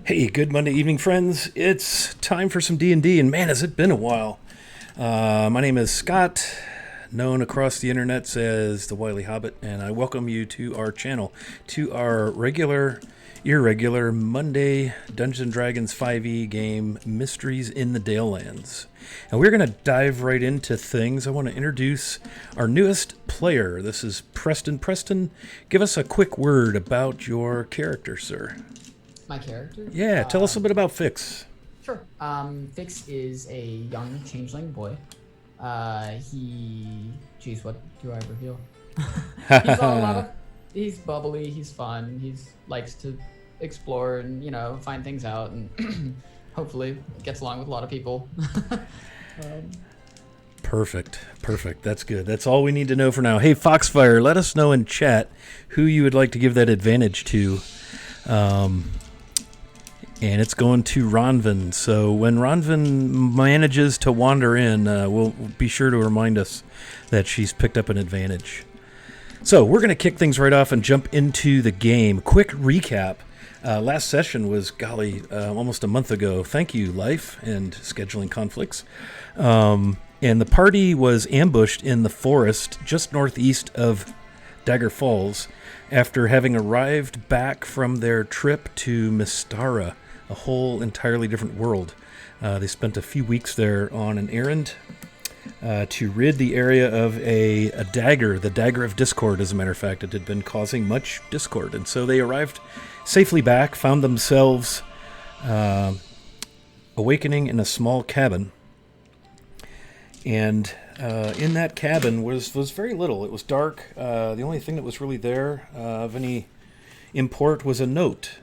Hey, good Monday evening, friends. It's time for some D&D, and man, has it been a while. My name is Scott, known across the internet as the Wily Hobbit, and I welcome you to our channel, to our irregular Monday Dungeons & Dragons 5e game, Mysteries in the Dalelands. And we're going to dive right into things. I want to introduce our newest player. This is Preston. Preston, give us a quick word about your character, sir. My character? Yeah, tell us a bit about Fix. Sure. Fix is a young changeling boy. Geez, what do I reveal? He's bubbly, he's fun, likes to explore and, find things out and hopefully gets along with a lot of people. Perfect. That's good. That's all we need to know for now. Hey, Foxfire, let us know in chat who you would like to give that advantage to. And it's going to Ronvin. So when Ronvin manages to wander in, we'll be sure to remind us that she's picked up an advantage. So we're going to kick things right off and jump into the game. Quick recap. Last session was, almost a month ago. Thank you, Life and Scheduling Conflicts. And the party was ambushed in the forest just northeast of Dagger Falls after having arrived back from their trip to Mystara, a whole entirely different world. They spent a few weeks there on an errand to rid the area of a dagger, the Dagger of Discord, as a matter of fact. It had been causing much discord. And so they arrived safely back, found themselves awakening in a small cabin. And in that cabin was very little. It was dark. The only thing that was really there of any import was a note.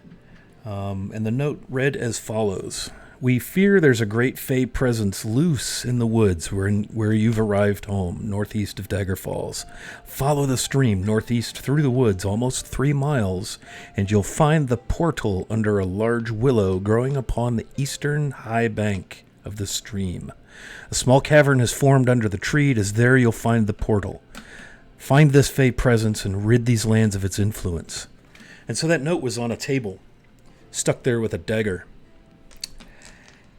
And the note read as follows. We fear there's a great fey presence loose in the woods where you've arrived home, northeast of Dagger Falls. Follow the stream northeast through the woods almost 3 miles, and you'll find the portal under a large willow growing upon the eastern high bank of the stream. A small cavern has formed under the tree. It is there you'll find the portal. Find this fey presence and rid these lands of its influence. And so that note was on a table, stuck there with a dagger.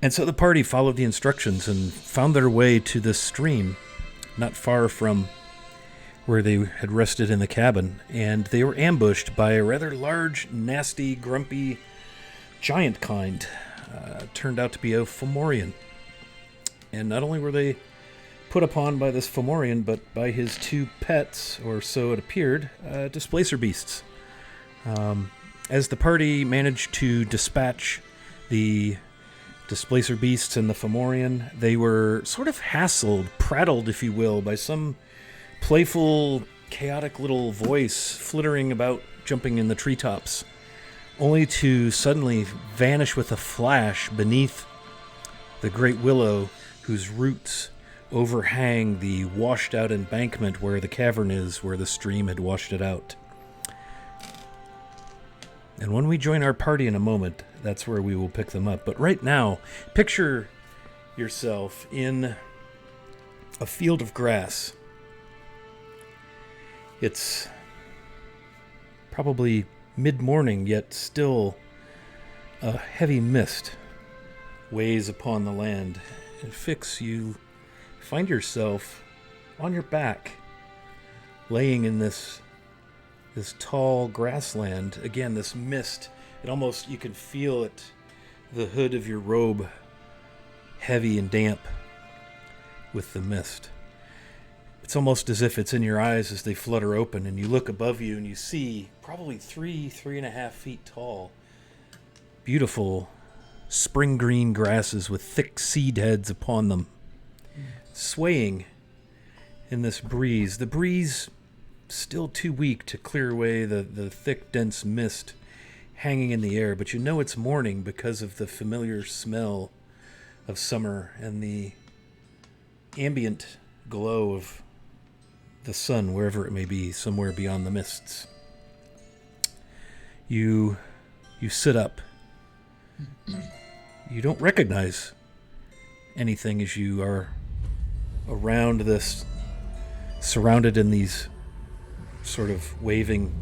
And so the party followed the instructions and found their way to this stream, not far from where they had rested in the cabin, and they were ambushed by a rather large, nasty, grumpy, giant kind. Turned out to be a Fomorian. And not only were they put upon by this Fomorian, but by his 2 pets, or so it appeared, displacer beasts. As the party managed to dispatch the displacer beasts and the Fomorian, they were sort of hassled, prattled, if you will, by some playful, chaotic little voice flittering about, jumping in the treetops, only to suddenly vanish with a flash beneath the great willow whose roots overhang the washed-out embankment where the cavern is, where the stream had washed it out. And when we join our party in a moment, that's where we will pick them up. But right now, picture yourself in a field of grass. It's probably mid-morning, yet still a heavy mist weighs upon the land. And Fix, you find yourself on your back, laying in this tall grassland. Again, this mist, you can feel it, the hood of your robe, heavy and damp with the mist. It's almost as if it's in your eyes as they flutter open, and you look above you and you see probably 3.5 feet tall, beautiful spring green grasses with thick seed heads upon them, swaying in this breeze. The breeze still too weak to clear away the thick, dense mist hanging in the air, but you know it's morning because of the familiar smell of summer and the ambient glow of the sun, wherever it may be, somewhere beyond the mists. You sit up. You don't recognize anything as you are around this, surrounded in these sort of waving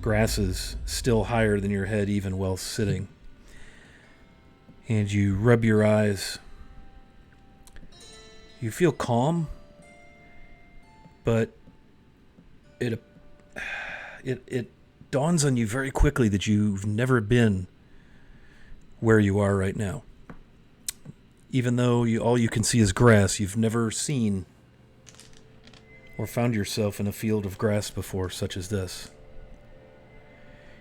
grasses still higher than your head even while sitting. and you rub your eyes. You feel calm, but it dawns on you very quickly that you've never been where you are right now. Even though all you can see is grass, you've never seen or found yourself in a field of grass before, such as this.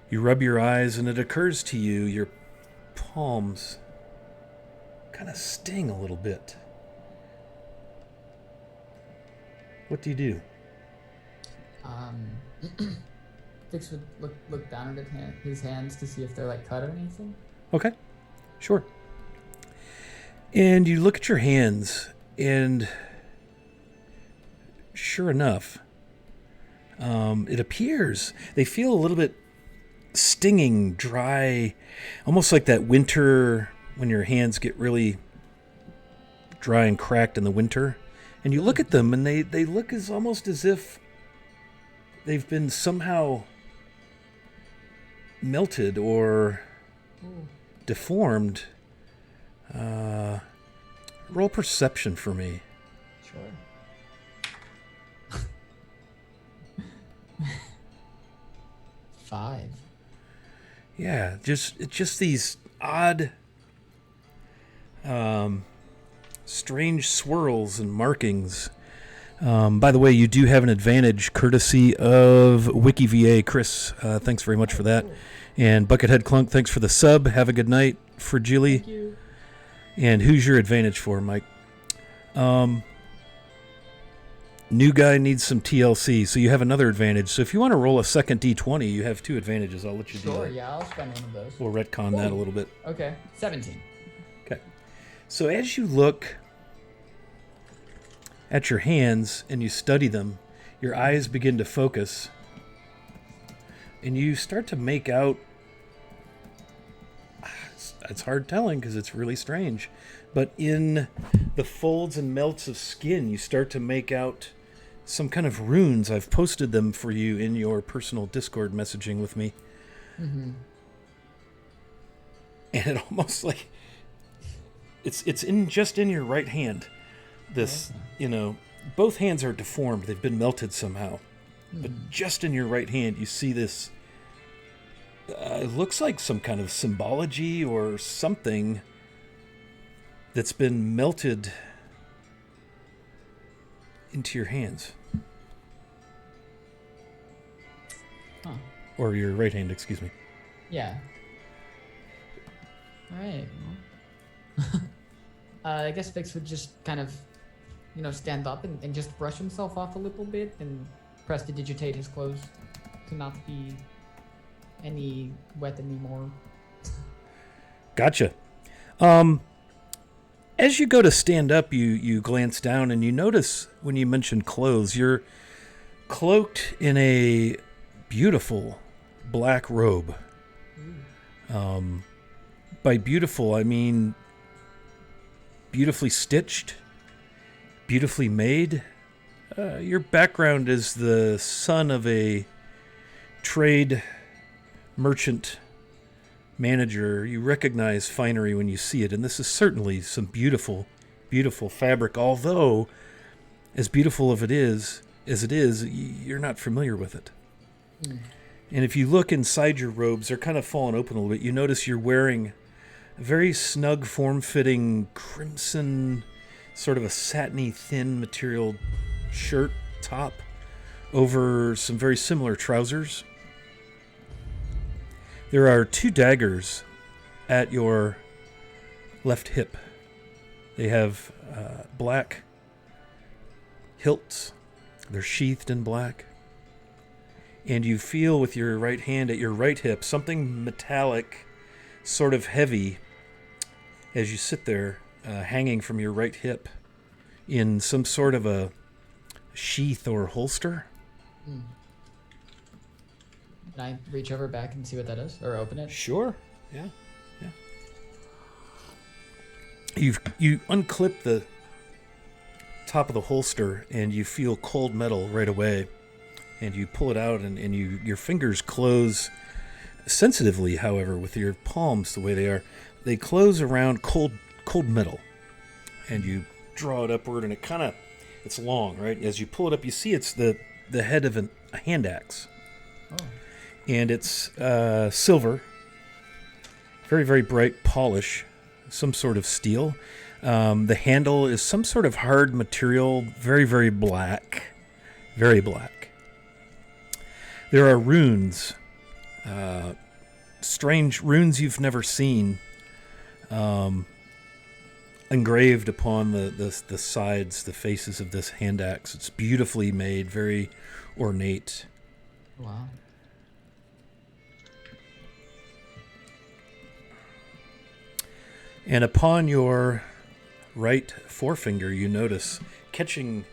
You rub your eyes, and it occurs to you your palms kind of sting a little bit. What do you do? Fix would look down at his hands to see if they're like cut or anything. Okay, sure. And you look at your hands, and sure enough, it appears they feel a little bit stinging, dry, almost like that winter when your hands get really dry and cracked in the winter. And you look at them, and they look almost as if they've been somehow melted or deformed. Roll perception for me. Sure. 5. Yeah, just these odd, strange swirls and markings. By the way, you do have an advantage courtesy of WikiVA. Chris, thanks very much for that. Cool. And Buckethead Clunk, thanks for the sub. Have a good night for Julie. Thank you. And who's your advantage for, Mike? New guy needs some TLC, so you have another advantage. So if you want to roll a second D20, you have 2 advantages. I'll let you do Sure, that. yeah, I'll spend one of those. We'll retcon that a little bit. Okay, 17. Okay. So as you look at your hands and you study them, your eyes begin to focus, and you start to make out. It's hard telling because it's really strange, but in the folds and melts of skin, you start to make out some kind of runes. I've posted them for you in your personal Discord messaging with me. Mm-hmm. And it almost like it's in just in your right hand. This, both hands are deformed. They've been melted somehow. Mm-hmm. But just in your right hand, you see this. It looks like some kind of symbology or something that's been melted into your hands. Huh. Or your right hand, excuse me. Yeah. All right. Well. I guess Vix would just kind of, stand up and just brush himself off a little bit and prestidigitate his clothes to not be any wet anymore. Gotcha. As you go to stand up, you glance down and you notice when you mentioned clothes, you're cloaked in a beautiful black robe. By beautiful, I mean beautifully stitched, beautifully made. Your background is the son of a trade merchant manager. You recognize finery when you see it, and this is certainly some beautiful, beautiful fabric, although as beautiful as it is, you're not familiar with it. And if you look inside your robes, they're kind of fallen open a little bit. You notice you're wearing a very snug, form-fitting crimson, sort of a satiny, thin material shirt top over some very similar trousers. There are 2 daggers at your left hip. They have black hilts. They're sheathed in black. And you feel with your right hand at your right hip something metallic, sort of heavy, as you sit there, hanging from your right hip in some sort of a sheath or holster. Can I reach over back and see what that is, or open it? Sure. Yeah. You unclip the top of the holster and you feel cold metal right away, and you pull it out and your fingers close sensitively. However, with your palms the way they are, they close around cold metal, and you draw it upward, and it's long, right? As you pull it up, you see it's the head of a hand axe, Oh. and it's silver, very very bright polish, some sort of steel. The handle is some sort of hard material, very very black, very black. There are runes, strange runes you've never seen, engraved upon the sides, the faces of this hand axe. It's beautifully made, very ornate. Wow. And upon your right forefinger, you notice, catching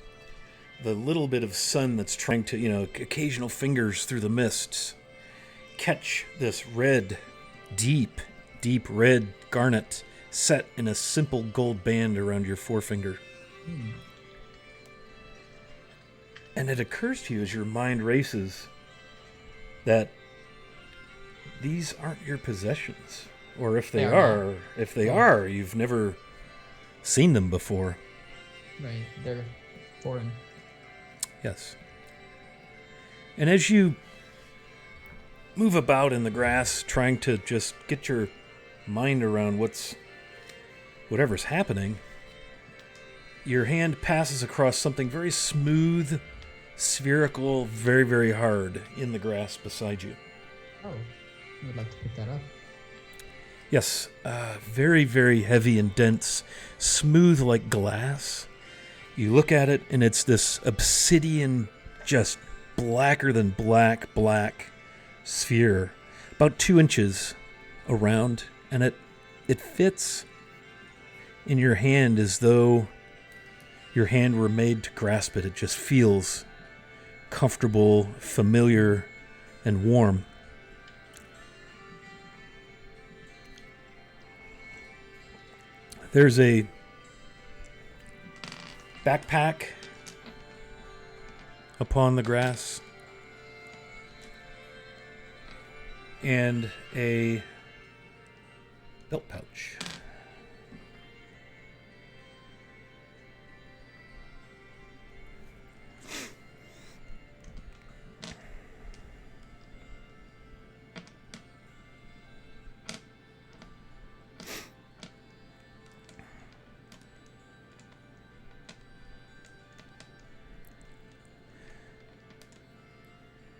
the little bit of sun that's trying to, occasional fingers through the mists, catch this red, deep red garnet set in a simple gold band around your forefinger. And it occurs to you as your mind races that these aren't your possessions. Or if they are, you've never seen them before. Right, they're foreign. Yes. And as you move about in the grass, trying to just get your mind around whatever's happening, your hand passes across something very smooth, spherical, very, very hard in the grass beside you. Oh, I would like to pick that up. Yes, very, very heavy and dense, smooth like glass. You look at it, and it's this obsidian, just blacker than black sphere, about 2 inches around, and it fits in your hand as though your hand were made to grasp it. It just feels comfortable, familiar, and warm. There's a backpack upon the grass and a belt pouch.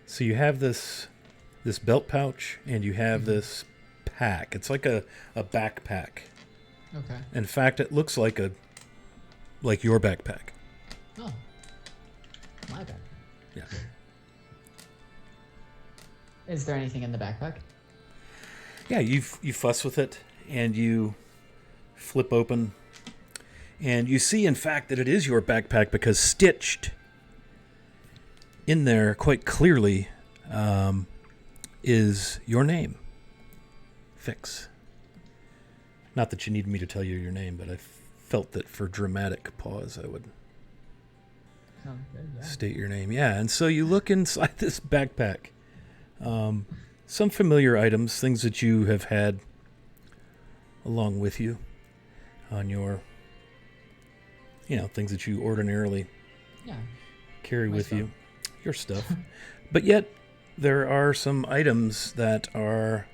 So you have this belt pouch, and you have this pack. It's like a backpack. Okay. In fact, it looks like your backpack. Oh. My backpack. Yeah. Is there anything in the backpack? Yeah, you fuss with it, and you flip open, and you see, in fact, that it is your backpack, because stitched in there quite clearly is your name, Fix. Not that you need me to tell you your name, but I felt that for dramatic pause I would Sounds good, yeah. state your name. Yeah, and so you look inside this backpack. Some familiar items, things that you have had along with you on your, things that you ordinarily carry My with stuff. you. Your stuff. But yet, there are some items that are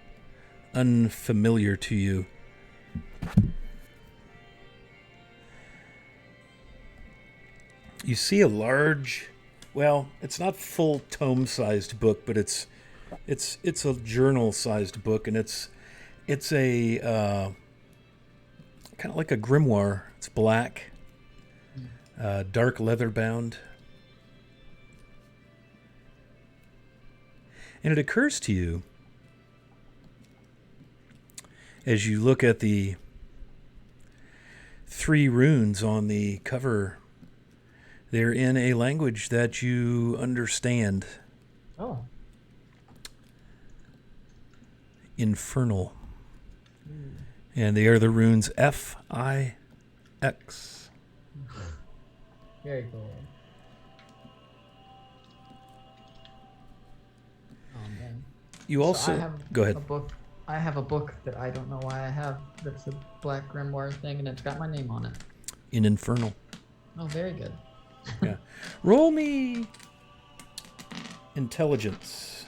unfamiliar to you. You see a large, well, it's not full tome-sized book, but it's a journal-sized book, and it's a kind of like a grimoire. It's black, dark leather bound. And it occurs to you, as you look at the 3 runes on the cover, they're in a language that you understand. Oh. Infernal. And they are the runes F-I-X. Very cool. Oh man. You also I have go ahead. a book I have a book that I don't know why I have. That's a black grimoire thing, and it's got my name on it. In Infernal. Oh, very good. Yeah. Roll me intelligence.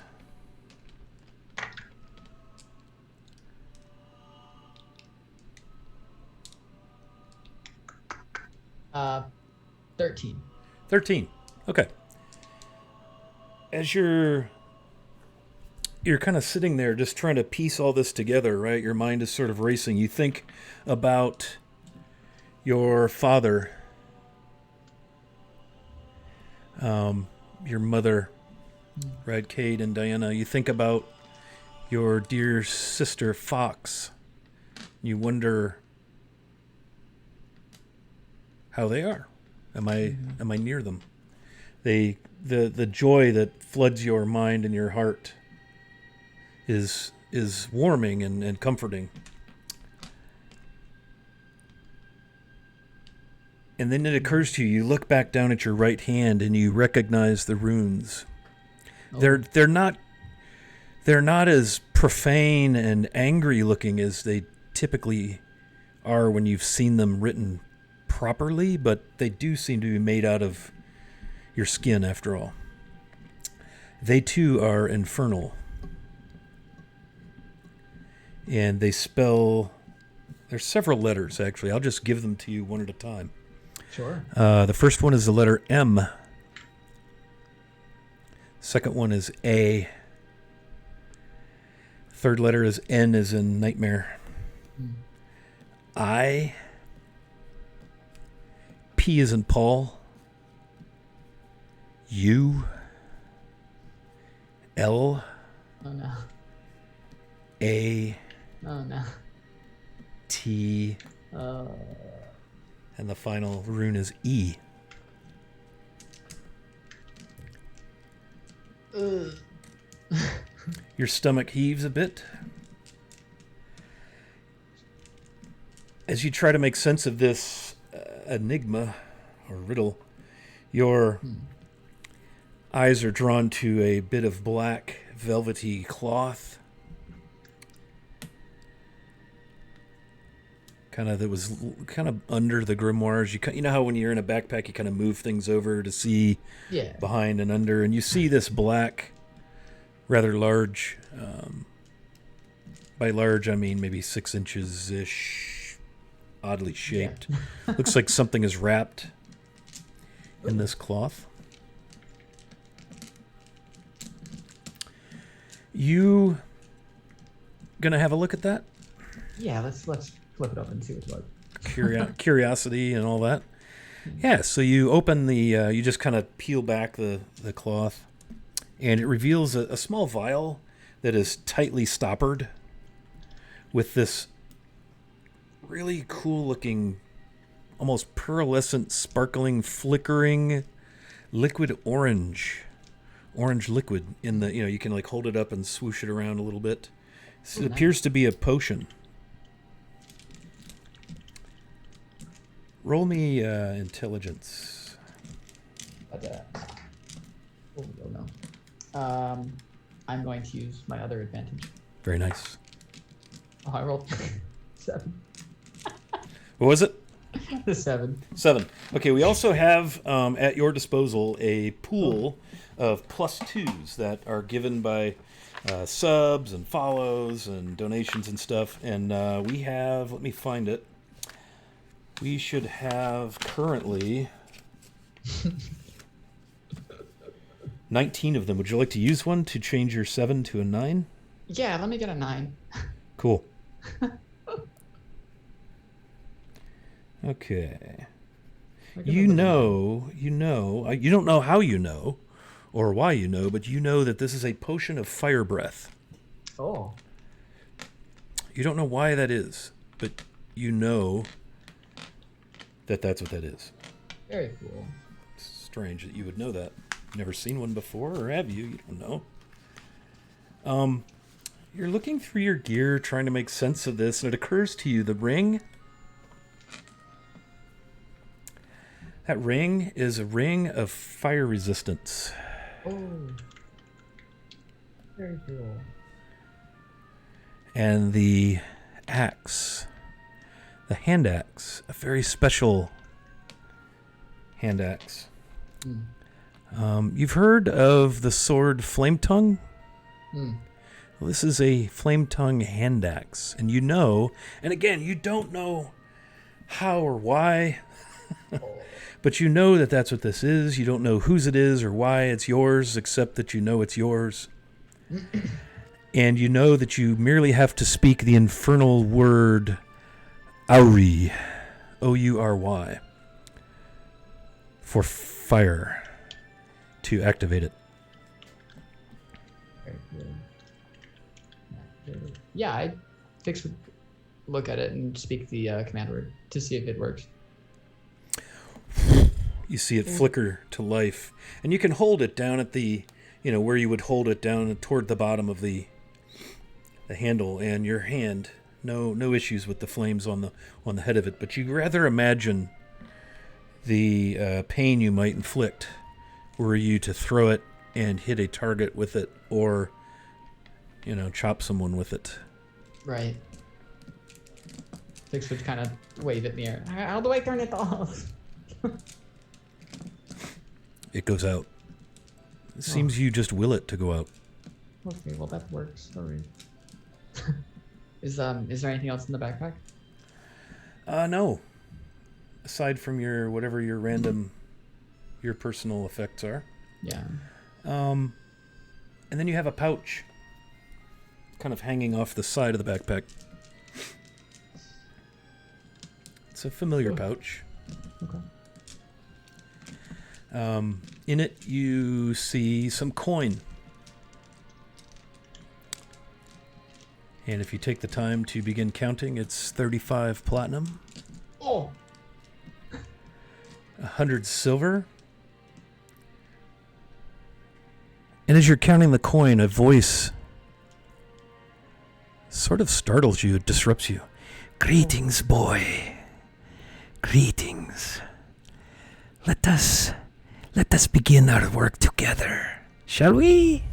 Uh, 13. 13. Okay. As you're kind of sitting there just trying to piece all this together, right? Your mind is sort of racing. You think about your father, your mother, right, Cade and Diana. You think about your dear sister Fox. You wonder how they are. Am I near them? The joy that floods your mind and your heart is warming and comforting. And then it occurs to you, you look back down at your right hand and you recognize the runes. Oh. They're not as profane and angry looking as they typically are when you've seen them written properly, but they do seem to be made out of your skin after all. They too are infernal. And they spell... There's several letters, actually. I'll just give them to you one at a time. Sure. The first one is the letter M. Second one is A. Third letter is N as in nightmare. I. P as in Paul. U. L. Oh, no. A. Oh, no. T. And the final rune is E. Your stomach heaves a bit as you try to make sense of this enigma or riddle. Your eyes are drawn to a bit of black velvety cloth, that was kind of under the grimoires. You know how when you're in a backpack you kind of move things over to see behind and under, and you see this black, rather large, by large I mean maybe 6 inches ish, oddly shaped. Looks like something is wrapped in this cloth. You gonna have a look at that? Yeah, let's flip it up and see what's what. Curiosity and all that. Yeah, so you open the, you just kind of peel back the cloth, and it reveals a small vial that is tightly stoppered with this really cool-looking, almost pearlescent, sparkling, flickering liquid orange liquid in the, you can like hold it up and swoosh it around a little bit. So it appears to be a potion. Roll me intelligence. Oh no. I'm going to use my other advantage. Very nice. Oh, I rolled 7. What was it? 7. 7. Okay, we also have at your disposal a pool of +2s that are given by subs and follows and donations and stuff. And we have, let me find it. We should have currently 19 of them. Would you like to use one to change your 7 to a 9? Yeah, let me get a 9. Cool. Okay. You don't know how you know or why you know, but you know that this is a potion of fire breath. Oh. You don't know why that is, but you know that that's what that is. Very cool. It's strange that you would know that. Never seen one before, or have you? You don't know. You're looking through your gear, trying to make sense of this, and it occurs to you the ring. That ring is a ring of fire resistance. Oh. Very cool. And the axe, the hand axe, a very special hand axe. You've heard of the sword Flame Tongue? Well, this is a Flame Tongue hand axe. And you know, and again, you don't know how or why, but you know that that's what this is. You don't know whose it is or why it's yours, except that you know it's yours. And you know that you merely have to speak the infernal word Aury, O-U-R-Y, for fire to activate it. Very good. Yeah, Fix would look at it and speak the command word to see if it works. You see it flicker to life. And you can hold it down at the, where you would hold it down toward the bottom of the handle, and your hand, no issues with the flames on the head of it, but you rather imagine the pain you might inflict were you to throw it and hit a target with it, or chop someone with it. Right. Fix would kind of wave at the air. How do I turn it off? It goes out. It seems you just will it to go out. Okay, well that works. Sorry. Is there anything else in the backpack? No. Aside from your personal effects are. Yeah. And then you have a pouch kind of hanging off the side of the backpack. It's a familiar pouch. Okay. In it you see some coin. And if you take the time to begin counting, it's 35 platinum. Oh! 100 silver. And as you're counting the coin, a voice sort of startles you, disrupts you. Greetings, boy. Greetings. Let us begin our work together, shall we?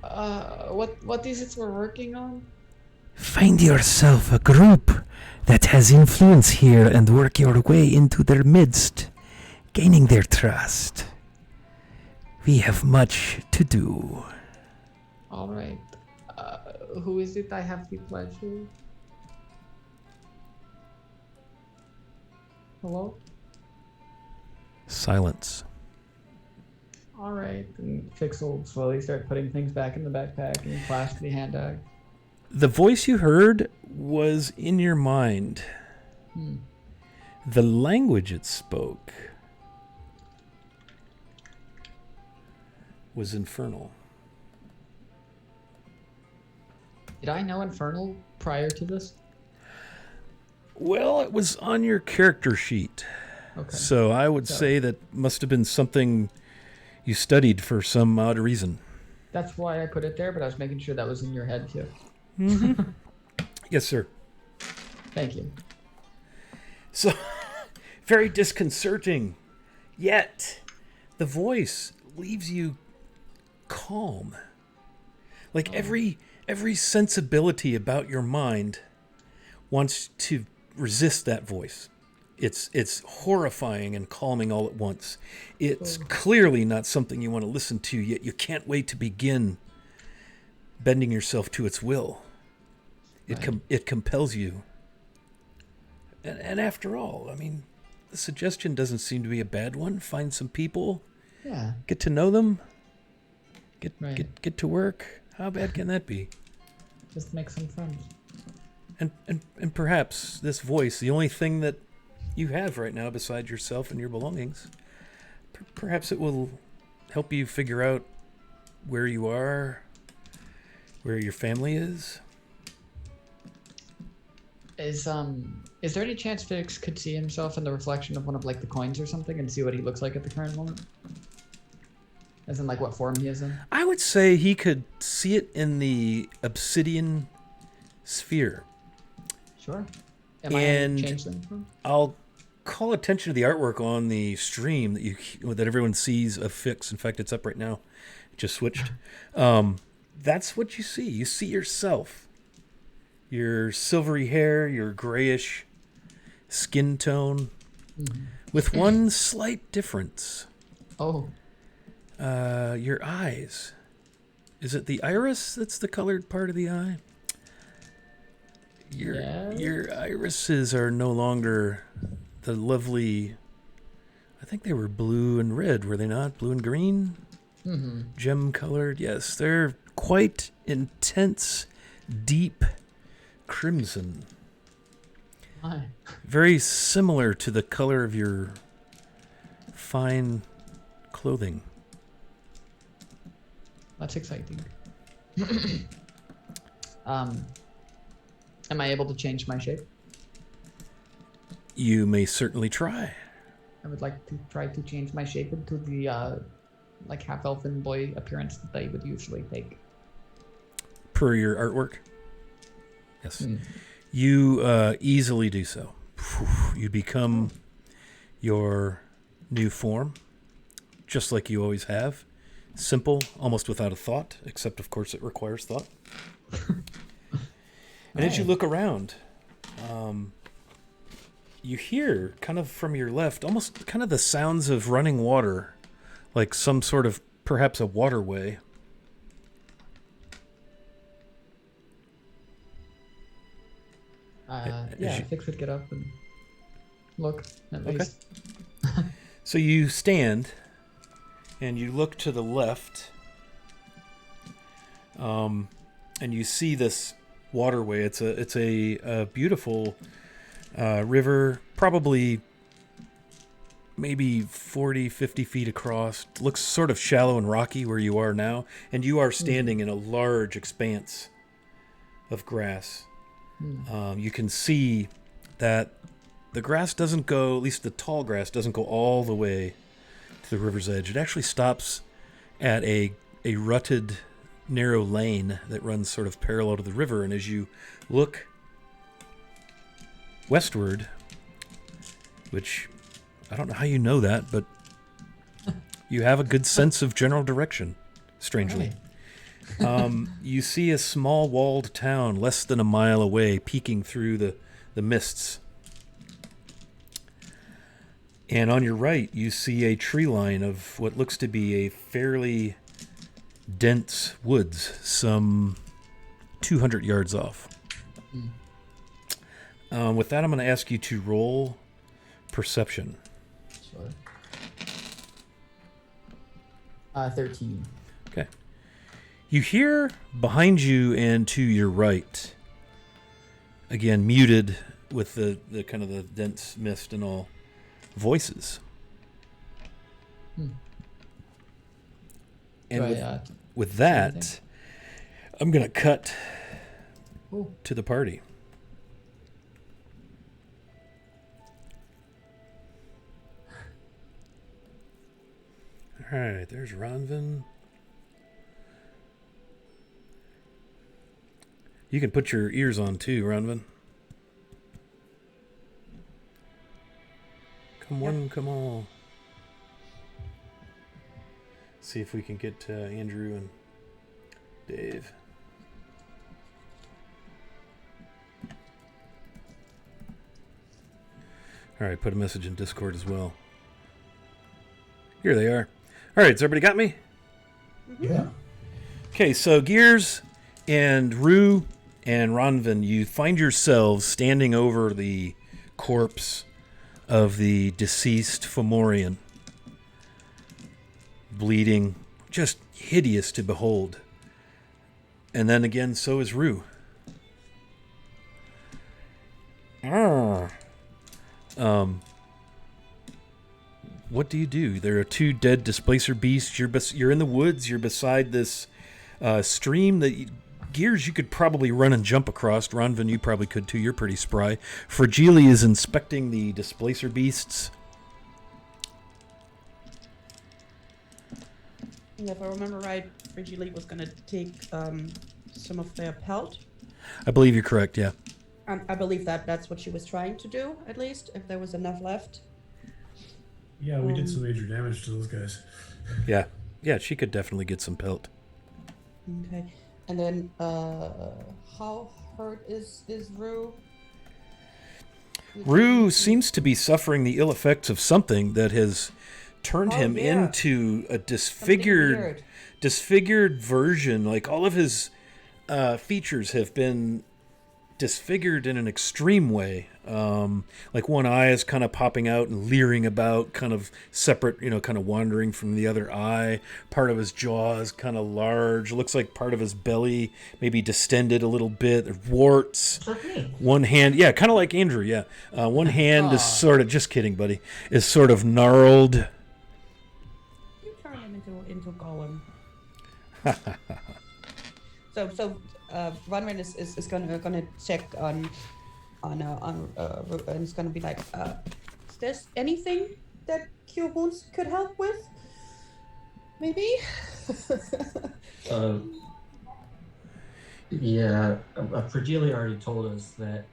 What is it we're working on? Find yourself a group that has influence here and work your way into their midst, gaining their trust. We have much to do. All right. Who is it I have the pleasure? Hello? Silence. All right. And Fix will slowly start putting things back in the backpack and clasp the hand axe. The voice you heard was in your mind. The language it spoke was infernal. Did I know Infernal prior to this? Well, it was on your character sheet. Okay. So I would say that must have been something you studied for some odd reason. That's why I put it there, but I was making sure that was in your head too. Mm-hmm. Yes, sir. Thank you. So, very disconcerting. Yet, the voice leaves you calm. Like every sensibility about your mind wants to resist that voice. It's horrifying and calming all at once. It's clearly not something you want to listen to, yet you can't wait to begin bending yourself to its will. It compels you. And after all, I mean, the suggestion doesn't seem to be a bad one. Find some people. Yeah. Get to know them. Get to work. How bad can that be? Just make some friends. And perhaps this voice, the only thing that you have right now besides yourself and your belongings, perhaps it will help you figure out where you are, where your family is. Is there any chance Fix could see himself in the reflection of one of like the coins or something and see what he looks like at the current moment? As in like what form he is in? I would say he could see it in the obsidian sphere. Sure. Am I a changeling form? I'll call attention to the artwork on the stream that everyone sees of Fix. In fact, it's up right now. It just switched. That's what you see. You see yourself Your silvery hair, your grayish skin tone, with one slight difference. Oh. Your eyes. Is it the iris that's the colored part of the eye? Your irises are no longer the lovely... I think they were blue and red, were they not? Blue and green? Mm-hmm. Gem colored, yes. They're quite intense, deep crimson. Hi. Very similar to the color of your fine clothing. That's exciting. Am I able to change my shape? You may certainly try. I would like to try to change my shape into the like half-elfin boy appearance that I would usually take. Per your artwork? Yes. You easily do so. You become your new form, just like you always have. Simple, almost without a thought, except, of course, it requires thought. And as you look around, you hear, kind of from your left, almost kind of the sounds of running water, like some sort of, perhaps a waterway. Fix would get up and look at least. So you stand, and you look to the left, and you see this waterway. It's a beautiful river, probably maybe 40, 50 feet across. Looks sort of shallow and rocky where you are now, and you are standing in a large expanse of grass. You can see that the grass doesn't go, at least the tall grass doesn't go all the way to the river's edge. It actually stops at a rutted, narrow lane that runs sort of parallel to the river. And as you look westward, which I don't know how you know that, but you have a good sense of general direction, strangely. You see a small walled town less than a mile away, peeking through the mists. And on your right, you see a tree line of what looks to be a fairly dense woods, some 200 yards off. With that, I'm going to ask you to roll perception. Sure. 13. Okay. You hear behind you and to your right, again muted with the kind of the dense mist and all, voices. And with that, I'm going to cut to the party. All right, there's Ronvin. You can put your ears on too, Ronvin. Come one, come all. See if we can get Andrew and Dave. All right, put a message in Discord as well. Here they are. All right, has everybody got me? Yeah. Okay, so Gears and Rue and Ronvin, you find yourselves standing over the corpse of the deceased Fomorian. Bleeding, just hideous to behold. And then again, so is Rue. What do you do? There are two dead displacer beasts. You're in the woods. You're beside this stream that Gears you could probably run and jump across. Ronvin, you probably could too. You're pretty spry. Fragile is inspecting the displacer beasts. And if I remember right, Frigili was going to take some of their pelt. I believe you're correct, yeah. I believe that's what she was trying to do, at least, if there was enough left. Yeah, we did some major damage to those guys. Yeah, she could definitely get some pelt. Okay. And then, how hurt is Rue? Rue seems to be suffering the ill effects of something that has turned him into a disfigured version. Like all of his features have been disfigured in an extreme way. Like one eye is kind of popping out and leering about, kind of separate, kind of wandering from the other eye. Part of his jaw is kind of large. Looks like part of his belly maybe distended a little bit. Warts. Like me. One hand, yeah, kind of like Andrew, yeah. One hand is sort of, just kidding, buddy, is sort of gnarled. You turn him into a golem. So Runrin is gonna check on and it's gonna be like, is there anything that Cure Wounds could help with? Maybe. Yeah, Fragile already told us that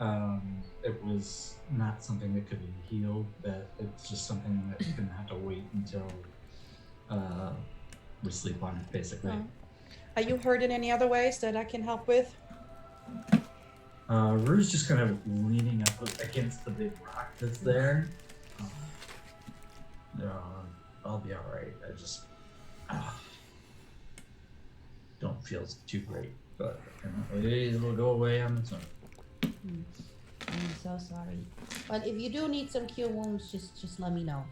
it was not something that could be healed. That it's just something that's gonna have to wait until we sleep on it, basically. Are you hurt in any other ways that I can help with? Rue's just kind of leaning up against the big rock that's there. I'll be alright. I just don't feel too great, but it'll go away on its own. I'm so sorry. But if you do need some cure wounds, just let me know.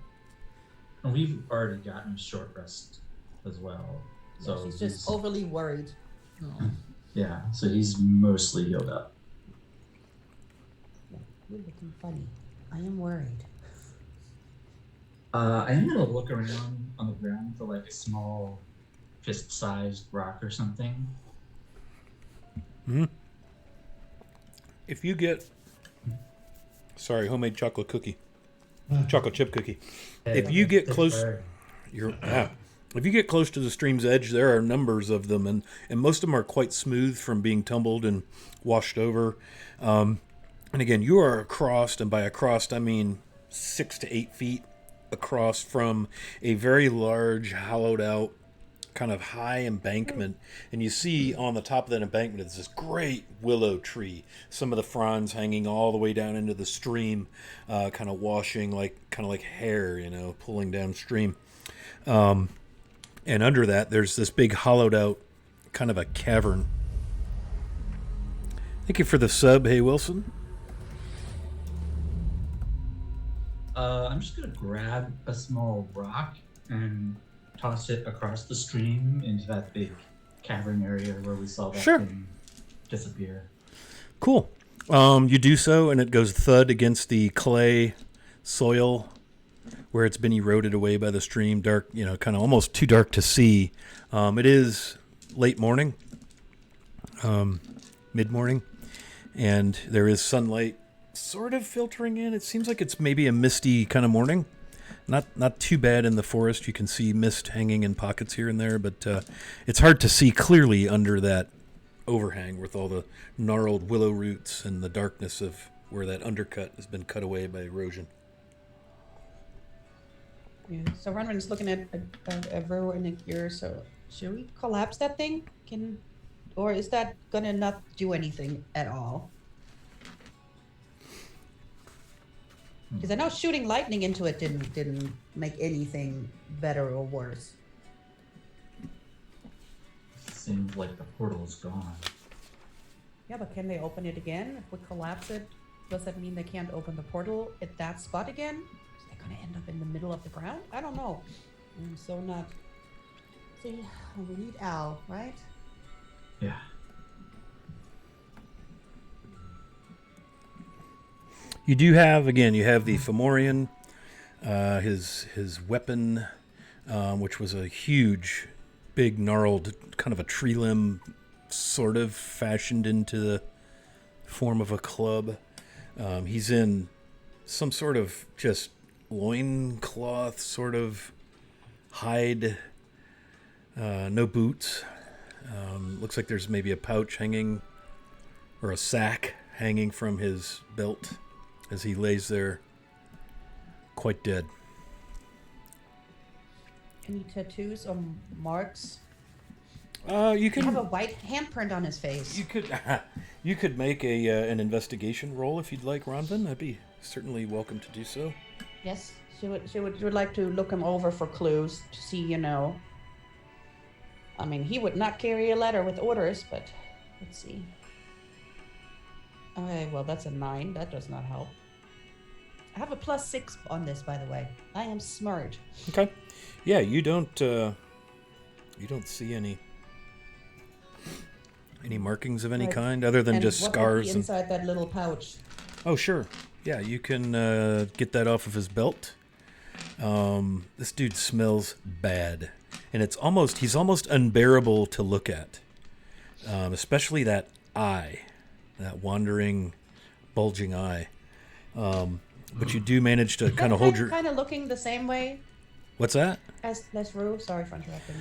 And we've already gotten a short rest as well. So she's just overly worried. Yeah, so he's mostly healed up. You're looking funny. I am worried. I am gonna look around on the ground for like a small fist-sized rock or something. If you get, homemade chocolate cookie, chocolate chip cookie. If you get close, if you get close to the stream's edge, there are numbers of them, and most of them are quite smooth from being tumbled and washed over. And again, you are across, and by across I mean 6 to 8 feet across from a very large, hollowed out, kind of high embankment. And you see on the top of that embankment is this great willow tree. Some of the fronds hanging all the way down into the stream, kind of washing like hair, pulling downstream. And under that, there's this big hollowed out kind of a cavern. Thank you for the sub, Hey Wilson. I'm just gonna grab a small rock and toss it across the stream into that big cavern area where we saw that thing disappear. Cool. You do so, and it goes thud against the clay soil where it's been eroded away by the stream. Dark, kind of almost too dark to see. It is late morning, mid-morning, and there is sunlight sort of filtering in. It seems like it's maybe a misty kind of morning. Not too bad in the forest. You can see mist hanging in pockets here and there, but it's hard to see clearly under that overhang with all the gnarled willow roots and the darkness of where that undercut has been cut away by erosion. Yeah. So Runrun's looking at Rue and Akir. So should we collapse that thing? Or is that gonna not do anything at all? Because I know shooting lightning into it didn't make anything better or worse. Seems like the portal is gone. Yeah, but can they open it again? If we collapse it, does that mean they can't open the portal at that spot again? Is they gonna end up in the middle of the ground? I don't know. I'm so not. See, we need Al, right? Yeah. You do have, again, you have the Fomorian, his weapon, which was a huge, big, gnarled, kind of a tree limb, sort of fashioned into the form of a club. He's in some sort of just loincloth, sort of hide, no boots. Looks like there's maybe a pouch hanging, or a sack hanging from his belt, as he lays there quite dead. Any tattoos or marks? You You have a can. white handprint on his face. You could. You could make an investigation roll if you'd like, Ronvin. I'd be certainly welcome to do so. Yes, she would like to look him over for clues to see, I mean, he would not carry a letter with orders, but let's see. Okay, well, that's a 9. That does not help. I have a +6 on this, by the way. I am smart. Okay. Yeah, you don't see any markings of any Right. kind other than And just what would scars be and. inside that little pouch? Oh, sure. Yeah, you can get that off of his belt. This dude smells bad, and he's almost unbearable to look at. Especially that eye, that wandering, bulging eye. But you do manage to kind of hold your. Kind of looking the same way What's that? as Rue. Sorry for interrupting.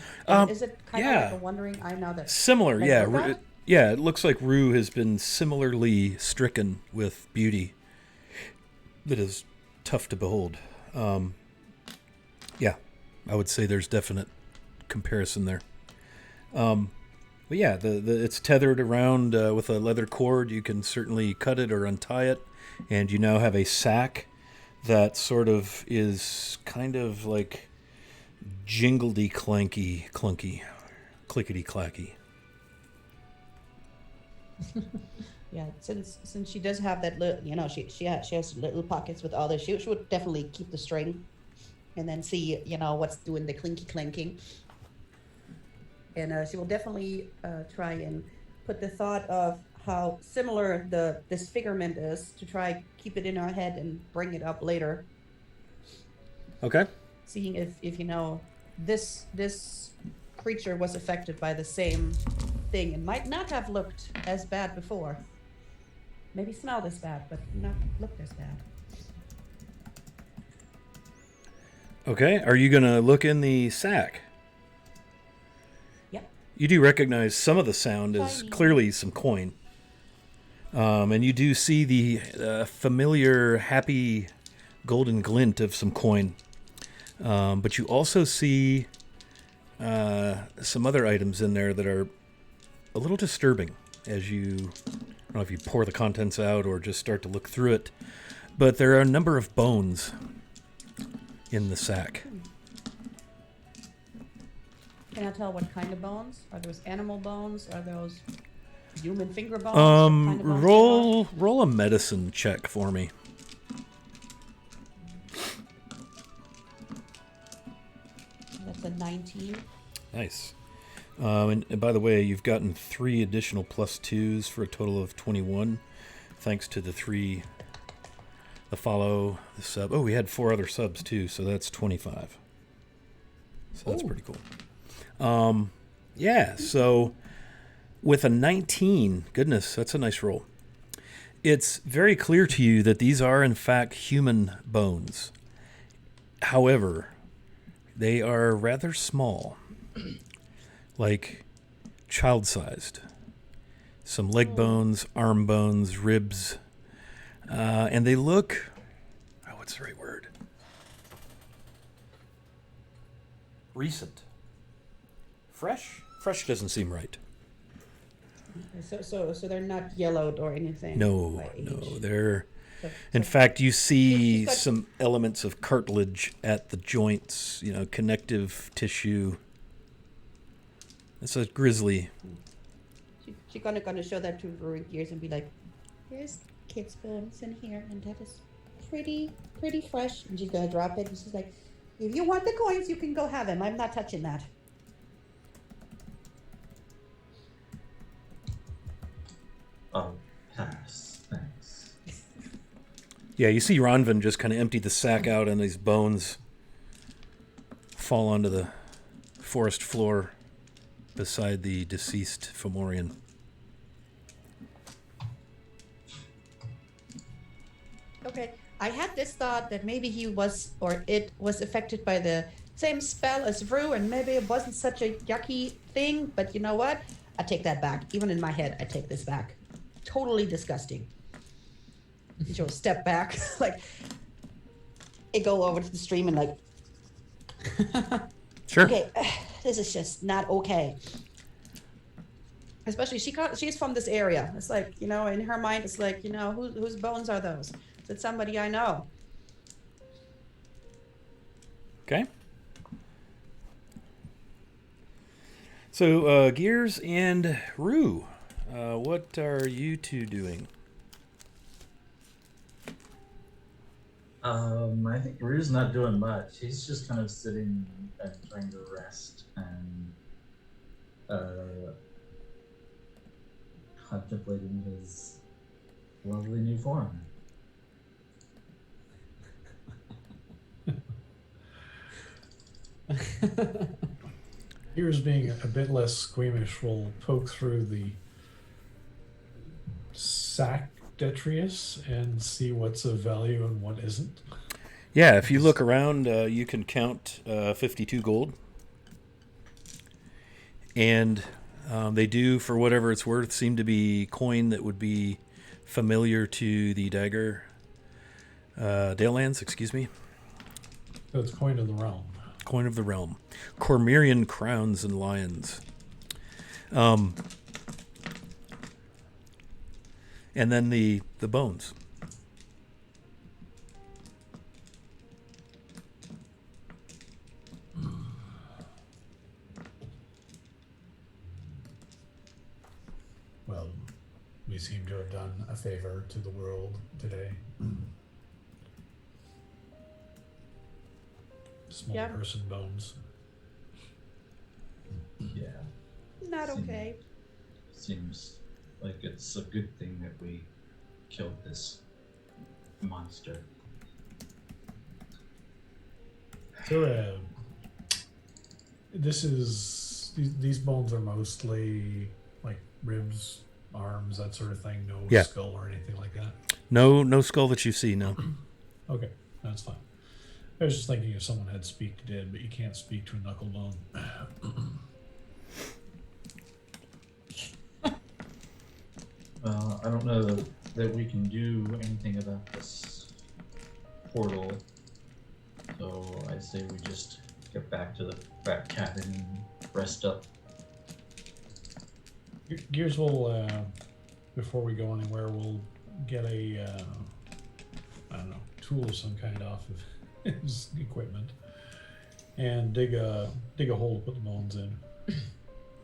Is it kind yeah. of like a wandering eye now that? Similar, Like yeah. Ruka? Yeah, it looks like Rue has been similarly stricken with beauty that is tough to behold. Yeah, I would say there's definite comparison there. But yeah, it's tethered around with a leather cord. You can certainly cut it or untie it, and you now have a sack that sort of is kind of like jingledy clunky, clickety clacky. Yeah, since she does have that little, she has little pockets with all this. She would definitely keep the string, and then see what's doing the clinky clanking. And she will definitely try and put the thought of how similar the disfigurement is to try keep it in her head and bring it up later. Okay. Seeing if this creature was affected by the same thing and might not have looked as bad before. Maybe smelled as bad, but not looked as bad. Okay, are you going to look in the sack? Yep. You do recognize some of the sound is Tiny. clearly some coin. And you do see the familiar, happy golden glint of some coin. But you also see some other items in there that are a little disturbing as you, I don't know if you pour the contents out or just start to look through it. But there are a number of bones in the sack. Can I tell what kind of bones? Are those animal bones? Are those human finger bones? What kind of bones Roll a medicine check for me. That's a 19. Nice. And by the way, you've gotten 3 additional +2s for a total of 21, thanks to the 3, the follow, the sub. Oh, we had 4 other subs too, so that's 25. So that's pretty cool. Yeah, so with a 19, goodness, that's a nice roll. It's very clear to you that these are in fact human bones. However, they are rather small. Like child-sized. Some leg bones, arm bones, ribs. And they look... Oh, what's the right word? Recent. Fresh? Fresh doesn't seem right. So they're not yellowed or anything. No, by age. no. They're... So- In fact, you see She's got- some elements of cartilage at the joints, connective tissue. It's a grizzly. She's gonna show that to Ruined Gears and be like, "There's kid's bones in here, and that is pretty fresh." And she's gonna drop it, and she's like, "If you want the coins, you can go have them. I'm not touching that." Oh, pass. Thanks. Yeah, you see Ronvin just kind of empty the sack out, and these bones fall onto the forest floor beside the deceased Fomorian. Okay, I had this thought that maybe he was, or it was affected by the same spell as Rue, and maybe it wasn't such a yucky thing, but you know what? I take that back. Even in my head, I take this back. Totally disgusting. She'll step back, like, it go over to the stream and like, Sure. okay, this is just not okay. Especially she's from this area. It's like, in her mind, it's like, whose bones are those? Is it somebody I know? Okay. So, Gears and Rue, what are you two doing? I think Rue's not doing much. He's just kind of sitting and trying to rest and contemplating his lovely new form. Here's being a bit less squeamish. Will poke through the sack detritus and see what's of value and what isn't. Yeah, if you look around, you can count 52 gold. And they do, for whatever it's worth, seem to be coin that would be familiar to the Dalelands, excuse me. So it's coin of the realm. Coin of the realm. Cormyrian crowns and lions. And then the bones. Well, we seem to have done a favor to the world today. Small Yeah. person bones. Yeah. Not okay. Seems like it's a good thing that we killed this monster. So, these bones are mostly like ribs, arms, that sort of thing. No Yeah. skull or anything like that. No skull that you see, no. Okay, that's fine. I was just thinking if someone had speak to dead, but you can't speak to a knuckle bone. Well, I don't know that we can do anything about this portal, so I say we just get back to the back cabin and rest up. Gears will, before we go anywhere, we'll get a, I don't know, tool of some kind off of his equipment and dig a hole to put the bones in.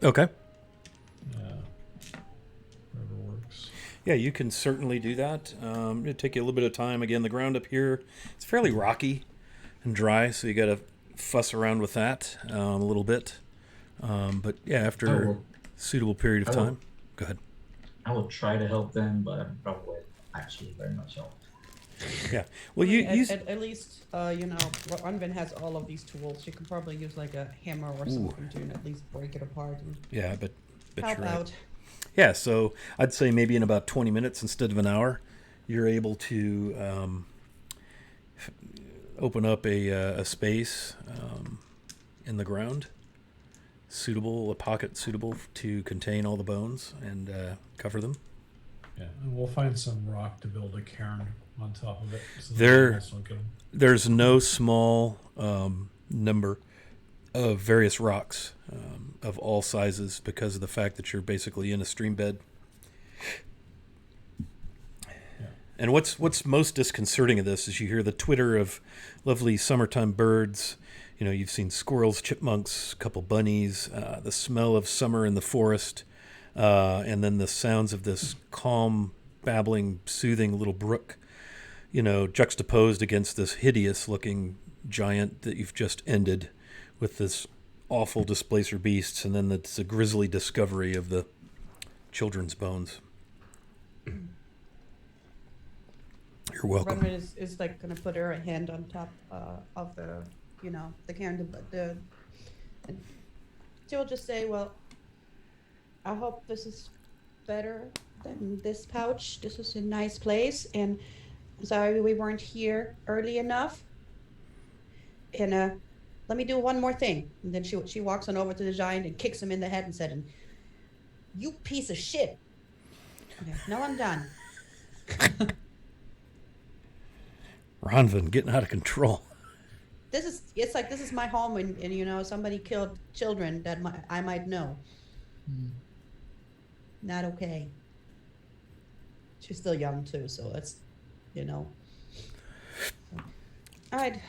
Okay. Whatever works. Yeah, you can certainly do that. It'll take you a little bit of time. Again, the ground up here, it's fairly rocky and dry, so you got to fuss around with that a little bit. But yeah, after a suitable period of time. Go ahead. I will try to help them, but I'm probably actually very much help. Yeah. Well, At least, Unvin has all of these tools. She could probably use like a hammer or something to at least break it apart and yeah, but help you're right. out. Yeah, so I'd say maybe in about 20 minutes instead of an hour, you're able to open up a space in the ground, a pocket suitable to contain all the bones and cover them. Yeah, and we'll find some rock to build a cairn on top of it. So There's no small number of various rocks of all sizes because of the fact that you're basically in a stream bed. Yeah. And what's most disconcerting of this is you hear the twitter of lovely summertime birds. You know, you've seen squirrels, chipmunks, a couple bunnies, the smell of summer in the forest, and then the sounds of this calm, babbling, soothing little brook, juxtaposed against this hideous-looking giant that you've just ended with this awful displacer beasts, and then it's a grisly discovery of the children's bones. You're welcome. Runman is like gonna put her hand on top of the cairn, and she'll just say, "Well, I hope this is better than this pouch. This is a nice place, and I'm sorry we weren't here early enough. And let me do one more thing." And then she walks on over to the giant and kicks him in the head and said, "You piece of shit." Okay, now I'm done. Ronvin getting out of control. This is my home, and somebody killed children that I might know. not okay. She's still young too, so it's, you know. All right,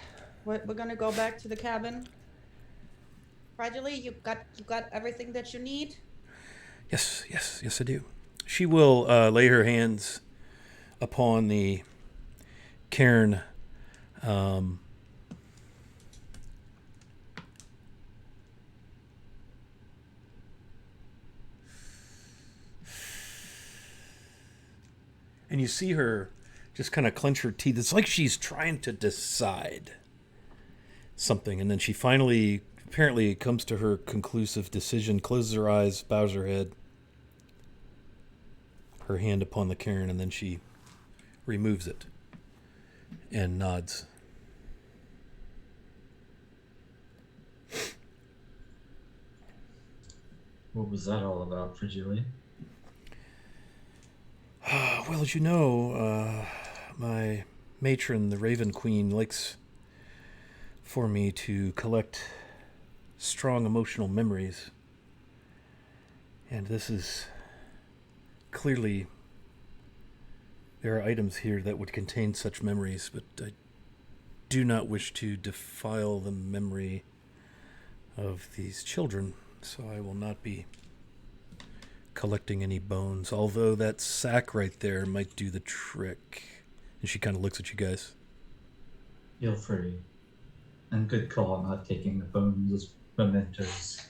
we're gonna go back to the cabin. Gradually, you got everything that you need. Yes, I do. She will lay her hands upon the cairn. Um, and you see her just kind of clench her teeth. It's like she's trying to decide something, and then she finally, apparently, comes to her conclusive decision, closes her eyes, bows her head, her hand upon the cairn, and then she removes it and nods. What was that all about for Julie? Well, as you know, my matron, the Raven Queen, likes for me to collect strong emotional memories. And this is clearly, there are items here that would contain such memories, but I do not wish to defile the memory of these children, so I will not be collecting any bones, although that sack right there might do the trick. And she kind of looks at you guys. Feel free. And good call not taking the bones as mementos.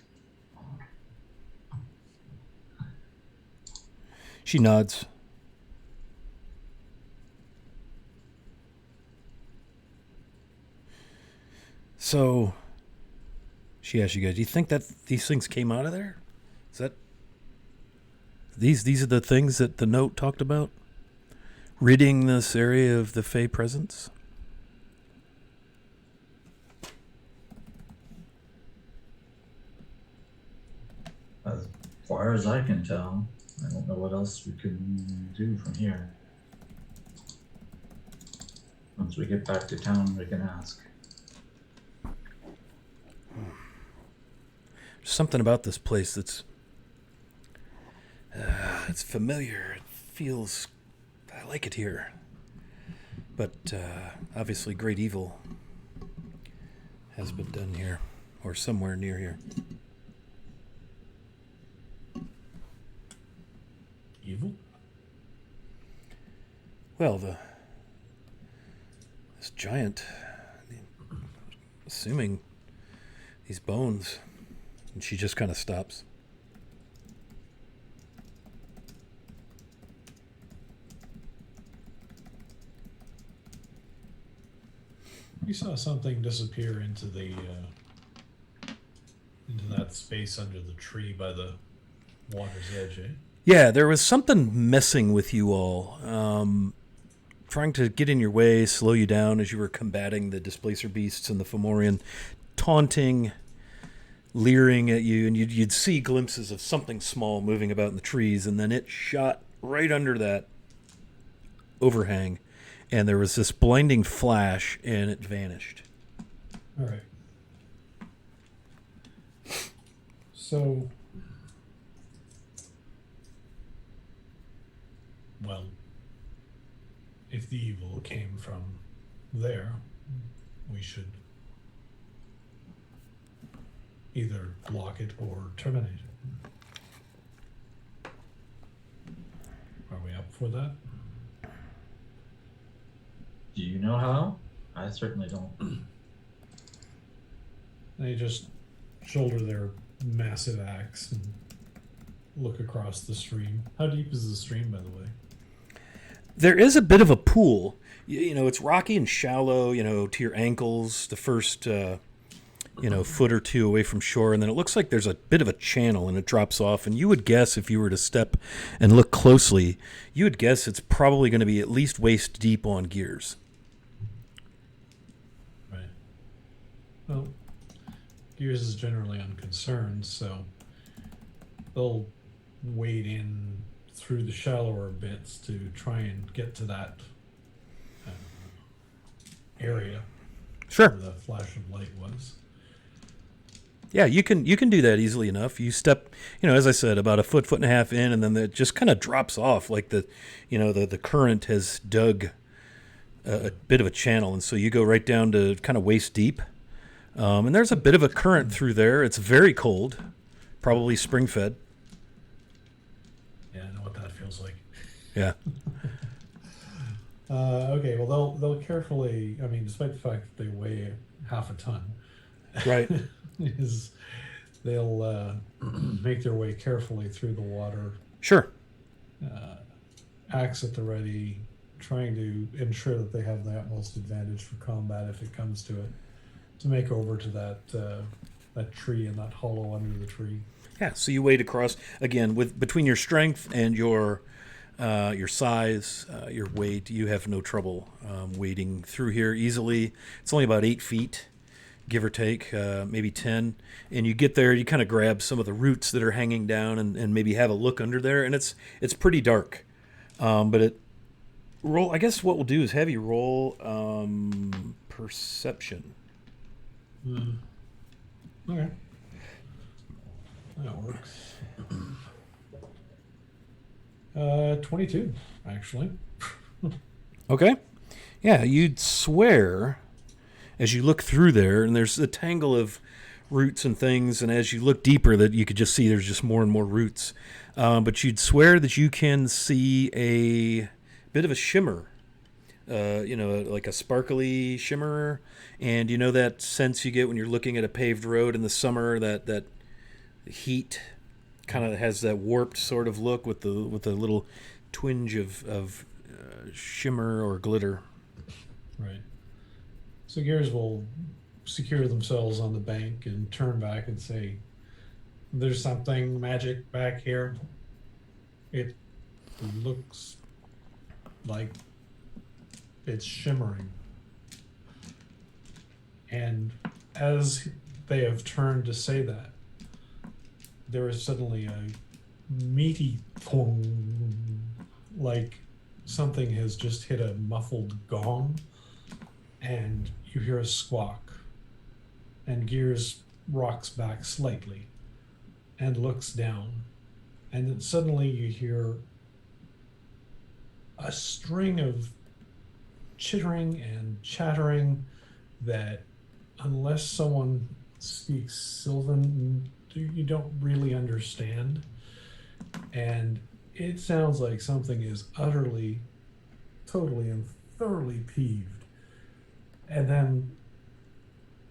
She nods. So, she asks you guys, do you think that these things came out of there? Is that... These are the things that the note talked about? Ridding this area of the Fey presence? As far as I can tell, I don't know what else we can do from here. Once we get back to town, we can ask. There's something about this place that's... it's familiar. It feels... I like it here. But obviously great evil has been done here. Or somewhere near here. Evil? Well, this giant, assuming these bones, and she just kind of stops. You saw something disappear into that space under the tree by the water's edge, eh? Yeah, there was something messing with you all, trying to get in your way, slow you down as you were combating the displacer beasts and the Fomorian, taunting, leering at you, and you'd see glimpses of something small moving about in the trees, and then it shot right under that overhang, and there was this blinding flash, and it vanished. All right. So, well, if the evil came from there, we should either block it or terminate it. Are we up for that? Do you know how? I certainly don't. They just shoulder their massive axe and look across the stream. How deep is the stream, by the way? There is a bit of a pool. You know, it's rocky and shallow, to your ankles, the first, foot or two away from shore. And then it looks like there's a bit of a channel and it drops off. And you would guess, if you were to step and look closely, you would guess it's probably going to be at least waist deep on gears. Right. Well, Gears is generally unconcerned, so they'll wade in through the shallower bits to try and get to that area Sure. where the flash of light was. Yeah, you can do that easily enough. You step, as I said, about a foot and a half in, and then it just kind of drops off, like the current has dug a bit of a channel, and so you go right down to kind of waist deep. And there's a bit of a current through there. It's very cold, probably spring fed. Yeah, I know what that feels like. Yeah. Okay, well they'll carefully. I mean, despite the fact that they weigh half a ton, Right. is they'll make their way carefully through the water, Sure. axe at the ready, trying to ensure that they have the utmost advantage for combat if it comes to it, to make over to that tree and that hollow under the tree. Yeah. So you wade across again with between your strength and your size, your weight. You have no trouble wading through here easily. It's only about 8 feet, give or take, maybe 10. And you get there, you kind of grab some of the roots that are hanging down and maybe have a look under there. And it's pretty dark. But I guess what we'll do is have you roll perception. Okay. That works. 22, actually. Okay. Yeah, you'd swear as you look through there, and there's a tangle of roots and things, and as you look deeper, that you could just see there's just more and more roots. But you'd swear that you can see a bit of a shimmer, like a sparkly shimmer, and that sense you get when you're looking at a paved road in the summer, that heat kind of has that warped sort of look with the little twinge of shimmer or glitter. Right. So Gears will secure themselves on the bank and turn back and say, "There's something magic back here. It looks like it's shimmering." And as they have turned to say that, there is suddenly a meaty thong, like something has just hit a muffled gong, and you hear a squawk. And Gears rocks back slightly and looks down, and then suddenly you hear a string of chittering and chattering that, unless someone speaks Sylvan, you don't really understand. And it sounds like something is utterly, totally, and thoroughly peeved. And then,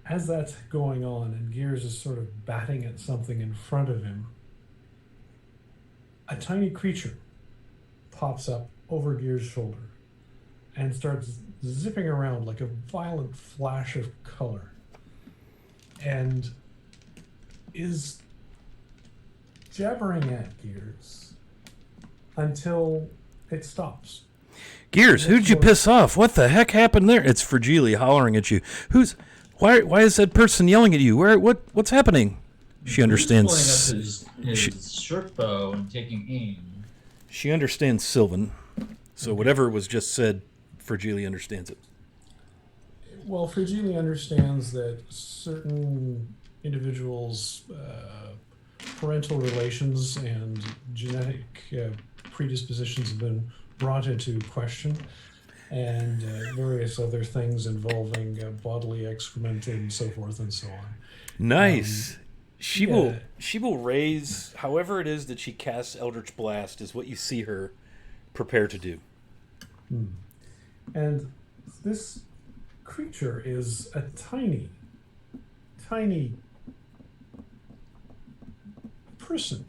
as that's going on, and Gears is sort of batting at something in front of him, a tiny creature pops up over Gears' shoulder and starts zipping around like a violent flash of color, and is jabbering at Gears until it stops. Gears, who'd you piss off? What the heck happened there? It's Fragile hollering at you. Why is that person yelling at you? What's happening? She understands. Pulling up his shirt bow and taking aim. She understands Sylvan, so whatever was just said, Fragile understands it. Well, Fragile understands that certain individuals' parental relations and genetic predispositions have been brought into question, and various other things involving bodily excrement and so forth and so on. Nice. She yeah. will raise however it is that she casts Eldritch Blast is what you see her prepare to do. And this creature is a tiny person,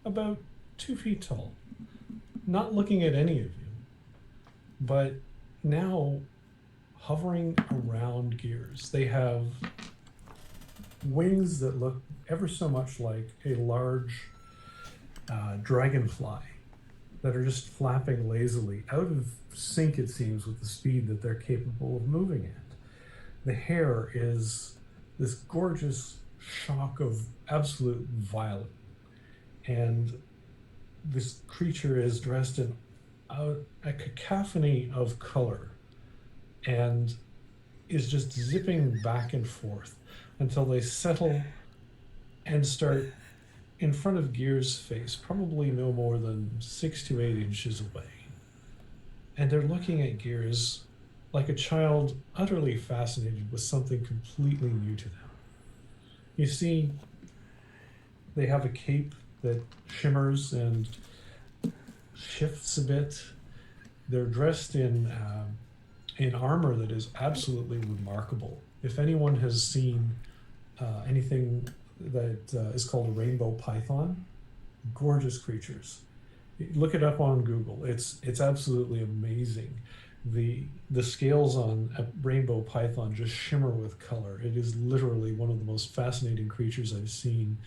about 2 feet tall, not looking at any of you, but now hovering around Gears. They have wings that look ever so much like a large dragonfly that are just flapping lazily, out of sync, it seems, with the speed that they're capable of moving at. The hair is this gorgeous shock of absolute violet, and this creature is dressed in a cacophony of color and is just zipping back and forth until they settle and start in front of Gear's face, probably no more than 6 to 8 inches away. And they're looking at Gears like a child utterly fascinated with something completely new to them. You see, they have a cape that shimmers and shifts a bit. They're dressed in armor that is absolutely remarkable. If anyone has seen anything that is called a rainbow python, gorgeous creatures. Look it up on Google. It's absolutely amazing. The scales on a rainbow python just shimmer with color. It is literally one of the most fascinating creatures I've seen.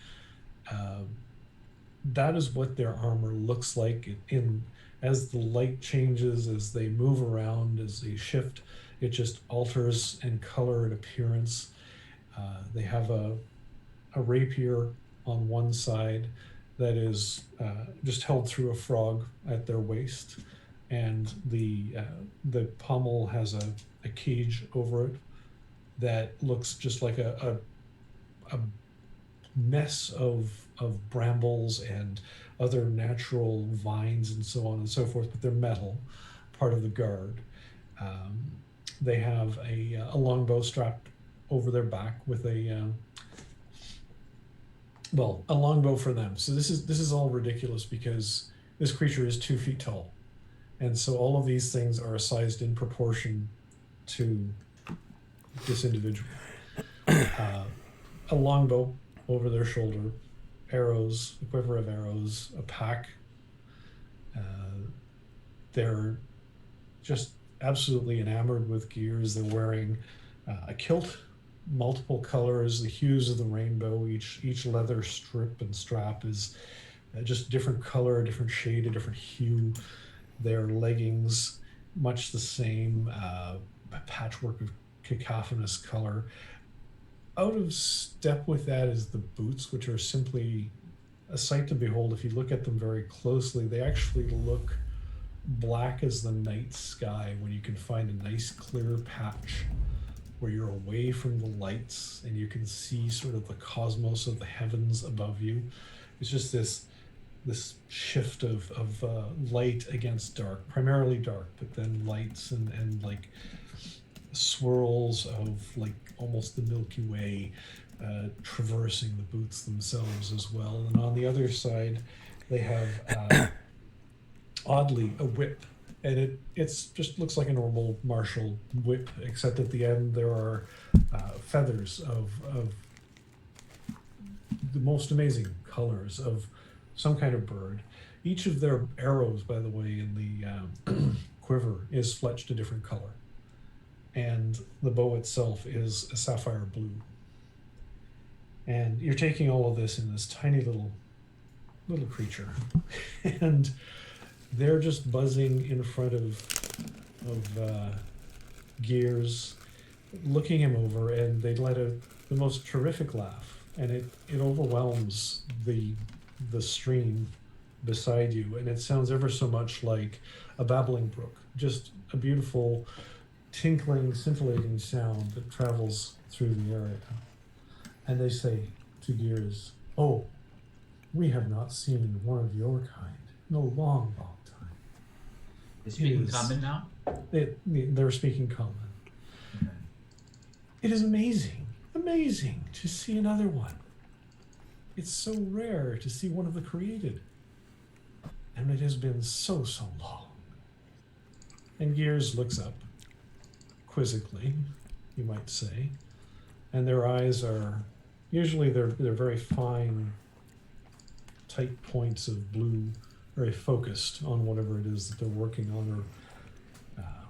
That is what their armor looks like in as the light changes, as they move around, as they shift. It just alters in color and appearance. They have a rapier on one side that is just held through a frog at their waist, and the pommel has a cage over it that looks just like a mess of brambles and other natural vines and so on and so forth, but they're metal, part of the guard. They have a longbow strapped over their back with a longbow for them. So this is all ridiculous because this creature is 2 feet tall, and so all of these things are sized in proportion to this individual. A longbow over their shoulder, arrows, a quiver of arrows, a pack. They're just absolutely enamored with Gears. They're wearing a kilt, multiple colors, the hues of the rainbow. Each leather strip and strap is just different color, different shade, a different hue. Their leggings, much the same, a patchwork of cacophonous color. Out of step with that is the boots, which are simply a sight to behold. If you look at them very closely, they actually look black as the night sky when you can find a nice clear patch where you're away from the lights and you can see sort of the cosmos of the heavens above you. It's just this shift of light against dark, primarily dark, but then lights and like swirls of like almost the Milky Way traversing the boots themselves as well. And on the other side, they have oddly a whip, and it's just looks like a normal martial whip, except at the end there are feathers of the most amazing colors of some kind of bird. Each of their arrows, by the way, in the quiver is fletched a different color, and the bow itself is a sapphire blue. And you're taking all of this in this tiny little creature, and they're just buzzing in front of Gears, looking him over, and they let out the most terrific laugh, and it overwhelms the stream beside you, and it sounds ever so much like a babbling brook, just a beautiful tinkling, scintillating sound that travels through the area. And they say to Gears, "Oh, we have not seen one of your kind in a long, long time." They're speaking common now? They're speaking common. Okay. It is amazing to see another one. It's so rare to see one of the created. And it has been so long. And Gears looks up, quizzically, you might say. And their eyes are, usually they're very fine, tight points of blue, very focused on whatever it is that they're working on or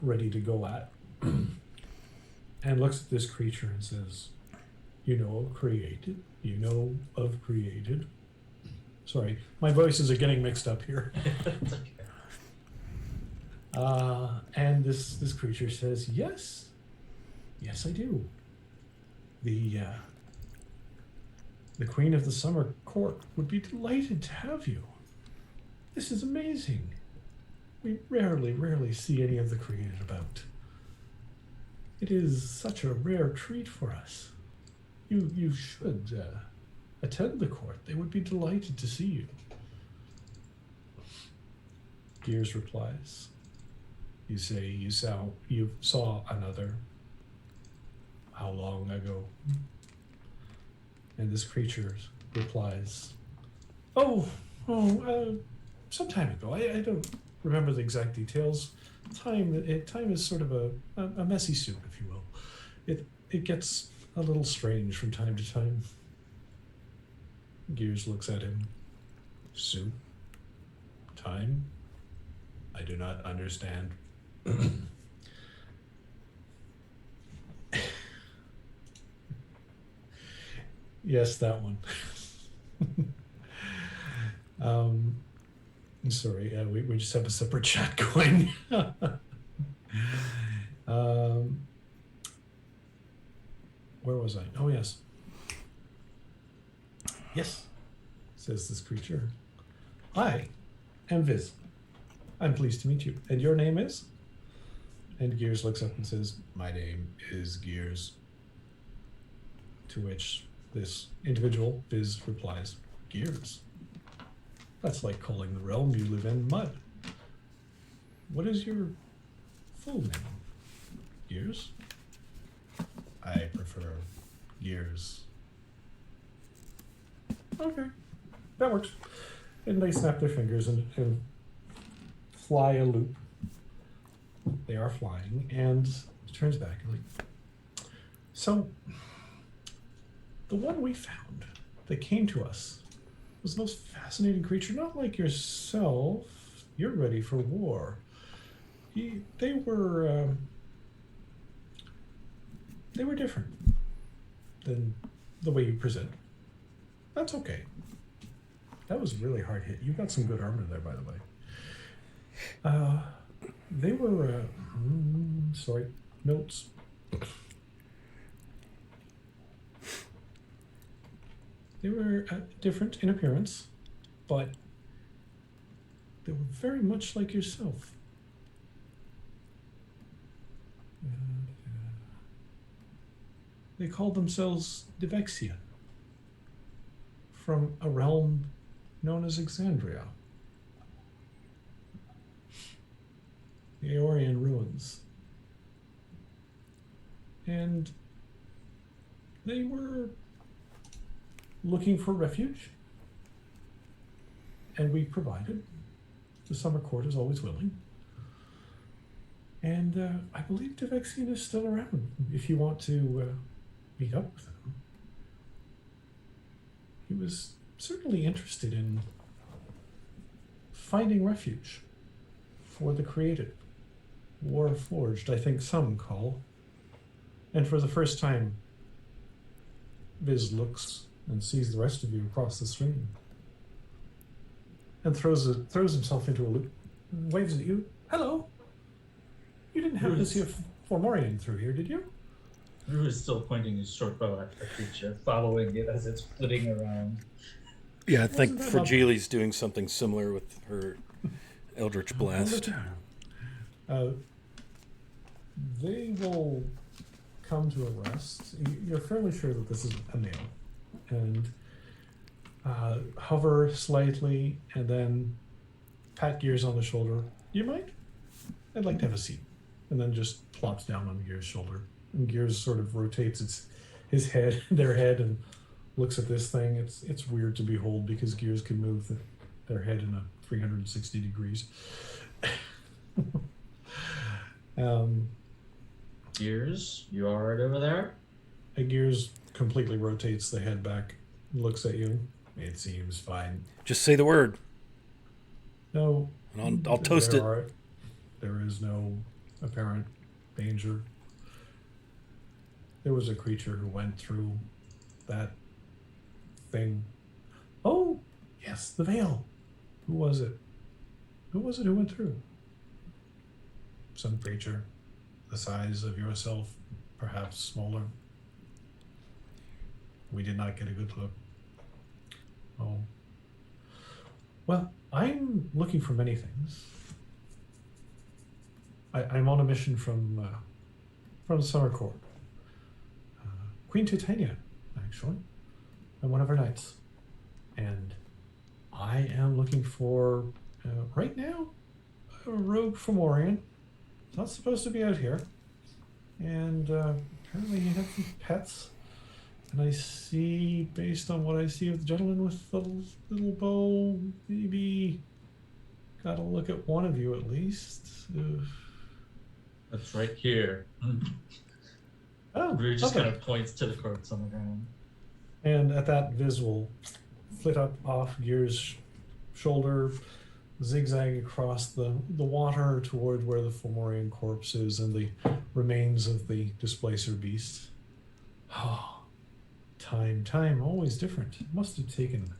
ready to go at. And looks at this creature and says, "You know of created? You know of created?" Sorry, my voices are getting mixed up here. It's okay. And this creature says, yes, I do. The Queen of the Summer Court would be delighted to have you. This is amazing. We rarely see any of the created about. It is such a rare treat for us. You should attend the court. They would be delighted to see you. Gears replies. You say you saw another. How long ago? And this creature replies, some time ago. I don't remember the exact details. Time is sort of a messy soup, if you will. It gets a little strange from time to time. Gears looks at him. Soup? Time? I do not understand. Yes, that one. I'm sorry, we just have a separate chat going. Where was I? Oh, yes. Yes, says this creature. I am Viz. I'm pleased to meet you. And your name is? And Gears looks up and says, my name is Gears. To which this individual, Viz, replies, Gears? That's like calling the realm you live in mud. What is your full name? Gears? I prefer Gears. Okay, that works. And they snap their fingers and fly a loop. They are flying, and it turns back and like, so the one we found that came to us was the most fascinating creature, not like yourself. You're ready for war. They were different than the way you present. That's okay. That was a really hard hit. You got some good armor there, by the way. They were, sorry, notes. They were different in appearance, but they were very much like yourself. They called themselves Devexia, from a realm known as Exandria. The Aeorian ruins. And they were looking for refuge, and we provided. The summer court is always willing. And I believe Devexian is still around if you want to meet up with him. He was certainly interested in finding refuge for the created. War forged, I think some call. And for the first time, Viz looks and sees the rest of you across the stream. And throws himself into a loop, waves at you. Hello! You didn't happen to see a Formorian through here, did you? Rue is still pointing his short bow at the creature, following it as it's flitting around. Yeah, I think Fragili's doing something similar with her Eldritch Blast. They will come to a rest. You're fairly sure that this is a male. And hover slightly, and then pat Gears on the shoulder. You mind? I'd like to have a seat. And then just plops down on Gears' shoulder. And Gears sort of rotates their head, and looks at this thing. It's weird to behold because Gears can move their head in a 360 degrees. Gears, you all right over there? Gears completely rotates the head back, looks at you. It seems fine. Just say the word. No. And I'll toast it. There is no apparent danger. There was a creature who went through that thing. Oh, yes, the veil. Who was it? Who was it who went through? Some creature the size of yourself, perhaps smaller. We did not get a good look. Oh. Well, I'm looking for many things. I'm on a mission from the Summer Court. Queen Titania, actually. on one of our nights. And I am looking for, right now, a rogue Fomorian. Not supposed to be out here. And apparently he had some pets. And I see, based on what I see of the gentleman with the little bow, maybe gotta look at one of you at least. That's right here. Oh, Rue just okay. kind of points to the corpse on the ground. And at that, Viz will flit up off Gear's shoulder, zigzag across the water toward where the Fomorian corpse is and the remains of the displacer beast. Oh, time, always different. It must have taken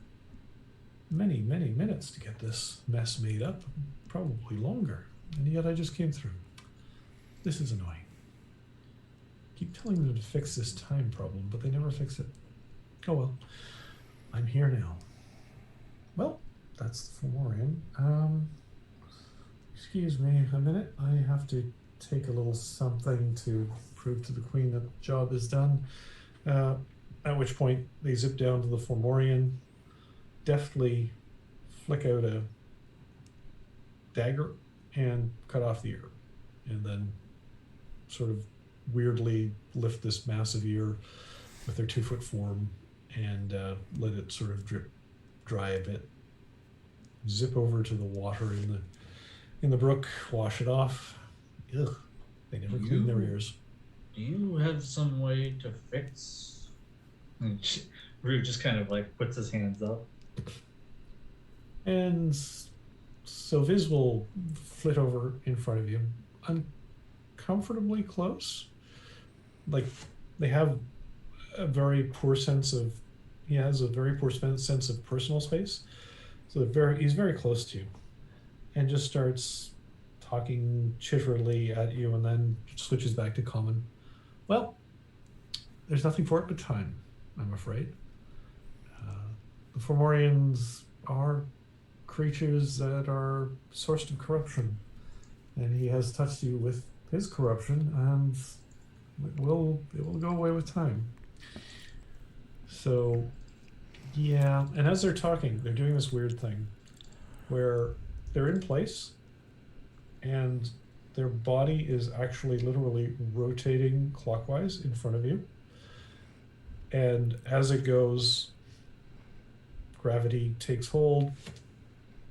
many minutes to get this mess made up, probably longer, and yet I just came through. This is annoying. Keep telling them to fix this time problem, but they never fix it. Oh well, I'm here now. Well, that's the Fomorian. Excuse me a minute. I have to take a little something to prove to the Queen that the job is done. At which point they zip down to the Fomorian, deftly flick out a dagger and cut off the ear, and then sort of weirdly lift this massive ear with their 2-foot form and let it sort of drip dry a bit. Zip over to the water in the brook, wash it off. Ugh, they never clean their ears. Do you have some way to fix? Rue just kind of like puts his hands up. And so Viz will flit over in front of you, uncomfortably close. Like they have a very poor sense of, he has a very poor sense of personal space. So he's very close to you, and just starts talking chitterly at you, and then switches back to common. Well, there's nothing for it but time, I'm afraid. The Fomorians are creatures that are sourced of corruption, and he has touched you with his corruption, and it will go away with time. So, yeah, and as they're talking, they're doing this weird thing where they're in place, and their body is actually literally rotating clockwise in front of you. And as it goes, gravity takes hold,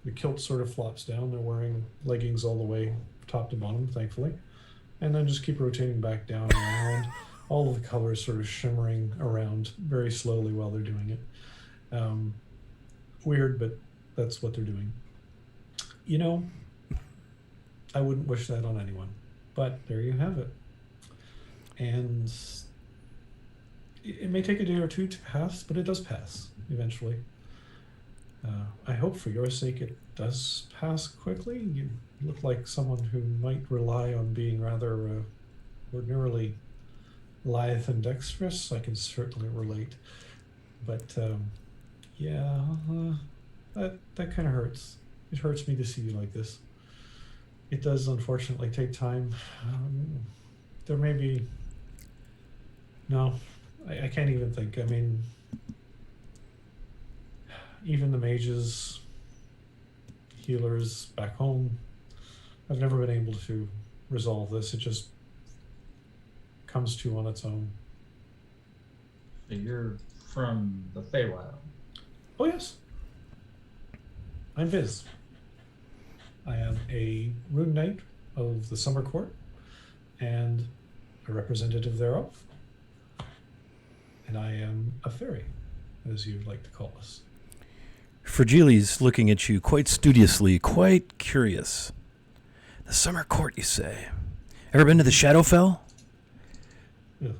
the kilt sort of flops down. They're wearing leggings all the way top to bottom, thankfully. And then just keep rotating back down and around. All of the colors sort of shimmering around very slowly while they're doing it. Weird, but that's what they're doing. You know, I wouldn't wish that on anyone, but there you have it. And it may take a day or two to pass, but it does pass eventually. I hope for your sake it does pass quickly. You look like someone who might rely on being rather ordinarily lithe and dexterous. I can certainly relate. But yeah, that kind of hurts. It hurts me to see you like this. It does unfortunately take time. There may be... No, I can't even think. I mean, even the mages, healers back home, I've never been able to resolve this. It just comes to on its own. So you're from the Feywild? Oh yes. I'm Viz. I am a rune knight of the Summer Court and a representative thereof. And I am a fairy, as you'd like to call us. Fragili's looking at you quite studiously, quite curious. The Summer Court, you say? Ever been to the Shadowfell? Yeah.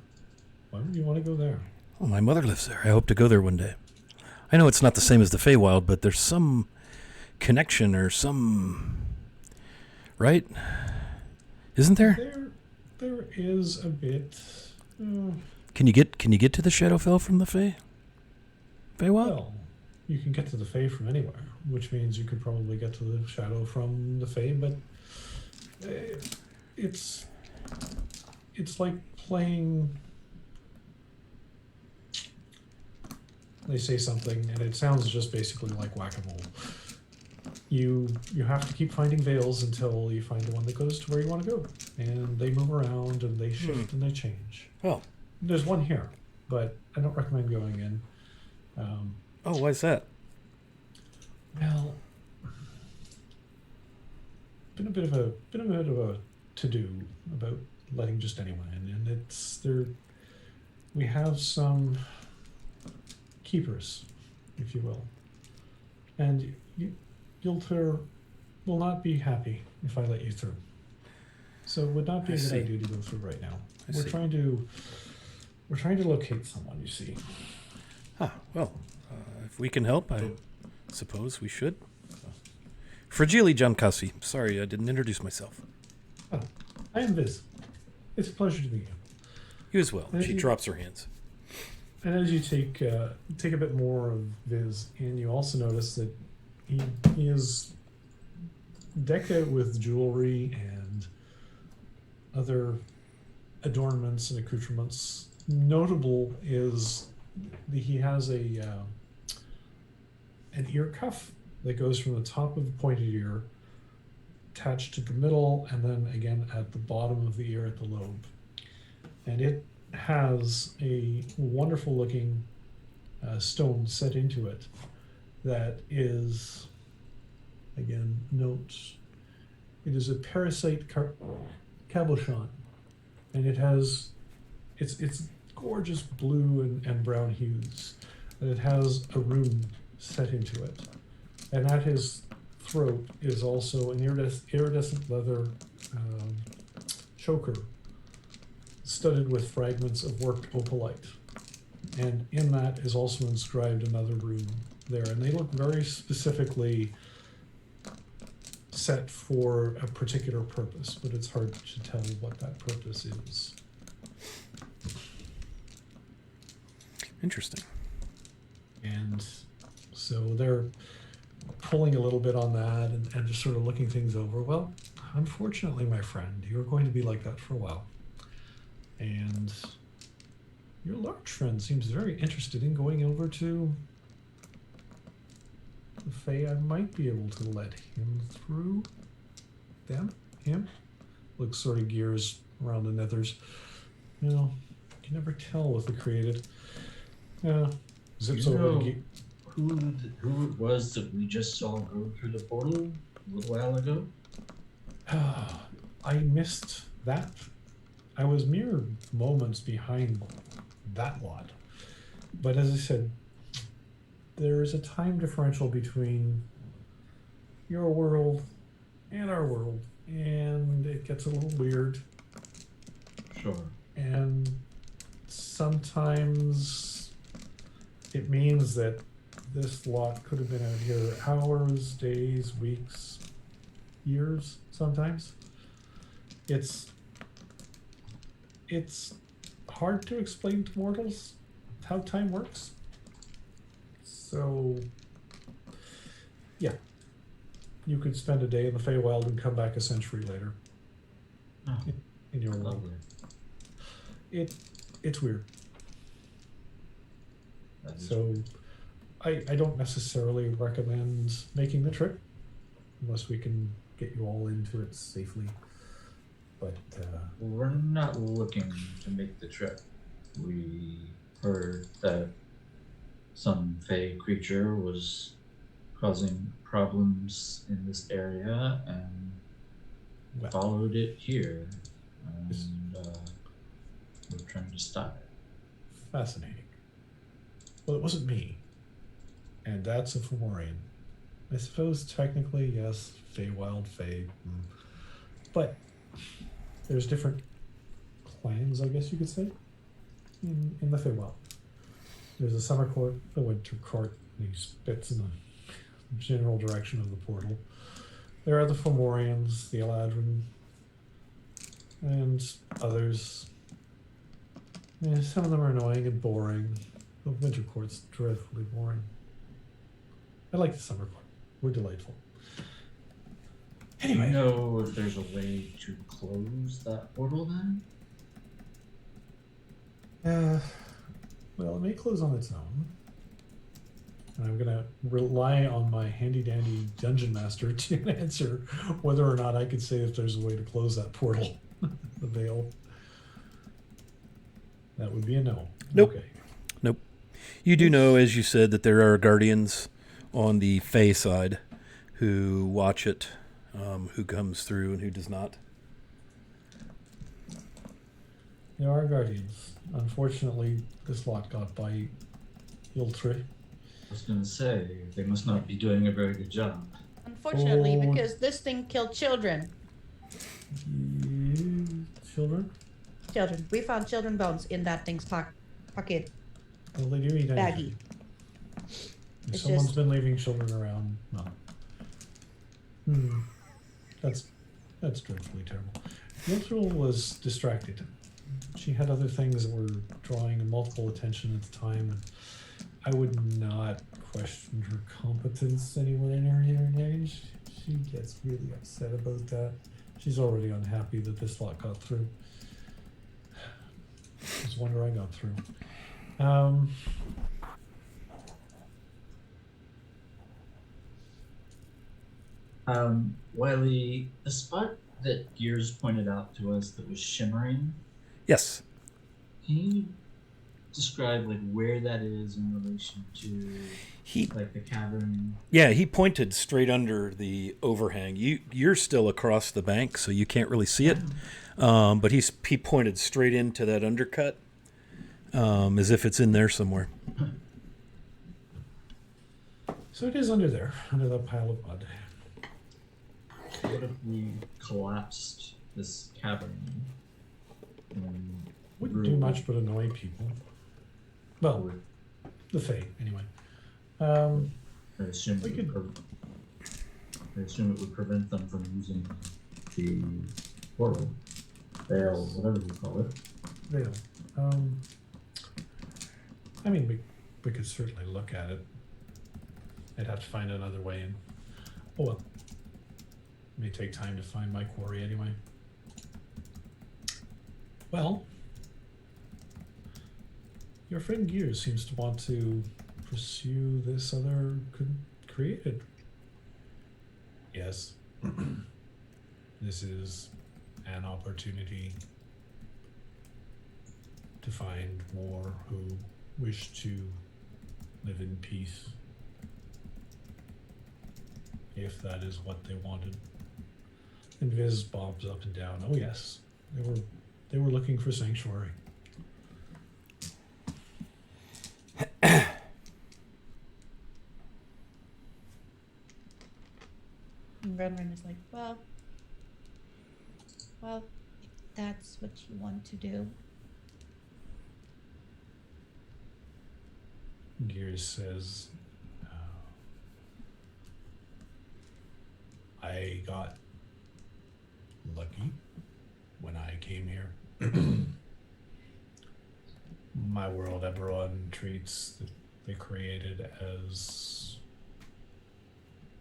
Why would you want to go there? Well, my mother lives there. I hope to go there one day. I know it's not the same as the Feywild, but there's some connection or some... Right? Isn't there? There is a bit... Can you get to the Shadowfell from the Feywild? Well, you can get to the Fey from anywhere, which means you could probably get to the Shadow from the Fey, but it's like playing... they say something, and it sounds just basically like whack-a-mole. You have to keep finding veils until you find the one that goes to where you want to go, and they move around and they shift and they change. Oh. There's one here, but I don't recommend going in. Why is that? Well, been a bit of a to-do about letting just anyone in, and it's there. We have some keepers, if you will, and Gilter will not be happy if I let you through. So it would not be a good idea to go through right now. We're trying to locate someone. You see. Well, if we can help, I suppose we should. Fragile Giancassi. Sorry, I didn't introduce myself. Oh, I am Viz. It's a pleasure to meet you. You as well. She drops her hands. And as you take a bit more of Viz, and you also notice that he is decked out with jewelry and other adornments and accoutrements. Notable is that he has an ear cuff that goes from the top of the pointed ear attached to the middle and then again at the bottom of the ear at the lobe. And it has a wonderful looking stone set into it that is, again, notes. It is a parasite cabochon, and it has it's gorgeous blue and brown hues, and it has a rune set into it. And at his throat is also an iridescent leather choker studded with fragments of worked opalite. And in that is also inscribed another rune there. And they look very specifically set for a particular purpose, but it's hard to tell what that purpose is. Interesting. And so they're pulling a little bit on that and just sort of looking things over. Well, unfortunately, my friend, you're going to be like that for a while. And your large friend seems very interested in going over to the Fae. I might be able to let him through. Him? Looks sort of gears around the nethers. You know, you can never tell with the created. Zips over the gate. Who it was that we just saw go through the portal a little while ago? I missed that. I was mere moments behind that lot. But as I said, there is a time differential between your world and our world, and it gets a little weird. Sure. And sometimes it means that this lot could have been out here hours, days, weeks, years, sometimes. It's hard to explain to mortals how time works. So, yeah. You could spend a day in the Feywild and come back a century later. Oh, in your world. lovely. It's weird. That is So, I don't necessarily recommend making the trip unless we can get you all into it safely. But we're not looking to make the trip. We heard that some Fey creature was causing problems in this area and followed it here. And we're trying to stop it. Fascinating. Well, it wasn't me. And that's a Fomorian. I suppose technically, yes, Feywild, Fey. But there's different clans, I guess you could say, in the Feywild. There's a summer court, a winter court, and he spits in the general direction of the portal. There are the Fomorians, the Eladrin, and others. Yeah, some of them are annoying and boring. The winter court's dreadfully boring. I like the summer court. We're delightful. Do you know if there's a way to close that portal then? Well, it may close on its own. And I'm going to rely on my handy-dandy dungeon master to answer whether or not I can say if there's a way to close that portal, the veil. That would be a no. Nope. Okay. Nope. You do know, as you said, that there are guardians on the Fey side who watch it, who comes through and who does not. There are guardians. Unfortunately, this lot got by Iltre. I was going to say, they must not be doing a very good job. Unfortunately, Oh. because this thing killed children. Children? Children. We found children bones in that thing's pocket Well, they do eat baggie. anything. If It's someone's just- been leaving children around, no. That's dreadfully terrible. Iltre was distracted. She had other things that were drawing multiple attention at the time. And I would not question her competence anywhere in her age. She gets really upset about that. She's already unhappy that this lot got through. It's a wonder I got through. Wiley, the spot that Gears pointed out to us that was shimmering, Yes. can you describe like where that is in relation to He like the cavern? Yeah, he pointed straight under the overhang. You're still across the bank, so you can't really see it. But he pointed straight into that undercut, as if it's in there somewhere. So it is under there, under that pile of mud. What if we collapsed this cavern? And Wouldn't do much but annoy people. Well, the Fae, anyway. I assume We it could- I assume it would prevent them from using the portal, veil, whatever you call it. Veil. I mean, we could certainly look at it. I'd have to find another way in. Oh well. It may take time to find my quarry anyway. Well, your friend Gears seems to want to pursue this other created. Yes. This is an opportunity to find more who wish to live in peace, if that is what they wanted. And Viz bobs up and down. Oh yes, they were looking for sanctuary. And Renren is like, well, if that's what you want to do. Gears says, I got lucky when I came here. My world, Eberron treats that they created as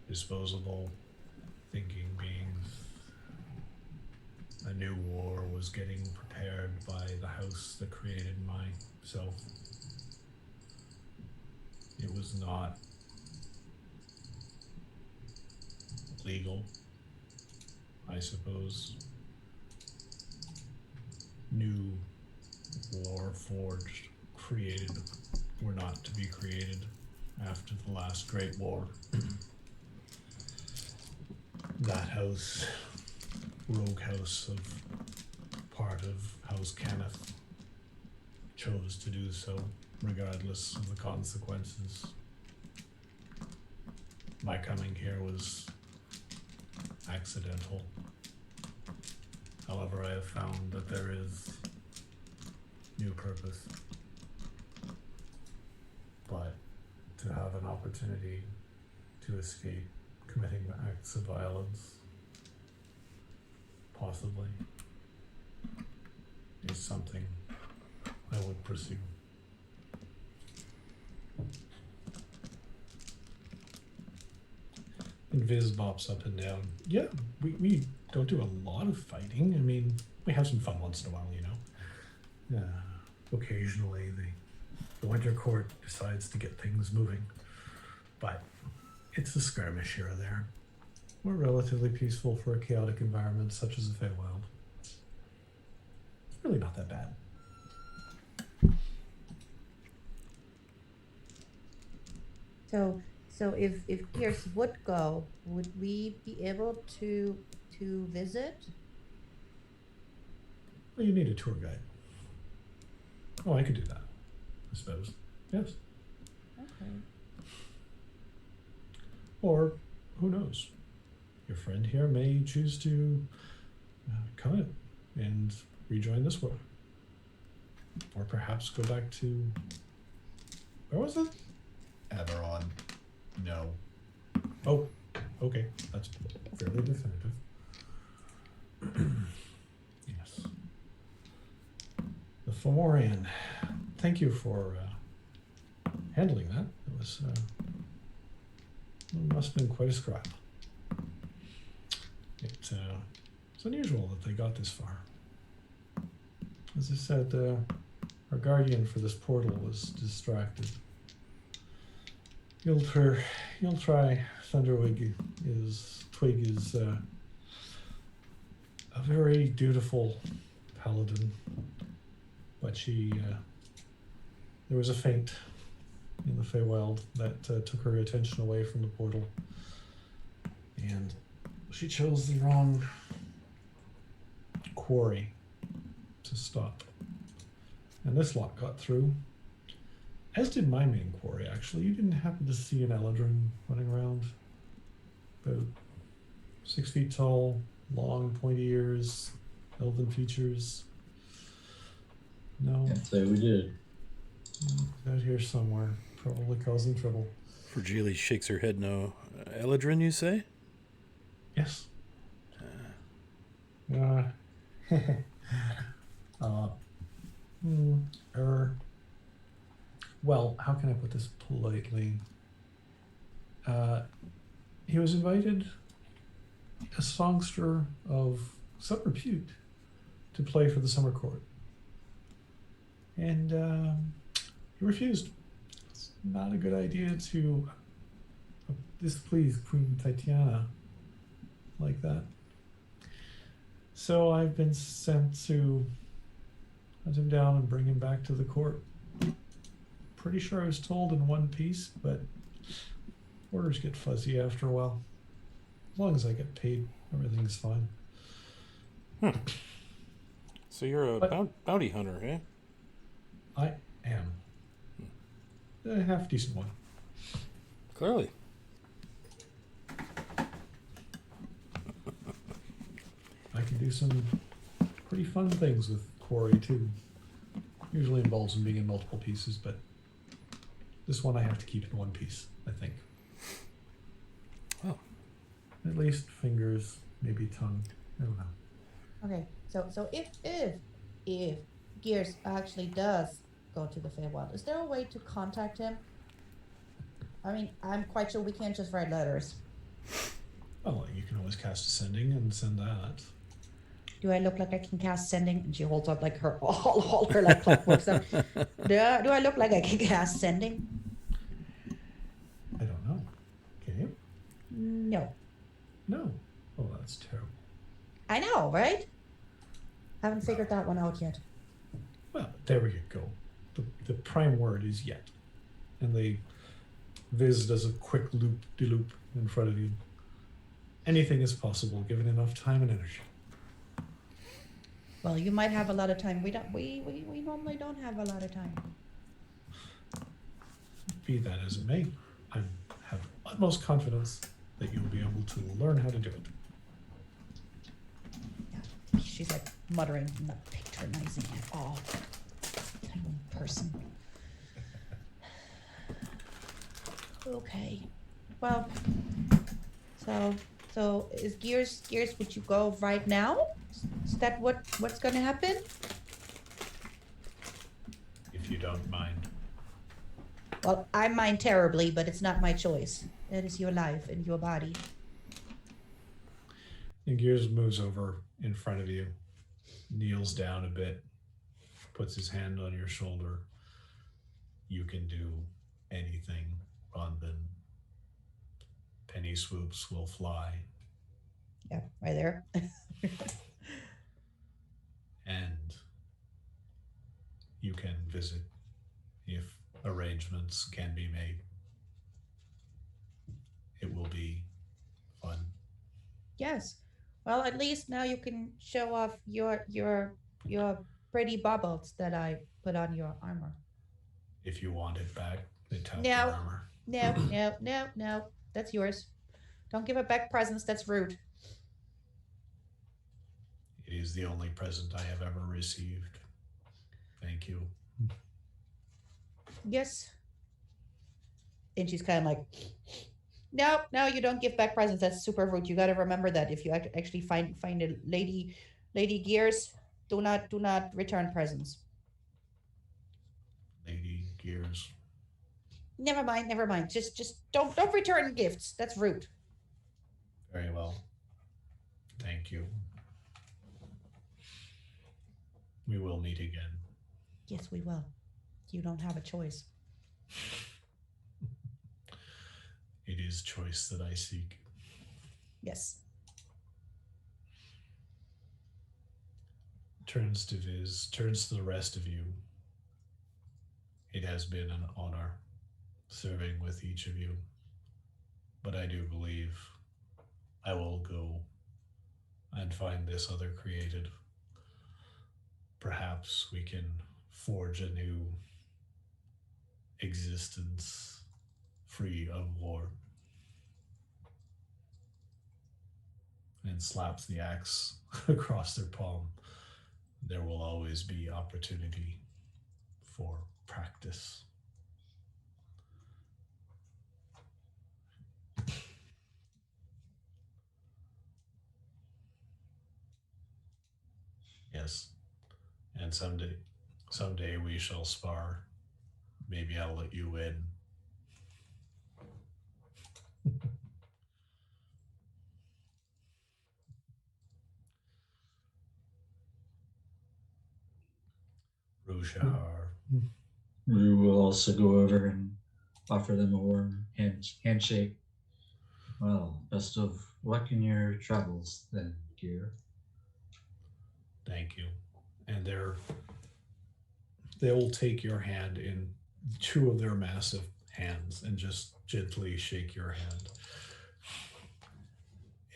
disposable thinking beings. A new war was getting prepared by the house that created myself. It was not legal, I suppose. New war forged, created, were not to be created after the last Great War. That house, rogue house of part of House Cannith, chose to do so regardless of the consequences. My coming here was accidental. However, I have found that there is new purpose. But to have an opportunity to escape committing acts of violence, possibly, is something I would pursue. And Viz bops up and down. Yeah, we don't do a lot of fighting. I mean, we have some fun once in a while, you know. Occasionally, the Winter Court decides to get things moving. but it's a skirmish here or there. We're relatively peaceful for a chaotic environment such as the Feywild. It's really not that bad. So if Pierce would go, would we be able to visit? Well, you need a tour guide. Oh, I could do that, I suppose. Yes. Okay. Or, who knows? Your friend here may choose to come in and rejoin this world. Or perhaps go back to... Where was it? Everon. No. Oh, okay. That's fairly definitive. Yes. The Fomorian. Thank you for handling that. It was... it must have been quite a scrap. It's unusual that they got this far. As I said, our guardian for this portal was distracted. You'll try. Thunderwig Twig is a very dutiful paladin, but there was a feint in the Feywild that took her attention away from the portal, and she chose the wrong quarry to stop. And this lot got through, as did my main quarry, actually. You didn't happen to see an Eladrin running around? About 6 feet tall, long, pointy ears, elven features. No? Can't say we did. Out here somewhere, probably causing trouble. Virgili shakes her head no. Eladrin, you say? Yes. Well, how can I put this politely? He was invited, a songster of some repute, to play for the summer court. And he refused. It's not a good idea to displease Queen Tatiana like that. So I've been sent to hunt him down and bring him back to the court. Pretty sure I was told in one piece, but orders get fuzzy after a while. As long as I get paid, everything's fine. So you're a bounty hunter, eh? I am. A half decent one. Clearly. I can do some pretty fun things with quarry too. Usually involves them being in multiple pieces, but this one I have to keep in one piece, I think. Oh. At least fingers, maybe tongue. I don't know. Okay, so if Gears actually does go to the Feywild, is there a way to contact him? I mean, I'm quite sure we can't just write letters. Oh, you can always cast Ascending and send that. Do I look like I can cast Sending? And she holds up like her all her like clockwork stuff. Do I look like I can cast Sending? I don't know. Can you? No. No. Oh, that's terrible. I know, right? Haven't figured that one out yet. Well, there we go. The prime word is yet. And the viz does a quick loop-de-loop in front of you. Anything is possible given enough time and energy. Well, you might have a lot of time. We normally don't have a lot of time. Be that as it may, I have utmost confidence that you'll be able to learn how to do it. Yeah, she's like muttering, not patronizing at all. Tiny person. Okay. Well, so is Gears, would you go right now? Is that what's gonna happen? If you don't mind. Well, I mind terribly, but it's not my choice. It is your life and your body. And Gears moves over in front of you, kneels down a bit, puts his hand on your shoulder. You can do anything, Ronbin. penny swoops will fly, Yeah, right there. and you can visit if arrangements can be made. It will be fun. Yes. Well, at least now you can show off your pretty baubles that I put on your armor. If you want it back, they tap their No, armor. no. That's yours. Don't give it back presents. That's rude. It is the only present I have ever received. Thank you. Yes. And she's kind of like, no, you don't give back presents. That's super rude. You got to remember that if you actually find a lady Gears, do not return presents. Lady Gears. Never mind. Just don't return gifts. That's rude. Very well. Thank you. We will meet again. Yes, we will. You don't have a choice. It is choice that I seek. Yes. Turns to Viz, turns to the rest of you. It has been an honor serving with each of you, but I do believe I will go and find this other created. Perhaps we can forge a new existence free of war. And slaps the axe across their palm. There will always be opportunity for practice. Yes. And someday we shall spar. Maybe I'll let you win. Rushahar. We will also go over and offer them a warm handshake. Well, best of luck in your travels then, Gear. Thank you. And they will take your hand in two of their massive hands and just gently shake your hand.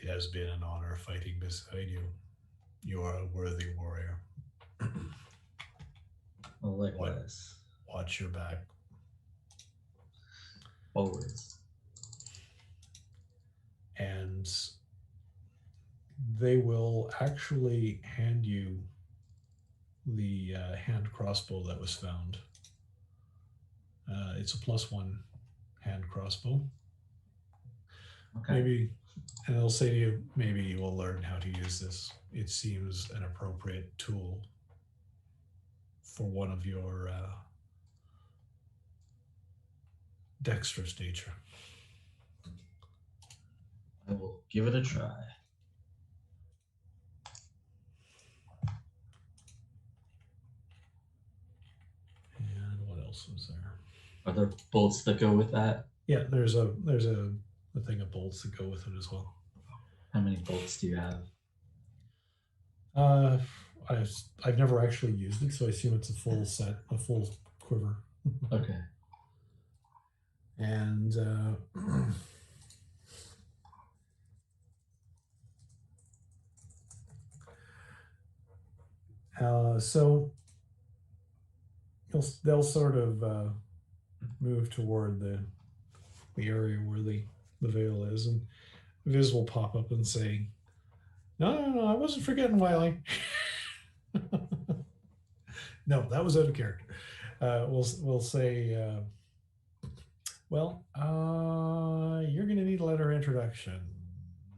It has been an honor fighting beside you. You are a worthy warrior. Well, likewise. Watch your back. Always. And they will actually hand you the hand crossbow that was found. It's a +1 hand crossbow. Okay. Maybe, and they'll say to you, maybe you will learn how to use this. It seems an appropriate tool for one of your dexterous nature. I will give it a try. And what else was there? Are there bolts that go with that? Yeah, there's a thing of bolts that go with it as well. How many bolts do you have? I've never actually used it, so I assume it's a full set, a full quiver. Okay. And so they'll sort of move toward the area where the veil is, and Viz will pop up and say, No, I wasn't forgetting Wiley. No, that was out of character. We'll say, you're going to need a letter of introduction.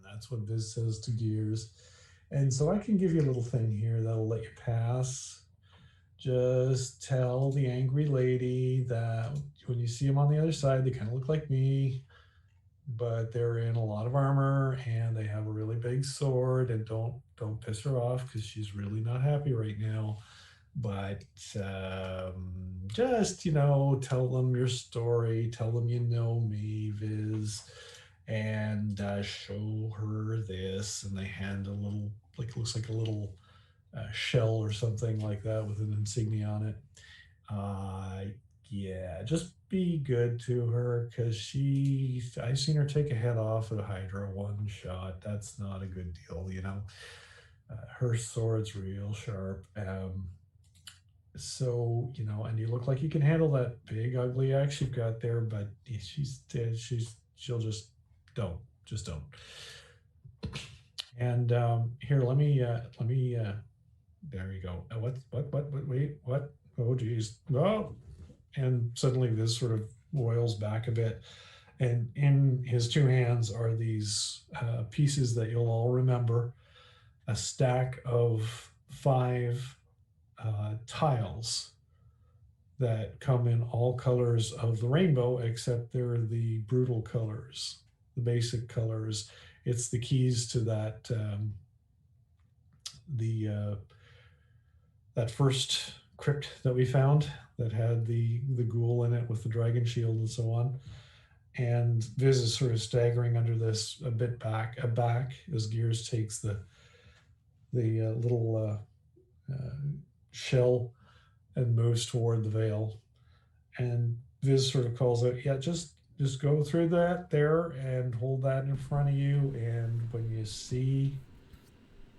That's what Viz says to Gears. And so I can give you a little thing here that'll let you pass. Just tell the angry lady that when you see them on the other side, they kind of look like me, but they're in a lot of armor and they have a really big sword, and don't piss her off because she's really not happy right now. But just tell them your story, tell them you know me, Viz, and show her this, and they hand a little, like, looks like a little shell or something like that with an insignia on it. Yeah, just be good to her, because I've seen her take a head off at a Hydra one shot. That's not a good deal, you know. Her sword's real sharp. So, you know, and you look like you can handle that big ugly axe you've got there, but she'll just don't. And here, let me there you go. What, wait, what? Oh, geez. Oh, and suddenly this sort of roils back a bit. And in his two hands are these pieces that you'll all remember, a stack of 5 tiles that come in all colors of the rainbow, except they're the brutal colors, the basic colors. It's the keys to that that first crypt that we found that had the ghoul in it with the dragon shield and so on. And Viz is sort of staggering under this a bit aback as Gears takes the little shell and moves toward the veil. And Viz sort of calls out, yeah, just go through that there and hold that in front of you. And when you see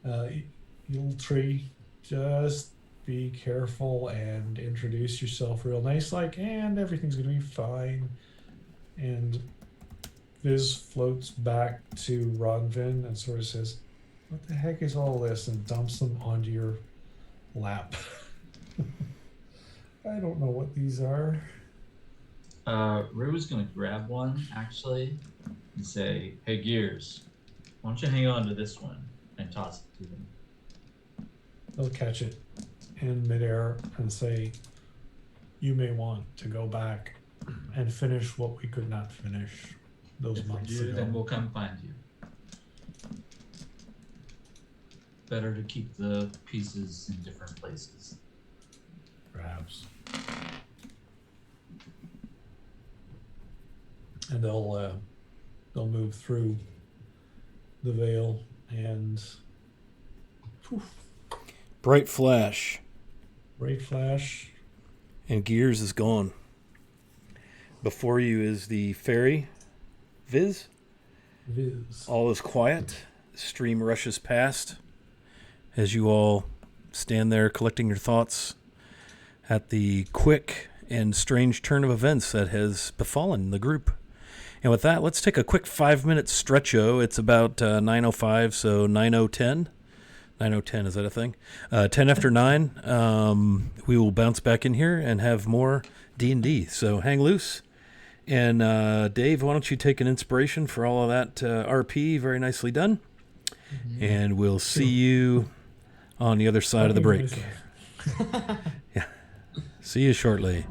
little tree, just be careful and introduce yourself real nice, like, and everything's gonna be fine. And Viz floats back to Ronvin and sort of says, what the heck is all this? And dumps them onto your lap. I don't know what these are. Rue's gonna grab one actually and say, "Hey, Gears, why don't you hang on to this one?" and toss it to them. They'll catch it in midair and say, "You may want to go back and finish what we could not finish those If we months do, ago." then we'll come find you. Better to keep the pieces in different places. Perhaps. And they'll move through the veil and Bright flash, bright flash. and Gears is gone. Before you is the ferry, Viz. Viz. All is quiet. The stream rushes past as you all stand there collecting your thoughts at the quick and strange turn of events that has befallen the group. And with that, let's take a quick 5-minute stretcho. It's about 9:05, so 9:10. 9:10, is that a thing? 10 after 9, we will bounce back in here and have more D&D. So hang loose. And Dave, why don't you take an inspiration for all of that RP? Very nicely done. Mm-hmm. And we'll see you on the other side of the break. Yeah. See you shortly.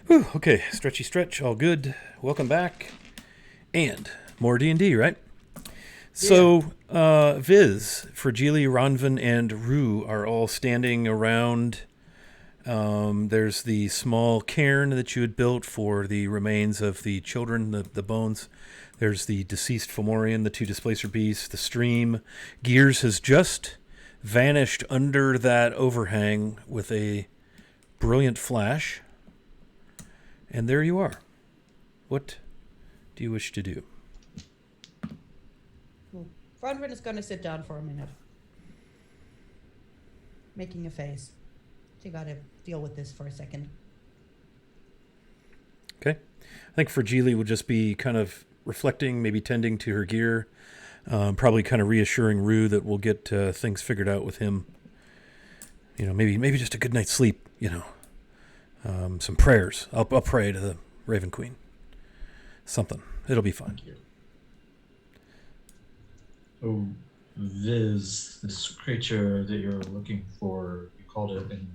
Whew, okay, stretchy stretch, all good. Welcome back. And more D&D, right? So, Viz, Fragili, Ronvin, and Rue are all standing around. There's the small cairn that you had built for the remains of the children, the bones. There's the deceased Fomorian, the two displacer beasts, the stream. Gears has just vanished under that overhang with a brilliant flash. And there you are. What do you wish to do? Ronvin is gonna sit down for a minute. Making a face. She gotta deal with this for a second. Okay. I think Fragili would just be kind of reflecting, maybe tending to her gear, probably kind of reassuring Rue that we'll get things figured out with him. You know, maybe just a good night's sleep, you know. Some prayers. I'll pray to the Raven Queen. Something. It'll be fine. Thank you. Oh, Viz, this creature that you're looking for, you called it an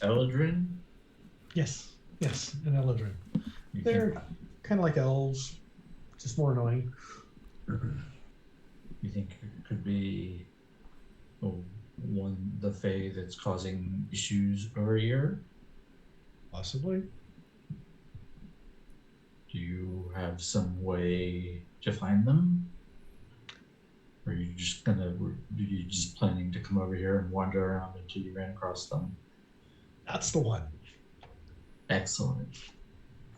Eldrin? Yes, an Eldrin. You They're kind of like elves, just more annoying. You think it could be the Fae that's causing issues over here? Possibly. Do you have some way to find them? Or are you just planning to come over here and wander around until you ran across them? That's the one. Excellent.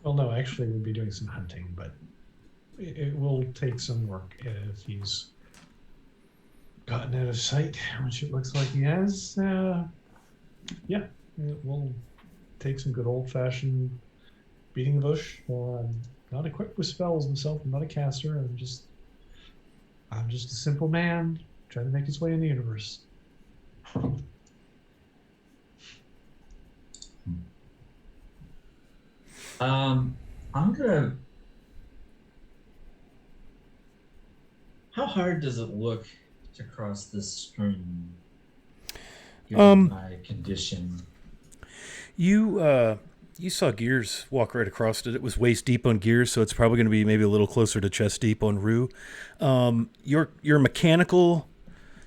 Well, no, actually, we'll be doing some hunting, but it will take some work if he's gotten out of sight, which it looks like he has. Yeah, it will take some good old-fashioned beating the bush. I'm not equipped with spells myself. I'm not a caster. I'm just a simple man trying to make his way in the universe. How hard does it look to cross this stream? Given my condition. You saw Gears walk right across it. It was waist deep on Gears, so it's probably going to be maybe a little closer to chest deep on Rue. Your mechanical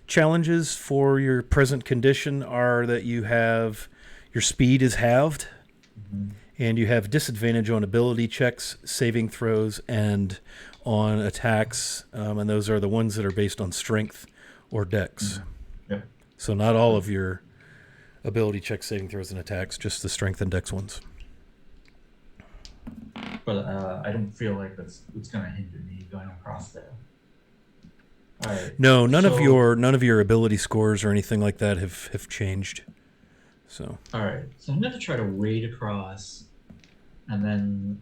challenges for your present condition are that you have your speed is halved, and you have disadvantage on ability checks, saving throws, and on attacks, and those are the ones that are based on strength or dex. Yep. So not all of your ability checks, saving throws, and attacks, just the strength and dex ones. But I don't feel like it's going to hinder me going across there. All right. No, none of your ability scores or anything like that have changed. So. All right. So I'm going to try to wade across, and then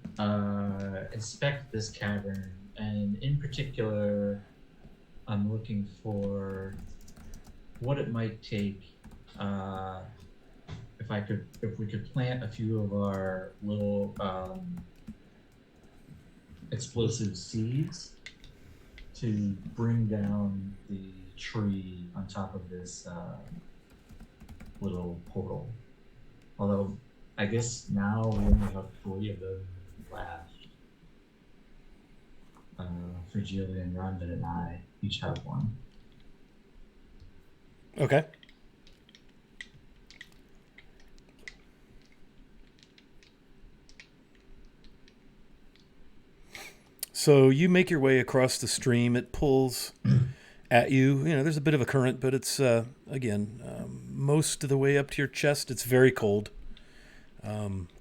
inspect this cavern. And in particular, I'm looking for what it might take if we could plant a few of our little explosive seeds to bring down the tree on top of this little portal. Although I guess now we only have 3 of them left. Fragili and Ronvin and I each have one. Okay. So you make your way across the stream. It pulls at you. You know, there's a bit of a current, but it's, most of the way up to your chest. It's very cold.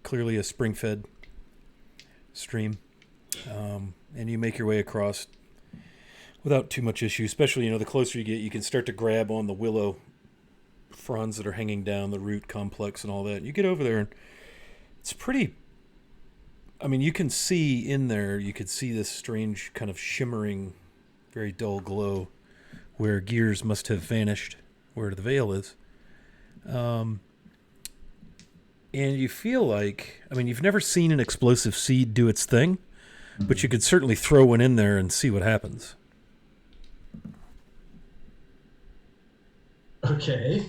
Clearly a spring-fed stream. And you make your way across without too much issue, especially, the closer you get, you can start to grab on the willow fronds that are hanging down, the root complex and all that. You get over there, and it's pretty... you can see in there, you could see this strange kind of shimmering, very dull glow where Gears must have vanished, where the veil is. And you feel like, you've never seen an explosive seed do its thing, but you could certainly throw one in there and see what happens. Okay.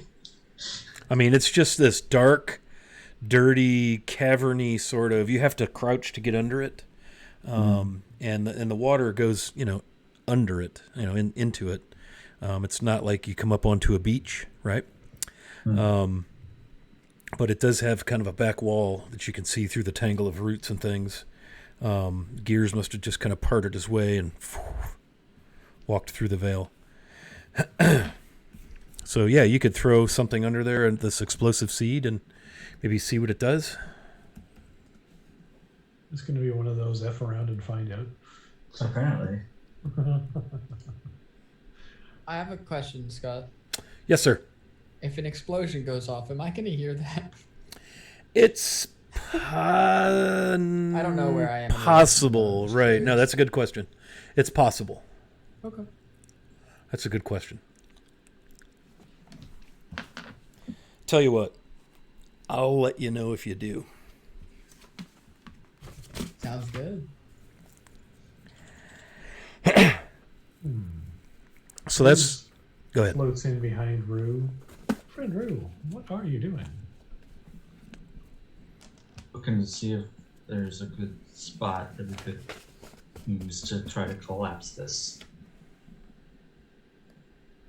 It's just this dark dirty, caverny sort of. You have to crouch to get under it, and the water goes, under it, into it. It's not like you come up onto a beach, right? But it does have kind of a back wall that you can see through the tangle of roots and things. Gears must have just kind of parted his way and walked through the veil. So yeah, you could throw something under there and this explosive seed and maybe see what it does. It's going to be one of those F around and find out. Apparently. I have a question, Scott. Yes, sir. If an explosion goes off, am I going to hear that? It's I don't know where I am. Possible, right? No, that's a good question. It's possible. Okay. That's a good question. Tell you what, I'll let you know if you do. Sounds good. So that's... Go ahead. Floats in behind Rue. Friend Rue, what are you doing? Looking to see if there's a good spot that we could use to try to collapse this.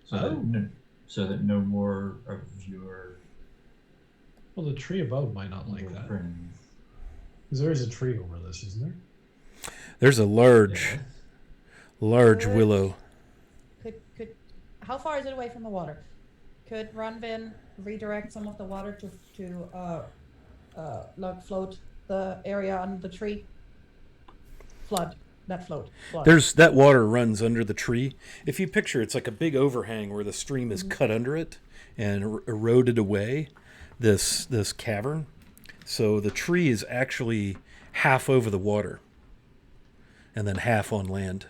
So that no more of your Well, the tree above might not like that. friends. Because there is a tree over this, isn't there? There's a large Could- willow. Could how far is it away from the water? Could Runvin redirect some of the water to like float the area on the tree? Flood. Flood. That water runs under the tree. If you picture, it's like a big overhang where the stream is cut under it and eroded away this cavern. So the tree is actually half over the water and then half on land.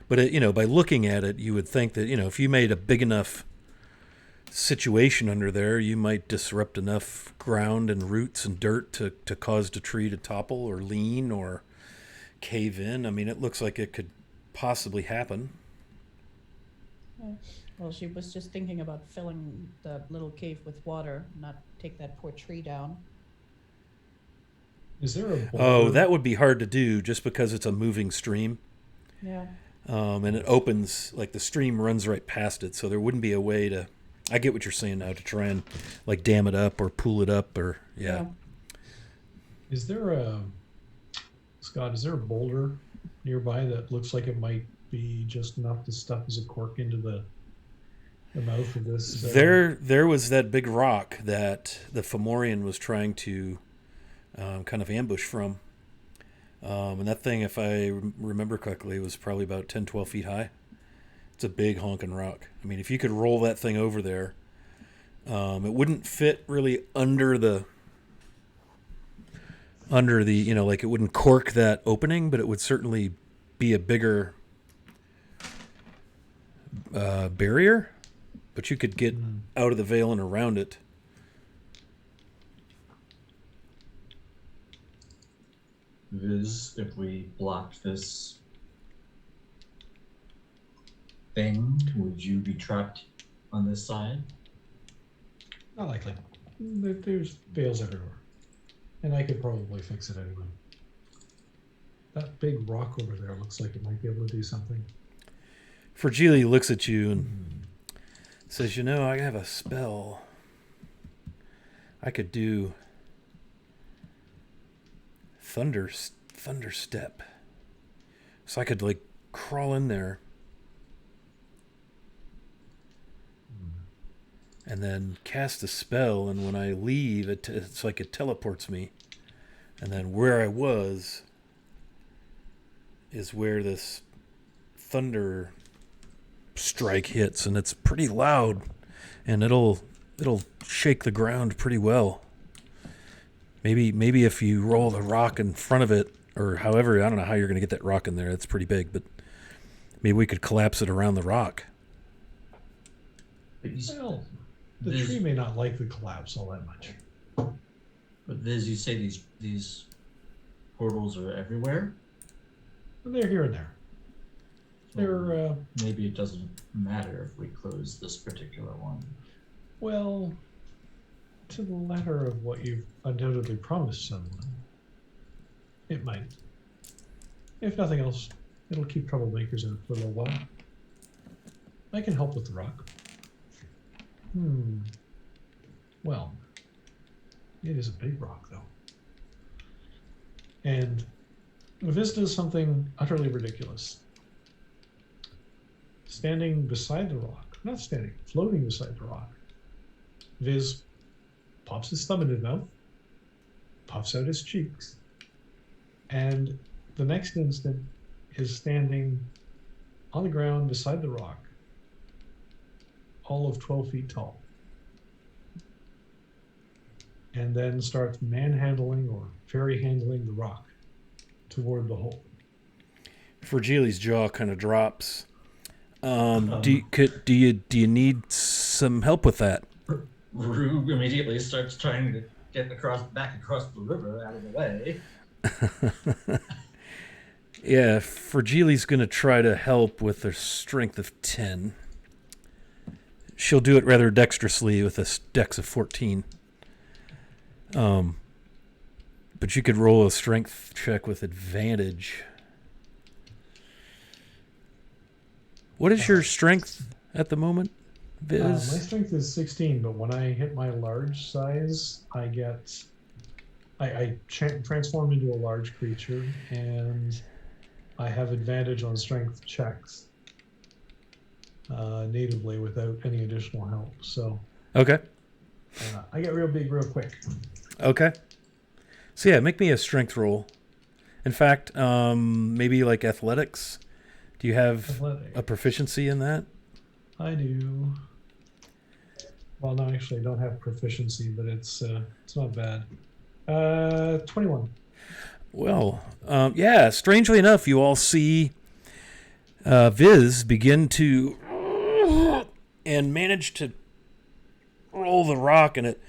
But by looking at it, you would think that if you made a big enough situation under there, you might disrupt enough ground and roots and dirt to cause the tree to topple or lean or cave in. I mean, it looks like it could possibly happen. Well, she was just thinking about filling the little cave with water, not take that poor tree down. Is there a boulder? Oh, that would be hard to do just because it's a moving stream. Yeah. And it opens, like the stream runs right past it, so there wouldn't be a way to... I get what you're saying now, to try and like dam it up or pull it up or, yeah. Is there a boulder nearby that looks like it might be just enough to stuff as a cork into the mouth of this? There was that big rock that the Fomorian was trying to kind of ambush from. And that thing, if I remember correctly, was probably about 10, 12 feet high. It's a big honking rock. I mean, if you could roll that thing over there, it wouldn't fit really under the, like it wouldn't cork that opening, but it would certainly be a bigger barrier. But you could get out of the veil and around it. Viz, if we blocked this thing, would you be trapped on this side? Not likely. There's veils everywhere. And I could probably fix it anyway. That big rock over there looks like it might be able to do something. Fragile looks at you and says, I have a spell. I could do thunder step. So I could like crawl in there and then cast a spell, and when I leave, it's like it teleports me. And then where I was is where this thunder strike hits, and it's pretty loud, and it'll shake the ground pretty well. Maybe if you roll the rock in front of it, or however, I don't know how you're going to get that rock in there. It's pretty big, but maybe we could collapse it around the rock. Well, the tree may not like the collapse all that much. But Viz, you say these portals are everywhere? They're here and there. They're, Maybe it doesn't matter if we close this particular one. well, to the letter of what you've undoubtedly promised someone, it might. If nothing else, it'll keep troublemakers in it for a little while. I can help with the rock. Well, it is a big rock, though. And Viz does something utterly ridiculous. Standing beside the rock, not standing, floating beside the rock, Viz pops his thumb in his mouth, puffs out his cheeks, and the next instant is standing on the ground beside the rock, all of 12 feet tall, and then starts manhandling or fairy handling the rock toward the hole. Virgili's jaw kind of drops. Do you need some help with that? Rube immediately starts trying to get back across the river out of the way. Yeah, Virgili's going to try to help with a strength of 10. She'll do it rather dexterously with a dex of 14. But you could roll a strength check with advantage. What is your strength at the moment, Viz? My strength is 16, but when I hit my large size, I transform into a large creature, and I have advantage on strength checks natively without any additional help. So Okay. I get real big real quick. Okay. So yeah, make me a strength roll. In fact, maybe like athletics. Do you have a proficiency in that? I do. Well, no, actually, I don't have proficiency, but it's not bad. 21. Well, yeah, strangely enough, you all see Viz begin to and manage to roll the rock, and it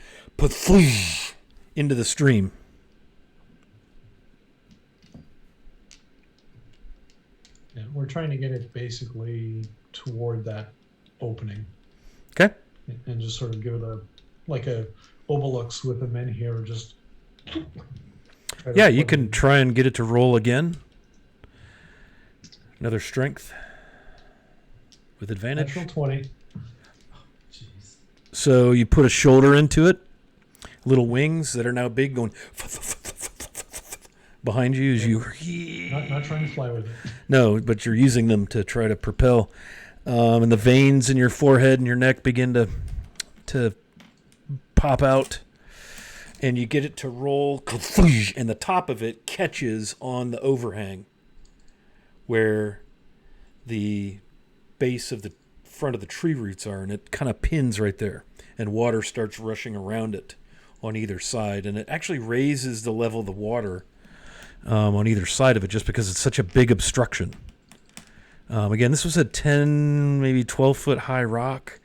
into the stream. Yeah, we're trying to get it basically toward that opening. Okay. And just sort of give it a Obelix with the men here, just. Yeah, you can try and get it to roll again. Another strength with advantage. Natural 20. Jeez. So you put a shoulder into it, little wings that are now big going behind you as you... Not trying to fly with it. No, but you're using them to try to propel. And the veins in your forehead and your neck begin to pop out. And you get it to roll, and the top of it catches on the overhang where the base of the front of the tree roots are, and it kind of pins right there. And water starts rushing around it on either side. And it actually raises the level of the water on either side of it just because it's such a big obstruction. Again, this was a 10, maybe 12-foot high rock.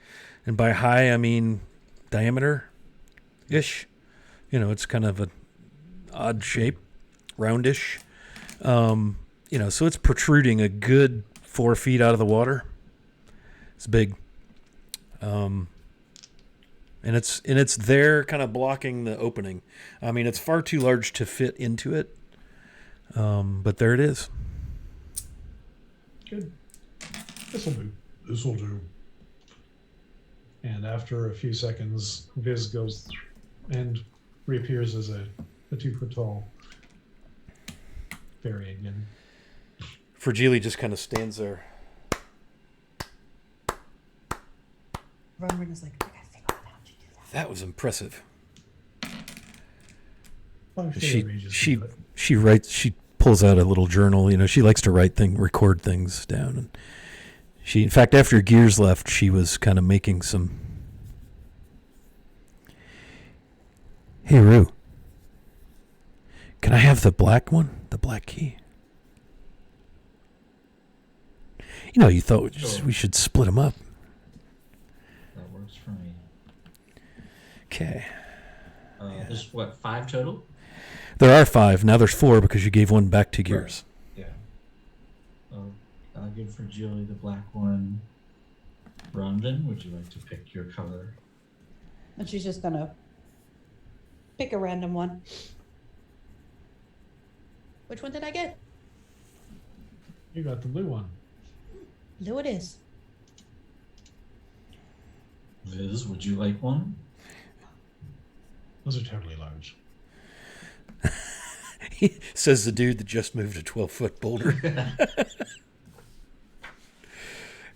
And by high, I mean diameter-ish. You know, it's kind of an odd shape, roundish. So it's protruding a good 4 feet out of the water. It's big. And it's there kind of blocking the opening. I mean, it's far too large to fit into it. But there it is. Good. This'll do. And after a few seconds, Viz goes and reappears as a 2-foot tall fairy again. Fragile just kind of stands there. Ronwin is like, I gotta figure out how to do that. That was impressive. Well, she She pulls out a little journal. You know, she likes to record things down. And in fact, after Gears left, she was kind of making some. Hey, Rue. Can I have the black one? The black key? You know, you thought we should split them up. That works for me. Okay. There's 5 total? There are 5. Now there's 4 because you gave one back to Gears. Right. Yeah. I'll give for Julie the black one. Rondon, would you like to pick your color? And she's just gonna Pick a random one. Which one did I get? You got the blue one. Blue it is. Viz, would you like one? Those are totally large. Says the dude that just moved a 12-foot boulder.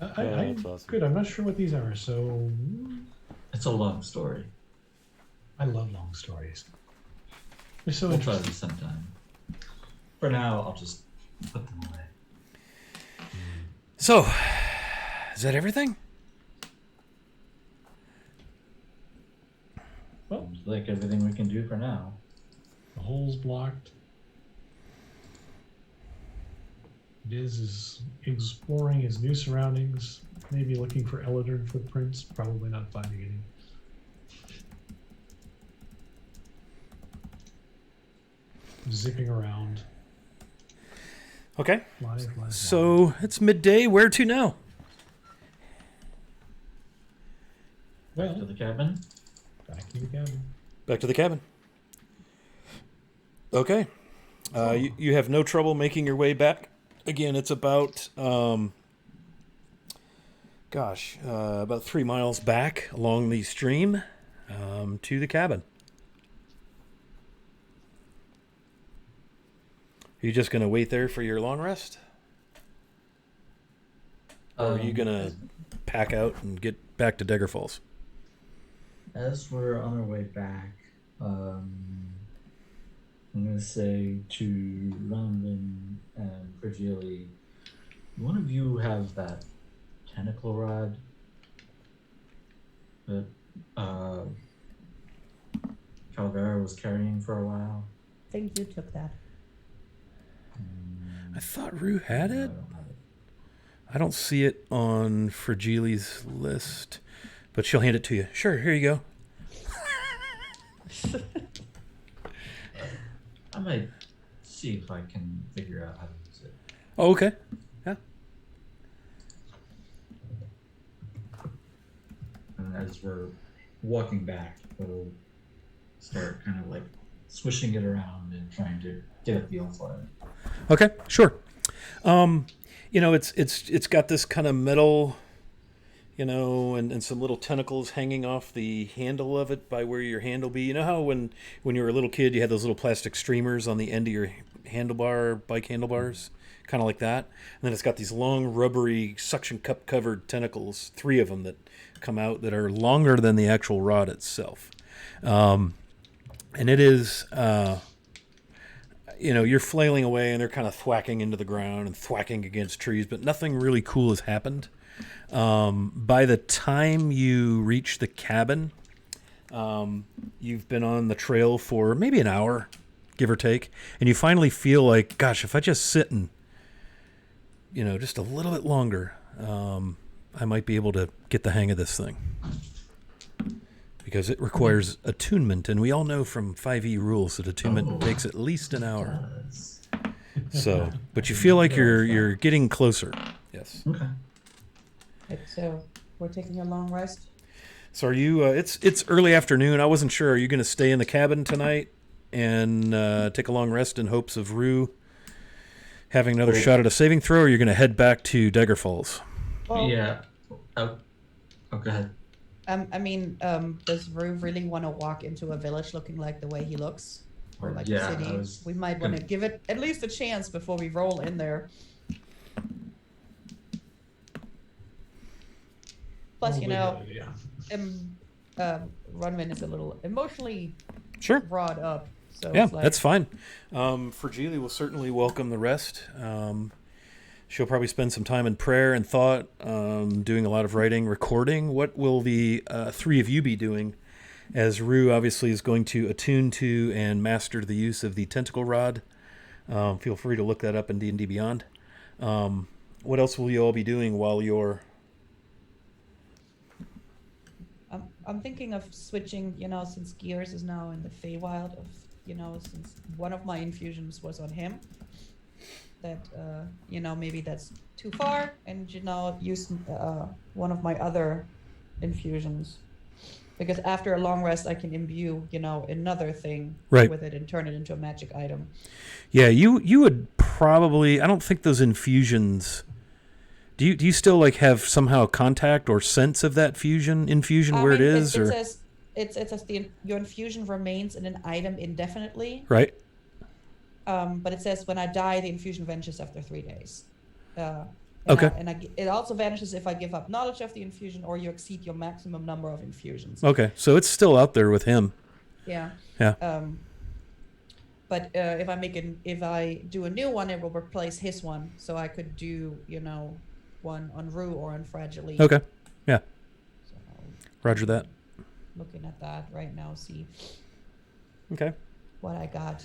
I'm that's awesome. good. I'm not sure what these are, so It's a long story. I love long stories. They're so We'll try interesting. this sometime. For now, I'll just put them away. So, is that everything? Well, Seems like everything we can do for now. the hole's blocked. Viz is exploring his new surroundings, maybe looking for Eladrin footprints, probably not finding any. Zipping around. Okay. Fly. So, it's midday. Where to now? Back to Well, the cabin. back to the cabin. Back to the cabin. Okay. You have no trouble making your way back. Again, it's about, about 3 miles back along the stream to the cabin. Are you just going to wait there for your long rest? Or are you going to pack out and get back to Dagger Falls? As we're on our way back, I'm going to say to Ronvin and Fragile, one of you have that tentacle rod that Calvera was carrying for a while. I think you took that. I thought Rue had No, I it. don't have it. I don't see it on Fragile's list, but she'll hand it to you. Sure, here you go. I might see if I can figure out how to use it. Oh, okay. Yeah. And as we're walking back, we'll start kind of like swishing it around and trying to get a feel for it. Okay, sure. It's got this kind of metal, and some little tentacles hanging off the handle of it by where your hand will be. You know how when you were a little kid, you had those little plastic streamers on the end of your bike handlebars? Kind of like that. And then it's got these long, rubbery, suction cup covered tentacles, 3 of them that come out that are longer than the actual rod itself. And it is... you're flailing away and they're kind of thwacking into the ground and thwacking against trees, but nothing really cool has happened. By the time you reach the cabin, you've been on the trail for maybe an hour, give or take, and you finally feel like, gosh, if I just sit and, just a little bit longer, I might be able to get the hang of this thing. Because it requires attunement, and we all know from 5e rules that attunement takes at least an hour. So, but you feel like you're getting closer. Yes. Okay. Right, so we're taking a long rest. So are you? It's early afternoon. I wasn't sure. Are you going to stay in the cabin tonight and take a long rest in hopes of Rue having another shot at a saving throw, or you're going to head back to Dagger Falls? Well, Yeah. Oh, go ahead. Does Rue really want to walk into a village looking like the way he looks? Or like Yeah, a city? We might want to give it at least a chance before we roll in there. Plus, Probably, yeah. Runman is a little emotionally Sure. wrought up. So Yeah, it's like, that's fine. Fragile will certainly welcome the rest. She'll probably spend some time in prayer and thought, doing a lot of writing, recording. What will the 3 of you be doing? As Rue obviously is going to attune to and master the use of the tentacle rod. Feel free to look that up in D&D Beyond. What else will you all be doing while you're... I'm thinking of switching, since Gears is now in the Feywild, since one of my infusions was on him, that, maybe that's too far, and, use one of my other infusions. Because after a long rest, I can imbue, another thing Right. with it and turn it into a magic item. Yeah, you would probably. I don't think those infusions. Do you still like have somehow contact or sense of that infusion where it is, it or says your infusion remains in an item indefinitely. right? But it says when I die, the infusion vanishes after 3 days. Okay. It also vanishes if I give up knowledge of the infusion or you exceed your maximum number of infusions. Okay, so it's still out there with him. Yeah. Yeah. But if I do a new one, it will replace his one, so I could do one on Rue or on Fragile. Okay. Yeah. So Roger that. looking at that right now, see Okay. what I got.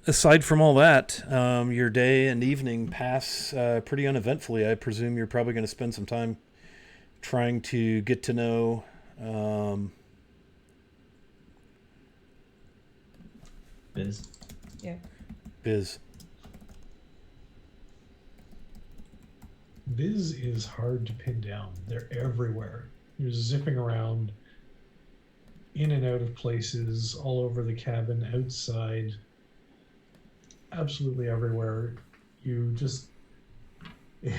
Aside from all that, your day and evening pass pretty uneventfully. I presume you're probably going to spend some time trying to get to know Biz. Yeah. Biz. Viz is hard to pin down. They're everywhere. You're zipping around in and out of places, all over the cabin, outside, absolutely everywhere. You just, yeah,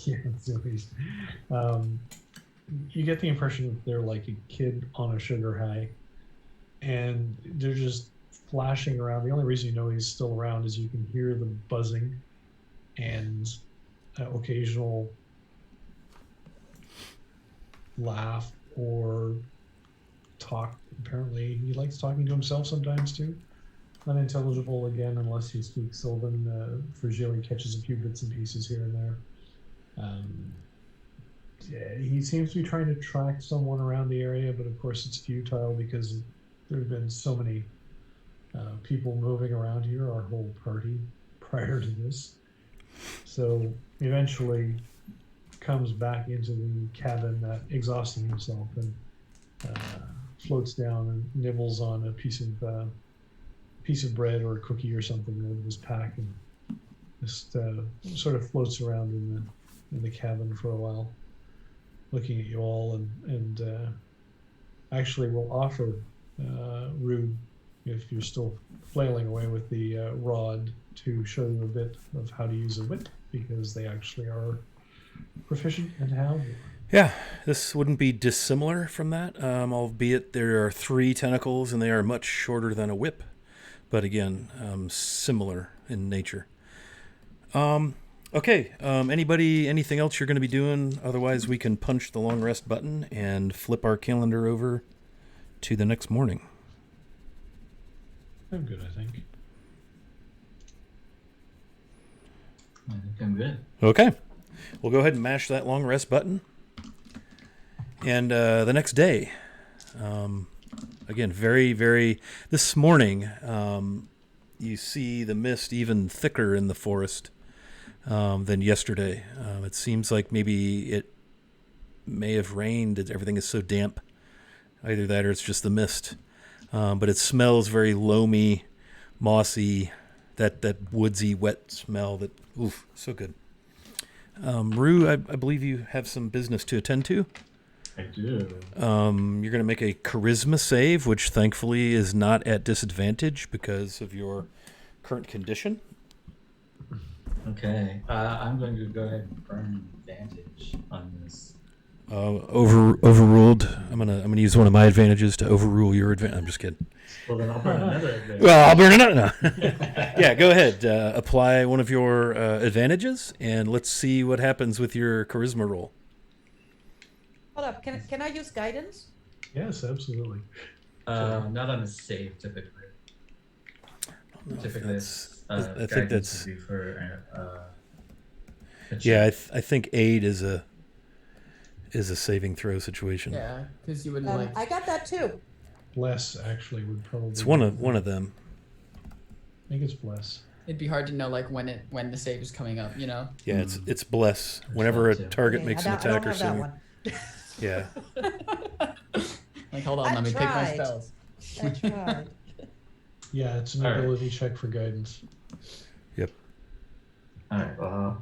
it's always, you get the impression that they're like a kid on a sugar high, and they're just flashing around. The only reason you know he's still around is you can hear the buzzing and occasional laugh or talk. Apparently he likes talking to himself sometimes too. Unintelligible again unless he speaks Sylvan. Fragile catches a few bits and pieces here and there. Yeah, he seems to be trying to track someone around the area, but of course it's futile because there have been so many people moving around here, our whole party, prior to this. So eventually comes back into the cabin, exhausting himself, and floats down and nibbles on a piece of bread or a cookie or something out of his pack, and just sort of floats around in the cabin for a while, looking at you all, and actually will offer Rue, if you're still flailing away with the rod, to show you a bit of how to use a whip, because they actually are proficient in how. Yeah, this wouldn't be dissimilar from that, albeit there are 3 tentacles and they are much shorter than a whip, but again, similar in nature. Okay, anything else you're going to be doing? Otherwise, we can punch the long rest button and flip our calendar over to the next morning. I'm good, I think. I think I'm good. Okay, we'll go ahead and mash that long rest button. And the next day, again, this morning, you see the mist even thicker in the forest than yesterday. It seems like maybe it may have rained. Everything is so damp. Either that or it's just the mist. But it smells very loamy, mossy, that woodsy, wet smell that, oof, so good. Rue, I believe you have some business to attend to. I do. You're going to make a charisma save, which thankfully is not at disadvantage because of your current condition. Okay. I'm going to go ahead and burn advantage on this. Overruled. I'm gonna use one of my advantages to overrule your advantage. I'm just kidding. Well, then I'll burn another advantage. Well, I'll burn another. No. Yeah, go ahead. Apply one of your advantages, and let's see what happens with your charisma roll. Hold up, can I use guidance? Yes, absolutely. Not on a save, typically. Typically, I think that's. Would be for, Yeah, I think aid is a saving throw situation. Yeah, because you would I got that too. Bless actually would probably. It's one of them. I think it's bless. It'd be hard to know when the save is coming up, you know. Yeah, it's bless. Whenever a target Okay, makes I an don't attack or have that something. one. Yeah. Like, hold on, I let me pick my tried. spells. I tried. Yeah, it's an All right. ability check for guidance. Yep. All right.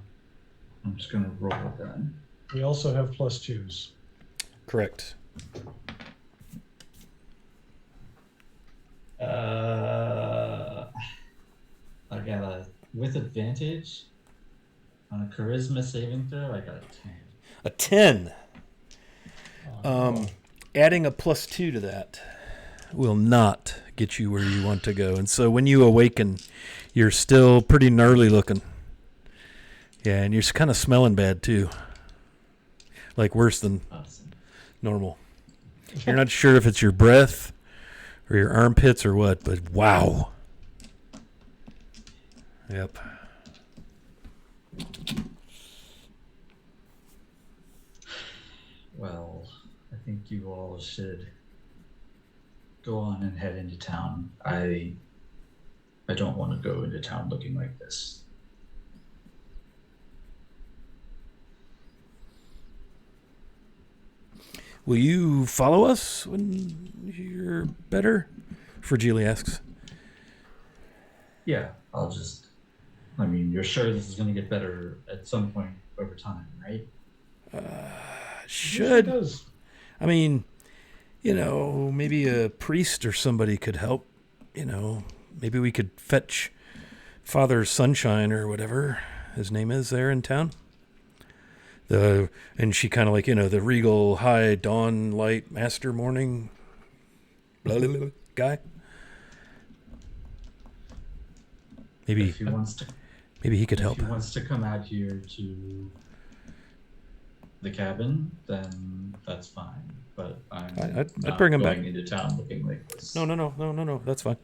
I'm just gonna roll it then. We also have +2s. Correct. I got a with advantage on a charisma saving throw. I got a 10. A 10. Oh, Adding a +2 to that will not get you where you want to go. And so when you awaken, you're still pretty gnarly looking. Yeah, and you're kind of smelling bad too. Like worse than Awesome. normal. You're not sure if it's your breath or your armpits or what, but wow. Yep. Well, I think you all should go on and head into town. I don't want to go into town looking like this. Will you follow us when you're better? Fragile asks. Yeah, I'll just. I mean, you're sure this is going to get better at some point over time, right? Should. It does. I mean, maybe a priest or somebody could help. Maybe we could fetch Father Sunshine or whatever his name is there in town. And she kind of like, the regal high dawn light master morning blah, blah, blah, guy. Maybe If he wants to, maybe he could if help. he wants to come out here to the cabin, then that's fine. But I'd not bring him going back. into town looking like this. No. That's fine.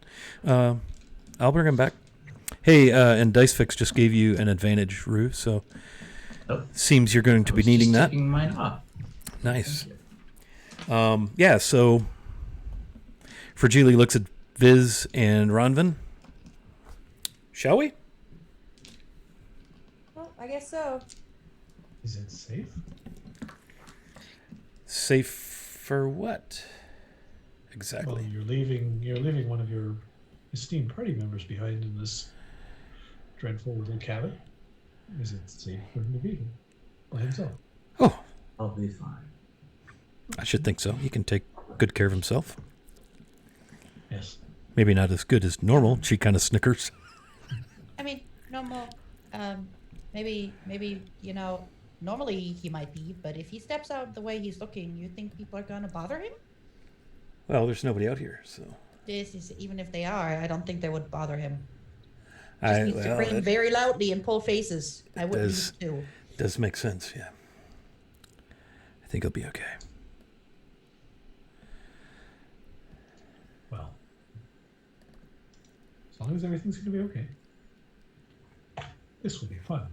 I'll bring him back. Hey, and Dice Fix just gave you an advantage, Rue. So Oh, seems you're going to I be was needing just that. taking mine off. Nice. Thank you. Yeah. So Fragile looks at Viz and Ronvin. Shall we? Well, I guess so. Is it safe? Safe for what? Well, Exactly. you're leaving one of your esteemed party members behind in this dreadful little cabin. Is it safe for him to be here by himself? Oh, I'll be fine. I should think so. He can take good care of himself. Yes. Maybe not as good as normal. She kind of snickers. I mean, normal. Maybe normally he might be, but if he steps out the way he's looking, you think people are gonna bother him? Well, there's nobody out here, so. This is even if they are, I don't think they would bother him. I Just needs to scream very loudly and pull faces. I wouldn't does- need to. does make sense, yeah. I think he'll be okay. Well, as long as everything's going to be okay, this will be fun.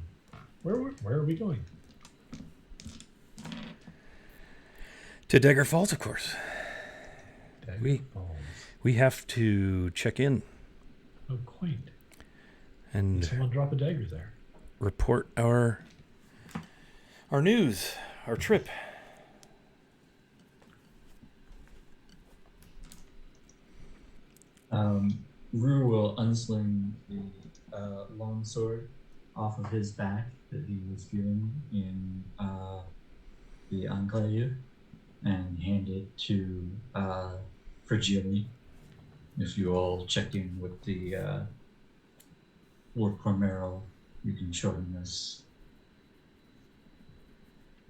Where are we going? To Dagger Falls, of course. Dagger We- Falls. We have to check in Oh, quaint. Did and someone drop a dagger there? report our news, our trip. Rue will unsling the long sword off of his back that he was feeling in the Enclave and hand it to Fragile. If you all check in with the Lord Cormero, you can show him this.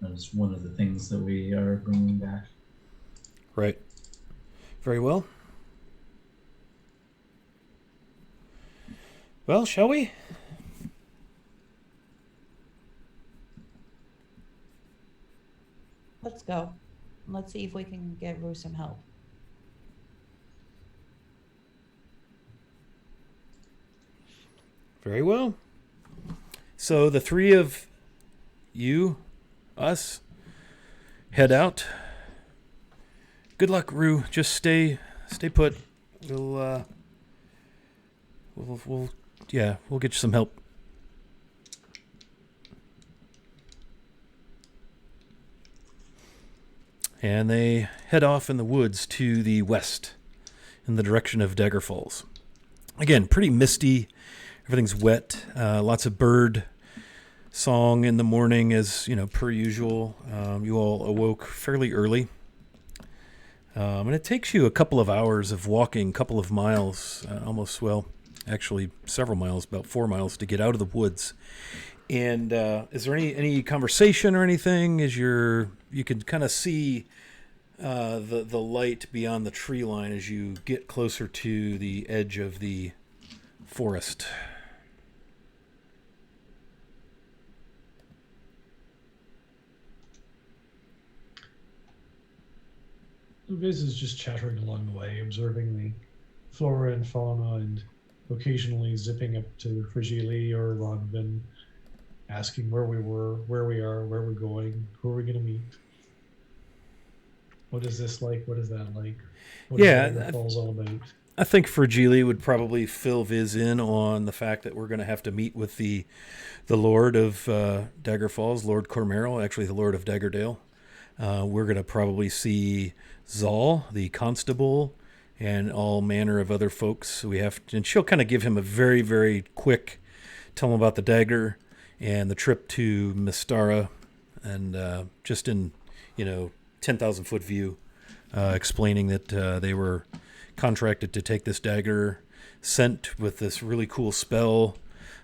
That is one of the things that we are bringing back. Right. Very well. Well, shall we? Let's go. Let's see if we can get Rue some help. Very well. So the three of you, us, head out. Good luck, Rue. Just stay put. We'll get you some help. And they head off in the woods to the west, in the direction of Dagger Falls. Again, pretty misty. Everything's wet. Lots of bird song in the morning, as per usual. You all awoke fairly early. And it takes you a couple of hours of walking, a couple of miles, actually several miles, about 4 miles to get out of the woods. And is there any conversation or anything? You can kind of see the light beyond the tree line as you get closer to the edge of the forest. Viz is just chattering along the way, observing the flora and fauna, and occasionally zipping up to Frigili or Ronvin, asking where we were, where we are, where we're going, who are we going to meet. What is this like? What is that like? What is Niagara Falls all about? I think Frigili would probably fill Viz in on the fact that we're going to have to meet with the Lord of Dagger Falls, Lord Cormeril, actually the Lord of Daggerdale. We're going to probably see Zal, the constable, and all manner of other folks. And she'll kind of give him a very, very quick, tell him about the dagger and the trip to Mistara, and just in 10,000 foot view, explaining that they were contracted to take this dagger, sent with this really cool spell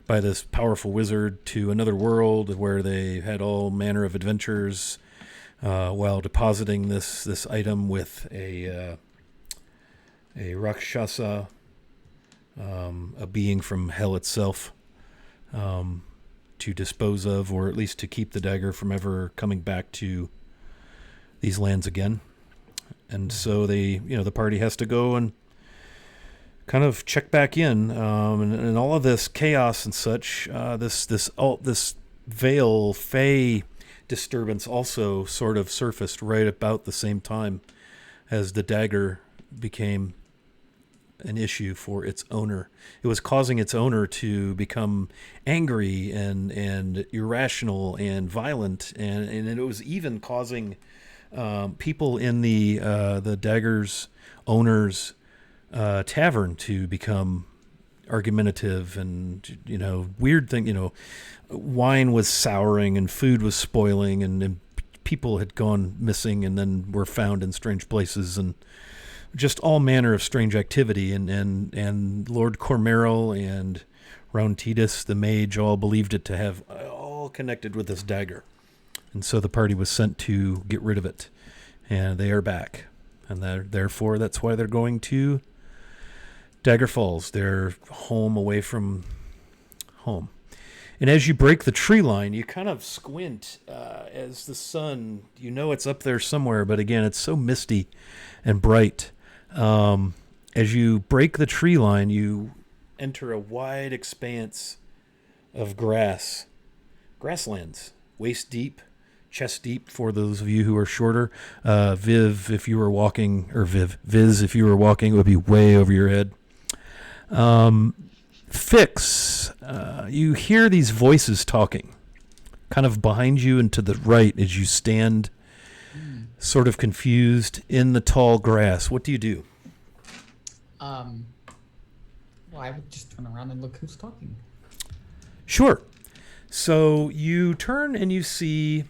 by this powerful wizard to another world where they had all manner of adventures. While depositing this item with a Rakshasa, a being from hell itself, to dispose of, or at least to keep the dagger from ever coming back to these lands again. And so the party has to go and kind of check back in, and all of this chaos and such. This Veil Fey disturbance also sort of surfaced right about the same time as the dagger became an issue for its owner. It was causing its owner to become angry and irrational and violent, and it was even causing people in the dagger's owner's tavern to become argumentative, and weird thing. Wine was souring and food was spoiling, and people had gone missing and then were found in strange places, and just all manner of strange activity. And Lord Cormeril and Rountitus, the mage, all believed it to have all connected with this dagger. And so the party was sent to get rid of it. And they are back. And therefore, that's why they're going to Dagger Falls. They're home away from home. And as you break the tree line, you kind of squint as the sun, it's up there somewhere, but again, it's so misty and bright. As you break the tree line, you enter a wide expanse of grasslands, waist deep, chest deep for those of you who are shorter. Viz, if you were walking, it would be way over your head. Fix, you hear these voices talking kind of behind you and to the right as you stand sort of confused in the tall grass. What do you do? Well, I would just turn around and look who's talking. Sure. So you turn and you see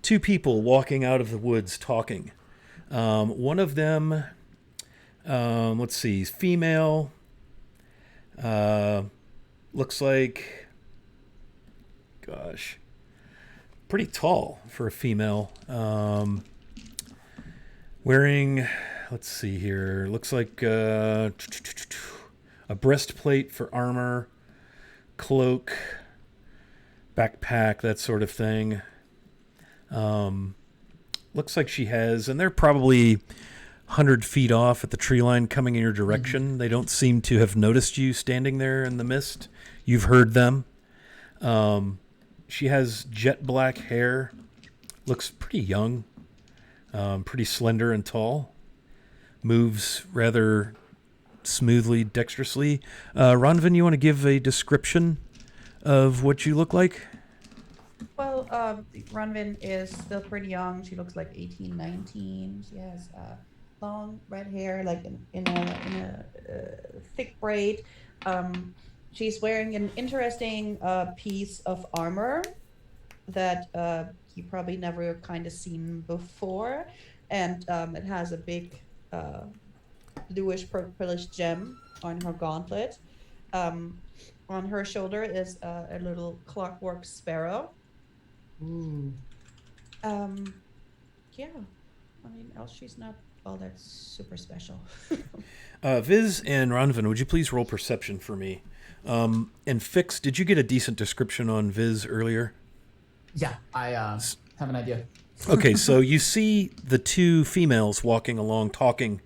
two people walking out of the woods talking. One of them, let's see, female. Looks like, pretty tall for a female. Wearing, let's see here, looks like a breastplate for armor, cloak, backpack, that sort of thing. Looks like she has, and they're probably 100 feet off at the tree line coming in your direction. Mm-hmm. They don't seem to have noticed you standing there in the mist. You've heard them. She has jet black hair, looks pretty young, pretty slender and tall, moves rather smoothly, dexterously. Ronvin, you want to give a description of what you look like? Well, Ronvin is still pretty young. She looks like 18, 19. She has long red hair, like in a thick braid. She's wearing an interesting piece of armor that you probably never kind of seen before. and it has a big bluish purplish gem on her gauntlet. On her shoulder is a little clockwork sparrow. Ooh. Yeah, I mean, else she's not all that super special. Viz and Ronvin, would you please roll perception for me? And Fix, did you get a decent description on Viz earlier? Yeah, I have an idea. Okay, so you see the two females walking along, talking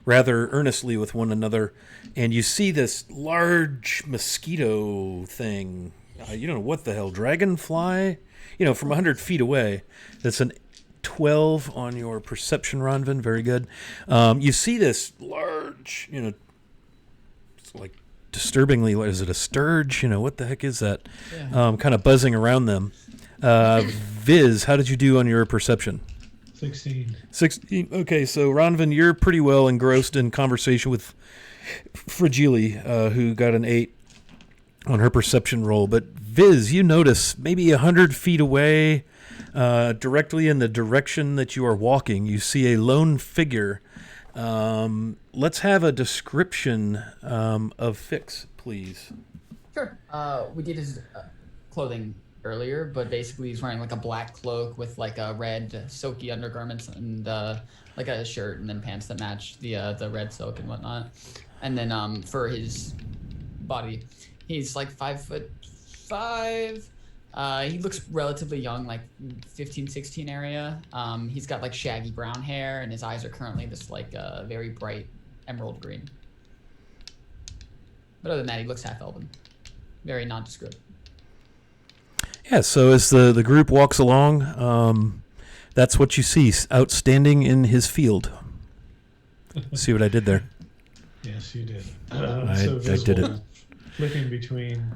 rather earnestly with one another, and you see this large mosquito thing. You don't know what the hell, dragonfly? From 100 feet away. That's an 12 on your perception, Ronvin. Very good. You see this large, it's like disturbingly, is it a sturge? What the heck is that? Yeah. Kind of buzzing around them. Viz, how did you do on your perception? 16. 16. Okay, so Ronvin, you're pretty well engrossed in conversation with Fragile, who got an 8 on her perception roll. But Viz, you notice maybe 100 feet away, directly in the direction that you are walking, you see a lone figure. Let's have a description of Fix, please. Sure. We did his clothing earlier, but basically he's wearing like a black cloak with like a red silky undergarments and like a shirt and then pants that match the red silk and whatnot. And then for his body, he's like 5'5". He looks relatively young, like 15, 16 area. He's got like shaggy brown hair, and his eyes are currently just like very bright emerald green. But other than that, he looks half elven, very nondescript. Yeah, so as the group walks along, that's what you see outstanding in his field. See what I did there? Yes, you did. I Viz did will it. Flipping between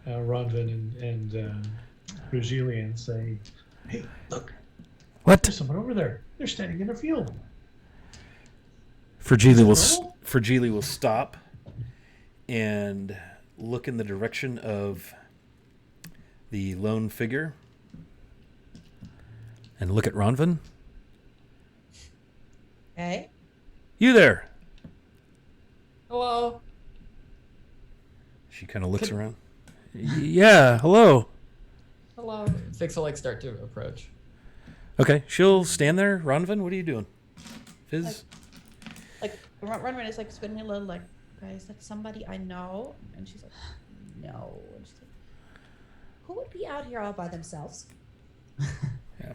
Ronvin and Brugili and say, "Hey, look, What? there's someone over there. They're standing in a field." Fragile will stop and look in the direction of the lone figure and look at Ronvin. Hey, You there? Hello. She kind of looks around. Yeah, hello. Hello. Fix will like start to approach. Okay, she'll stand there. Ronvin, what are you doing? Fizz? like Runrun is like spinning a little, like, guys, that's somebody I know, and she's like, no. And she's like, who would be out here all by themselves? Yeah.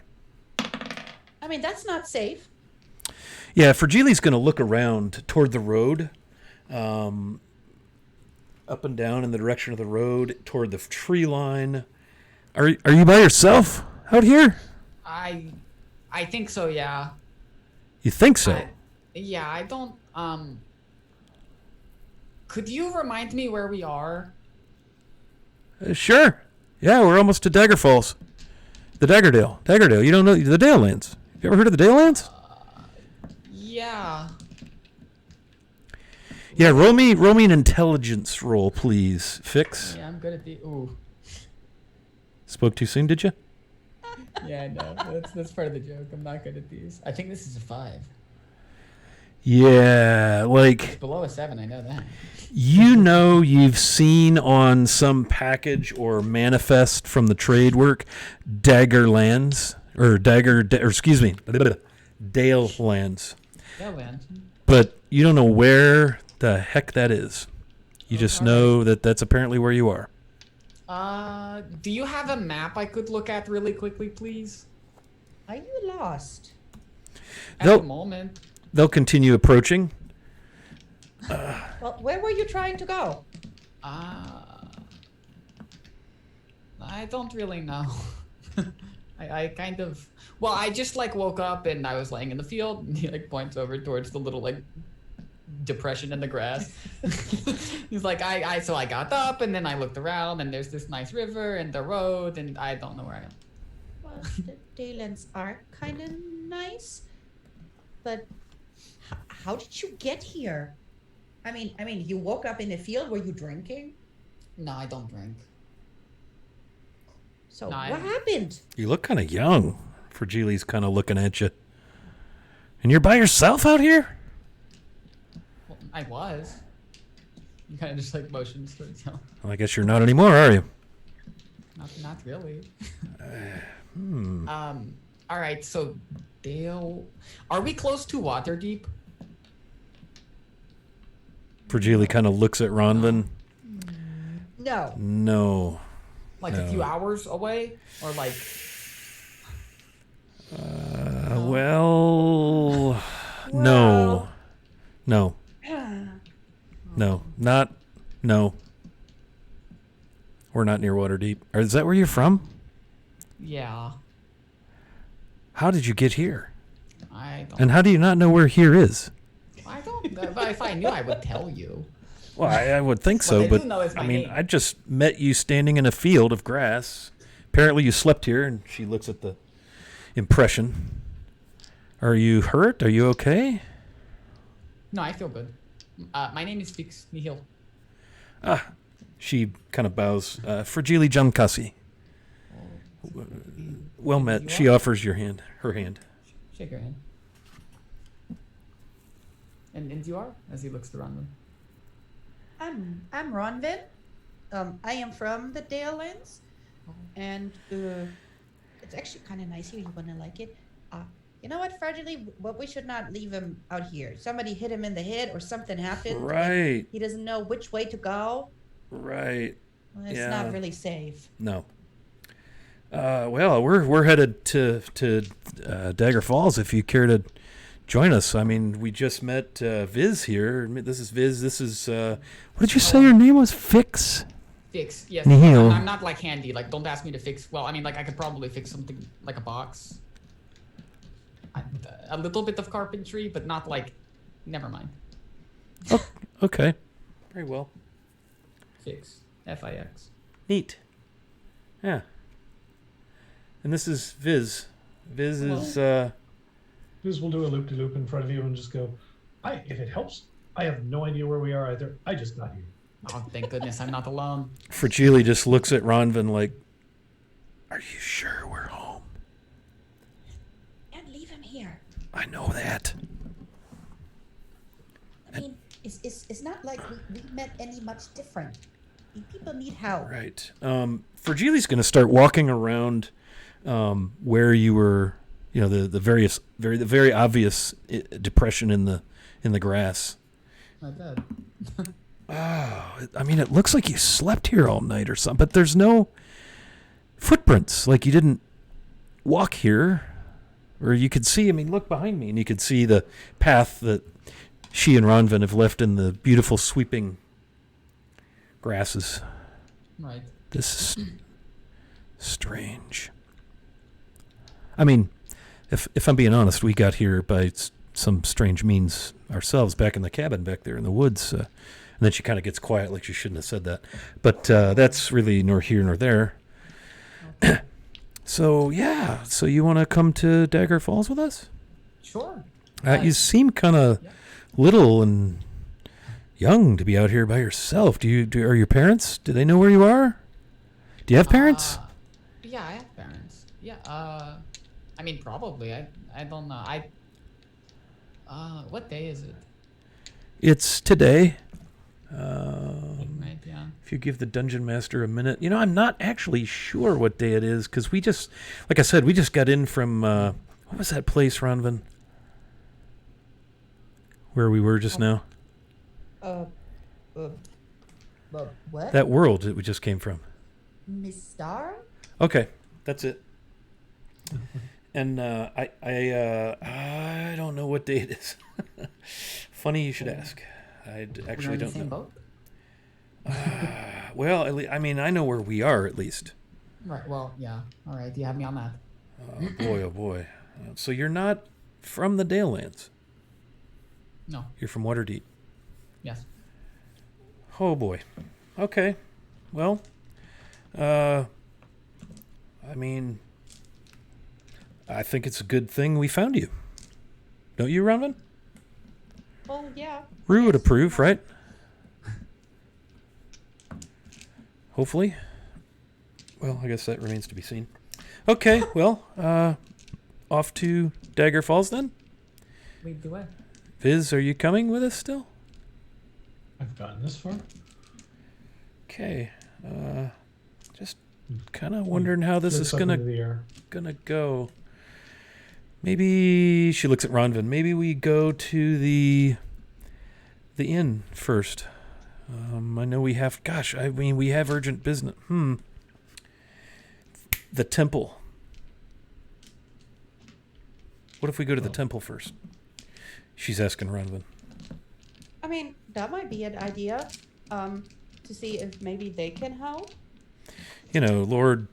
I mean, that's not safe. Yeah, Fragile's going to look around toward the road, up and down in the direction of the road, toward the tree line. Are you by yourself out here? I think so, yeah. You think so? I don't, could you remind me where we are? Sure. Yeah, we're almost to Dagger Falls. The Daggerdale. You don't know the Dalelands. Have you ever heard of the Dalelands? Yeah. Yeah, roll me an intelligence roll, please. Fix. Yeah, I'm good at the, ooh. Spoke too soon, did you? Yeah, I know. That's part of the joke. I'm not good at these. I think this is a 5. Yeah, like Below a 7, I know that. you've seen on some package or manifest from the trade work Daggerlands or Dalelands. Yeah, man. But you don't know where the heck that is. You just know that that's apparently where you are. Do you have a map I could look at really quickly, please? Are you lost? At the moment. They'll continue approaching. Well, where were you trying to go? I don't really know. I kind of... Well, I just, like, woke up and I was laying in the field, and he, like, points over towards the little, like, depression in the grass. He's like, so I got up, and then I looked around, and there's this nice river and the road, and I don't know where I am. Well, the Dalelands are kind of nice, but how did you get here? I mean, you woke up in a field. Were you drinking? No, I don't drink. So No, what happened? You look kind of young. Fragile's kind of looking at you. And you're by yourself out here? Well, I was. You kind of just like motions towards him. Well, I guess you're not anymore, are you? Not really. Hmm. All right. So, Dale, are we close to Waterdeep? Fragile kind of looks at Ronvin. No. No. Like a few hours away, or like? Well, no. No. No. Not. No. We're not near Waterdeep. Or is that where you're from? Yeah. How did you get here? I don't. And how do you not know where here is? I don't. But if I knew, I would tell you. Well, I would think Well, so, they but do know it's my I mean, name. I just met you standing in a field of grass. Apparently, you slept here, and she looks at the impression. Are you hurt? Are you okay? No, I feel good. My name is Fix Nihil. Ah, she kind of bows. Fragile Jamkasi. Well met. You She are? offers her hand. Shake your hand. And you are? As he looks around them. I'm Ronvin. I am from the Dalelands, and it's actually kind of nice here. You wanna like it? You know what, Fragile? What we should not leave him out here. Somebody hit him in the head, or something happened. and Right. He doesn't know which way to go. Right. Well, it's Yeah. not really safe. No. Well, we're headed to Dagger Falls. If you care to join us, I mean, we just met Viz here. This is Viz. This is what did you say your name was? Fix. Fix, yes. Nihil. I'm not like handy. Like, don't ask me to fix. Well, I mean, like, I could probably fix something like a box. A little bit of carpentry, but not like. Never mind. Oh, okay. Very well. Fix. Fix. Neat. Yeah. And this is Viz. Viz is Just we'll do a loop-de-loop in front of you and just go, if it helps, I have no idea where we are either. I just got here. Oh, thank goodness I'm not alone. Fragile just looks at Ronvin like, "Are you sure we're home?" And leave him here. I know that. I mean, it's not like we met any much different. I mean, people need help. Right. Fragile's going to start walking around where you were, you know, the very obvious depression in the grass. My bad. Oh, I mean, it looks like you slept here all night or something, but there's no footprints. Like you didn't walk here, or you could see. I mean, look behind me, and you could see the path that she and Ronvin have left in the beautiful sweeping grasses. Right. This is strange. I mean, if I'm being honest, we got here by some strange means ourselves back in the cabin back there in the woods. And then she kind of gets quiet like she shouldn't have said that. But that's really nor here nor there. So, yeah. So you want to come to Dagger Falls with us? Sure. You seem kind of little and young to be out here by yourself. Are your parents? Do they know where you are? Do you have parents? Yeah, I have parents. Yeah. I mean, probably. I don't know. What day is it? It's today. Right. Yeah. If you give the dungeon master a minute. You know, I'm not actually sure what day it is because we just, like I said, we just got in from, what was that place, Ronvin? Where we were just now? What? That world that we just came from. Miss Star? Okay, that's it. And I don't know what day it is. Funny you should ask. I actually don't know. Boat? Well, I mean, I know where we are at least. Right. Well, yeah. All right. You have me on that. Oh boy. So you're not from the Dalelands. No. You're from Waterdeep. Yes. Oh boy. Okay. Well, I mean, I think it's a good thing we found you. Don't you, Ronvin? Oh, yeah. Rue would approve, right? Hopefully. Well, I guess that remains to be seen. Okay, well, off to Dagger Falls then. lead the way. Viz, are you coming with us still? I've gotten this far. Okay. Just kind of wondering how this is Flicks up gonna into the air. go. Maybe she looks at Ronvin. Maybe we go to the inn first. I know we have. Gosh, I mean, we have urgent business. The temple. What if we go to the temple first? She's asking Ronvin. I mean, that might be an idea. To see if maybe they can help. You know, Lord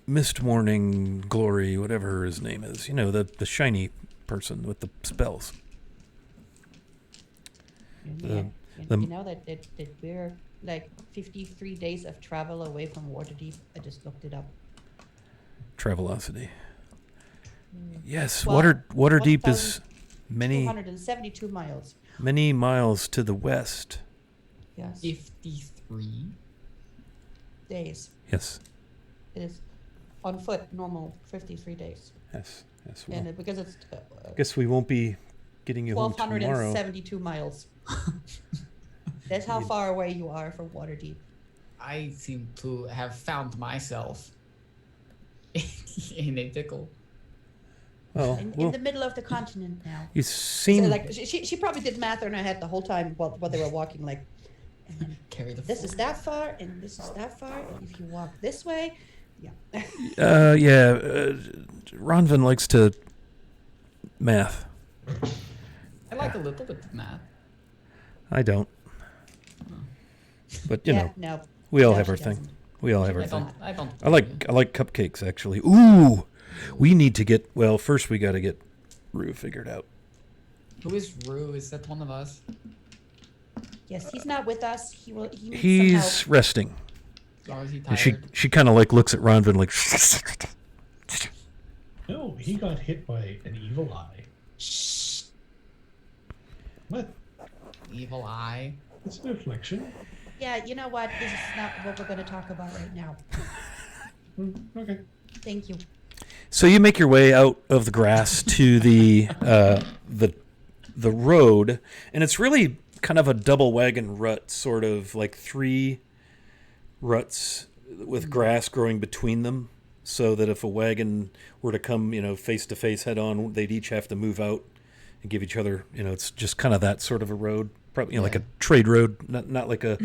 Mistmorning Glory, whatever his name is. You know, the shiny person with the spells. Yeah. the- You know that we're like 53 days of travel away from Waterdeep. I just looked it up. Travelocity. Yes, Well, Waterdeep is many 272 miles. many miles to the west. Yes. 53. Days. Yes, It is on foot, normal 53 days. yes. Well, And because it's I guess we won't be getting you home tomorrow. 1,272 miles. That's how far away you are from Waterdeep. I seem to have found myself in a pickle. Well, In the middle of the continent now. you So seem like she probably did math in her head the whole time while they were walking. Like, Carry the this is that far, and this is that far, and if you walk this way, yeah. Ronvin likes to math. I like a little bit of math. I don't. But you Yeah, know, no. we all No, have she our thing. doesn't. We all have our I thing. don't. I don't. I like cupcakes actually. Ooh, we need to get. Well, first we got to get Rue figured out. Who is Rue? Is that one of us? Yes, he's not with us. He needs some He's help. resting, Or is he and tired? she kind of like looks at Ronvin like. No, he got hit by an evil eye. What? Evil eye. It's an affliction. Yeah, you know what? This is not what we're going to talk about right now. Okay. Thank you. So you make your way out of the grass to the road, and it's really kind of a double wagon rut, sort of like 3 ruts with grass growing between them, so that if a wagon were to come, face to face head on, they'd each have to move out and give each other, it's just kind of that sort of a road, probably like a trade road, not like a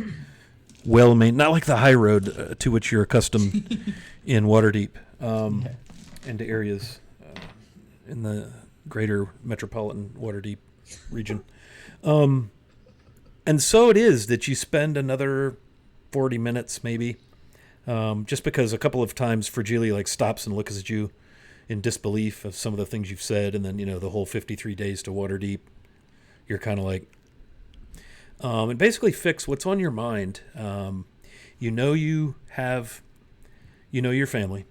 not like the high road to which you're accustomed in Waterdeep. Into areas in the greater metropolitan Waterdeep region. And so it is that you spend another 40 minutes maybe, just because a couple of times Fragile stops and looks at you in disbelief of some of the things you've said, and then the whole 53 days to Waterdeep, you're kind of like, and basically fix what's on your mind. You have your family.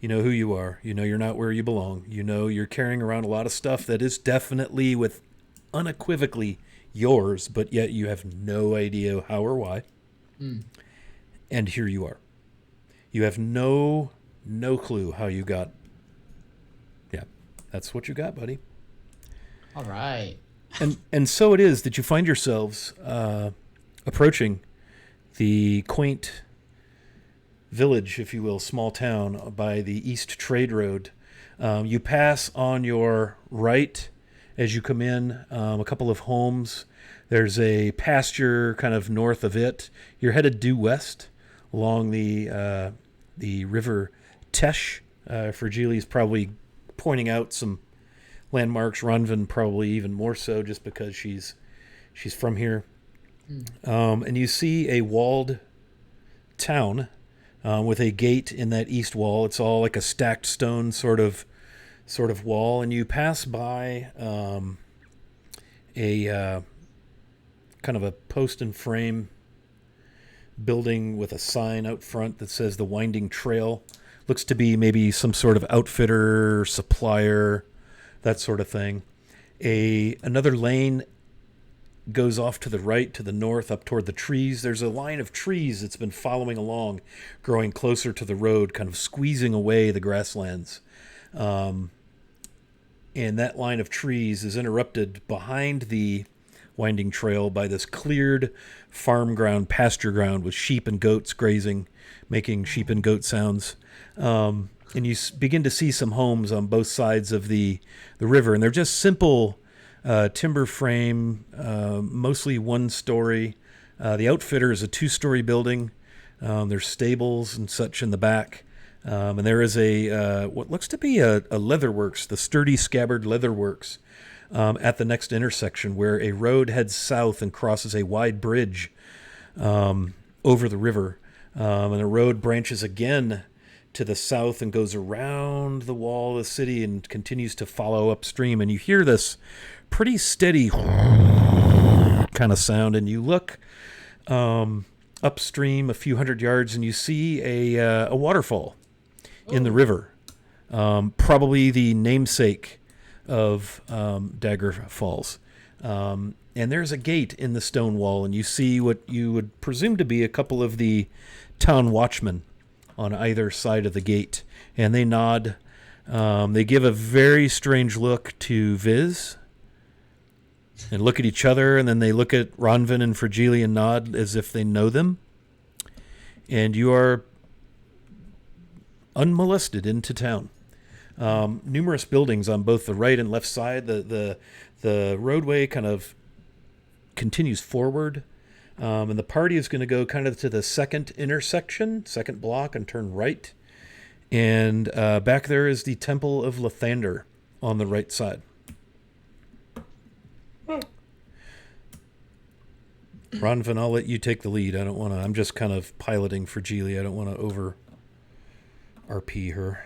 You know who you are. You're not where you belong. You're carrying around a lot of stuff that is definitely unequivocally yours, but yet you have no idea how or why. And here you are. You have no clue how you got. Yeah, that's what you got, buddy. All right. And so it is that you find yourselves approaching the quaint village, if you will, small town by the East Trade Road. You pass on your right as you come in, a couple of homes. There's a pasture kind of north of it. You're headed due west along the river Tesh. Fragili's probably pointing out some landmarks. Ronvin probably even more so, just because she's from here. And you see a walled town with a gate in that east wall. It's all like a stacked stone sort of wall, and you pass by a kind of a post and frame building with a sign out front that says the Winding Trail. Looks to be maybe some sort of outfitter, supplier, that sort of thing. Another lane goes off to the right, to the north, up toward the trees. There's a line of trees that's been following along, growing closer to the road, kind of squeezing away the grasslands. and that line of trees is interrupted behind the winding trail by this cleared farm ground, pasture ground with sheep and goats grazing, making sheep and goat sounds. And you begin to see some homes on both sides of the river, and they're just simple timber frame, mostly one story. The outfitter is a 2-story building. There's stables and such in the back. And there is a what looks to be a leatherworks, the Sturdy Scabbard Leatherworks, at the next intersection where a road heads south and crosses a wide bridge over the river. And the road branches again to the south and goes around the wall of the city and continues to follow upstream. And you hear this pretty steady kind of sound, and you look upstream a few hundred yards and you see a waterfall in the river, probably the namesake of Dagger Falls. And there's a gate in the stone wall, and you see what you would presume to be a couple of the town watchmen on either side of the gate, and they nod. They give a very strange look to Viz and look at each other, and then they look at Ronvin and Fragile and nod as if they know them. And you are unmolested into town. Numerous buildings on both the right and left side. The roadway kind of continues forward. And the party is going to go kind of to the second intersection, second block, and turn right. And back there is the Temple of Lathander on the right side. Ronvin, I'll let you take the lead. I don't want to. I'm just kind of piloting for Geely. I don't want to over RP her.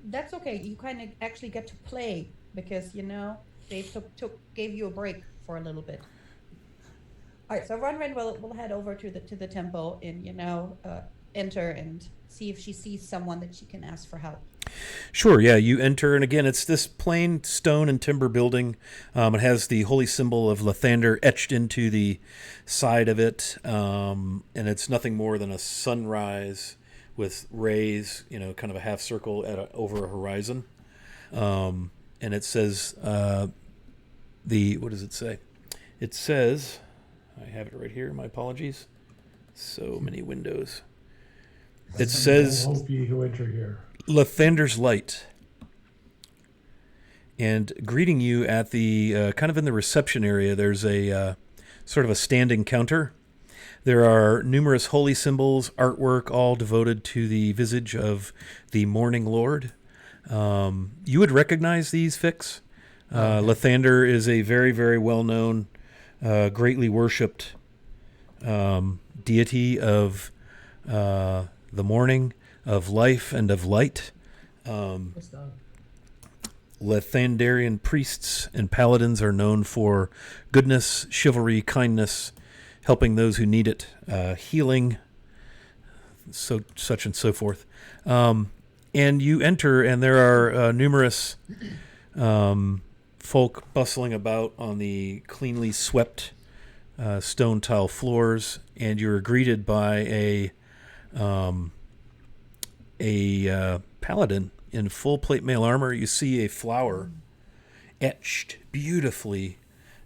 That's okay. You kind of actually get to play because they gave you a break for a little bit. All right, so Ronvin will head over to the temple and enter and see if she sees someone that she can ask for help. Sure, yeah. You enter, and again, it's this plain stone and timber building. It has the holy symbol of Lathander etched into the side of it, and it's nothing more than a sunrise with rays, kind of a half circle over a horizon. And it says, what does it say? It says, I have it right here, my apologies. So many windows. It says, Hope ye who enter here. Lathander's Light. And greeting you at the, kind of in the reception area, there's a sort of a standing counter. There are numerous holy symbols, artwork, all devoted to the visage of the Morning Lord. You would recognize these, Fix. Lathander is a very, very well-known, greatly worshipped deity of the morning, of life, and of light. Lathanderian priests and paladins are known for goodness, chivalry, kindness, helping those who need it, healing, such and so forth. And you enter, and there are numerous folk bustling about on the cleanly swept stone tile floors, and you're greeted by a paladin in full plate mail armor. You see a flower etched beautifully